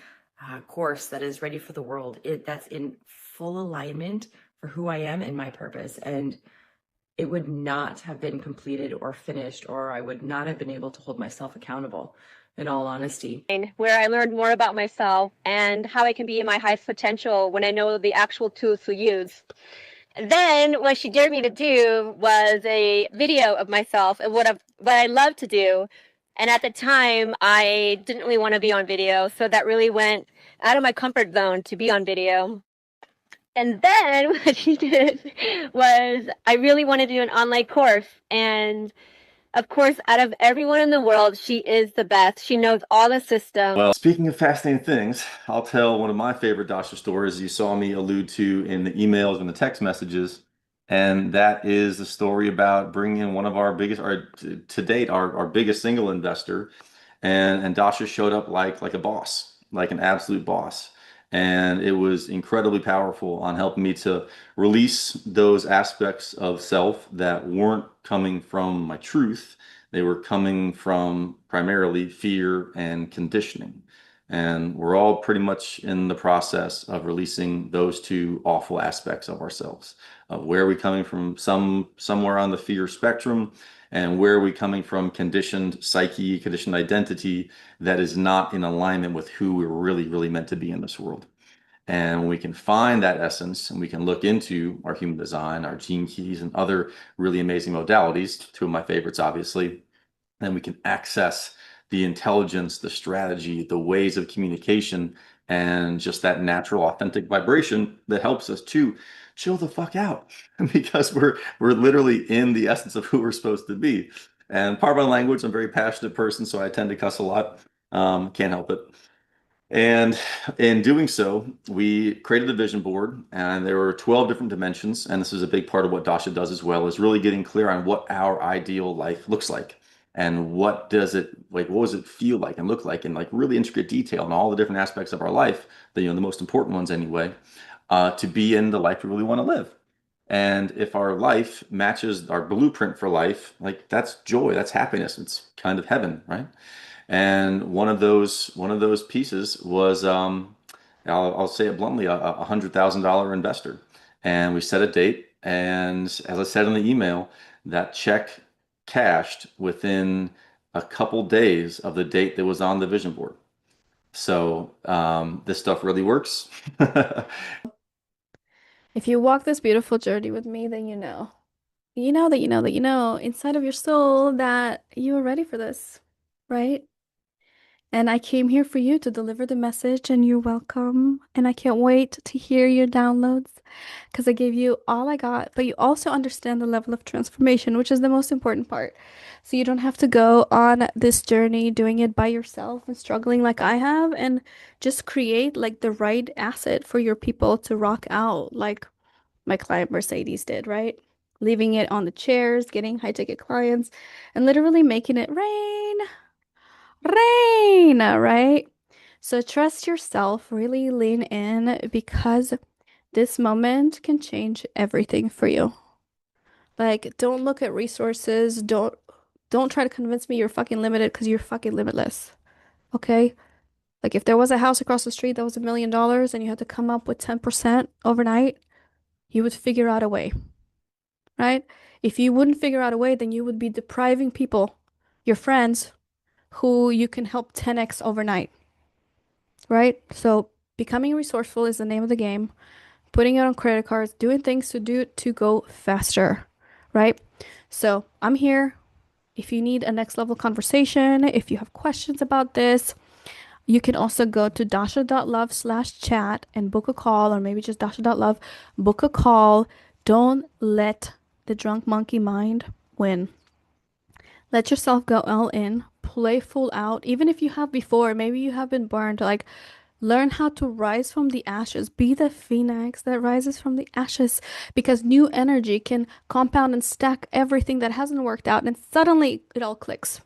course that is ready for the world. That's in full alignment for who I am and my purpose. And it would not have been completed or finished, or I would not have been able to hold myself accountable, in all honesty. Where I learned more about myself and how I can be in my highest potential when I know the actual tools to use. Then what she dared me to do was a video of myself and what I love to do. And at the time, I didn't really want to be on video. So that really went out of my comfort zone to be on video. And then what she did was I really wanted to do an online course. And of course, out of everyone in the world, she is the best. She knows all the systems. Well, speaking of fascinating things, I'll tell one of my favorite Dasha stories you saw me allude to in the emails and the text messages. And that is the story about bringing in one of our biggest, or to date, our biggest single investor. And Dasha showed up like a boss, like an absolute boss. And it was incredibly powerful on helping me to release those aspects of self that weren't coming from my truth. They were coming from primarily fear and conditioning. And we're all pretty much in the process of releasing those two awful aspects of ourselves. Where are we coming from somewhere on the fear spectrum? And where are we coming from conditioned psyche, conditioned identity that is not in alignment with who we're really, really meant to be in this world? And when we can find that essence and we can look into our human design, our gene keys, and other really amazing modalities, two of my favorites, obviously, then we can access the intelligence, the strategy, the ways of communication, and just that natural, authentic vibration that helps us to chill the fuck out because we're literally in the essence of who we're supposed to be. And part of my language, I'm a very passionate person, so I tend to cuss a lot. Can't help it. And in doing so, we created a vision board, and there were 12 different dimensions. And this is a big part of what Dasha does as well, is really getting clear on what our ideal life looks like. And what does it feel like and look like in like really intricate detail and all the different aspects of our life, the most important ones anyway, to be in the life we really want to live. And if our life matches our blueprint for life, like that's joy, that's happiness, it's kind of heaven, right? And one of those pieces was I'll say it bluntly, a $100,000 investor. And we set a date, and as I said in the email, that check cashed within a couple days of the date that was on the vision board. So this stuff really works. If you walk this beautiful journey with me, then you know. You know that you know that you know inside of your soul that you are ready for this, right? And I came here for you to deliver the message, and you're welcome. And I can't wait to hear your downloads because I gave you all I got, but you also understand the level of transformation, which is the most important part. So you don't have to go on this journey doing it by yourself and struggling like I have, and just create like the right asset for your people to rock out, like my client Mercedes did, right? Leaving it on the chairs, getting high ticket clients, and literally making it rain, right? So trust yourself, really lean in because this moment can change everything for you. Like, don't look at resources. Don't try to convince me you're fucking limited because you're fucking limitless. Okay? Like if there was a house across the street that was $1 million and you had to come up with 10% overnight, you would figure out a way. Right? If you wouldn't figure out a way, then you would be depriving people your friends who you can help 10x overnight, right? So becoming resourceful is the name of the game. Putting it on credit cards, doing things to go faster, right? So I'm here. If you need a next level conversation, if you have questions about this, you can also go to dasha.love/chat and book a call, or maybe just dasha.love, book a call. Don't let the drunk monkey mind win. Let yourself go all in, play full out. Even if you have before, maybe you have been burned, like learn how to rise from the ashes. Be the phoenix that rises from the ashes, because new energy can compound and stack everything that hasn't worked out, and suddenly it all clicks,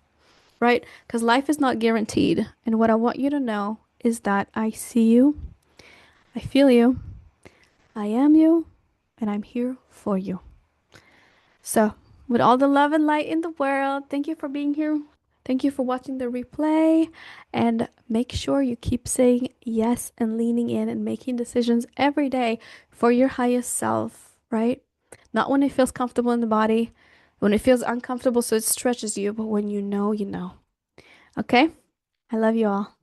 right? Because life is not guaranteed. And what I want you to know is that I see you, I feel you, I am you, and I'm here for you. So, with all the love and light in the world, thank you for being here. Thank you for watching the replay. And make sure you keep saying yes and leaning in and making decisions every day for your highest self, right? Not when it feels comfortable in the body, when it feels uncomfortable so it stretches you, but when you know, you know. Okay? I love you all.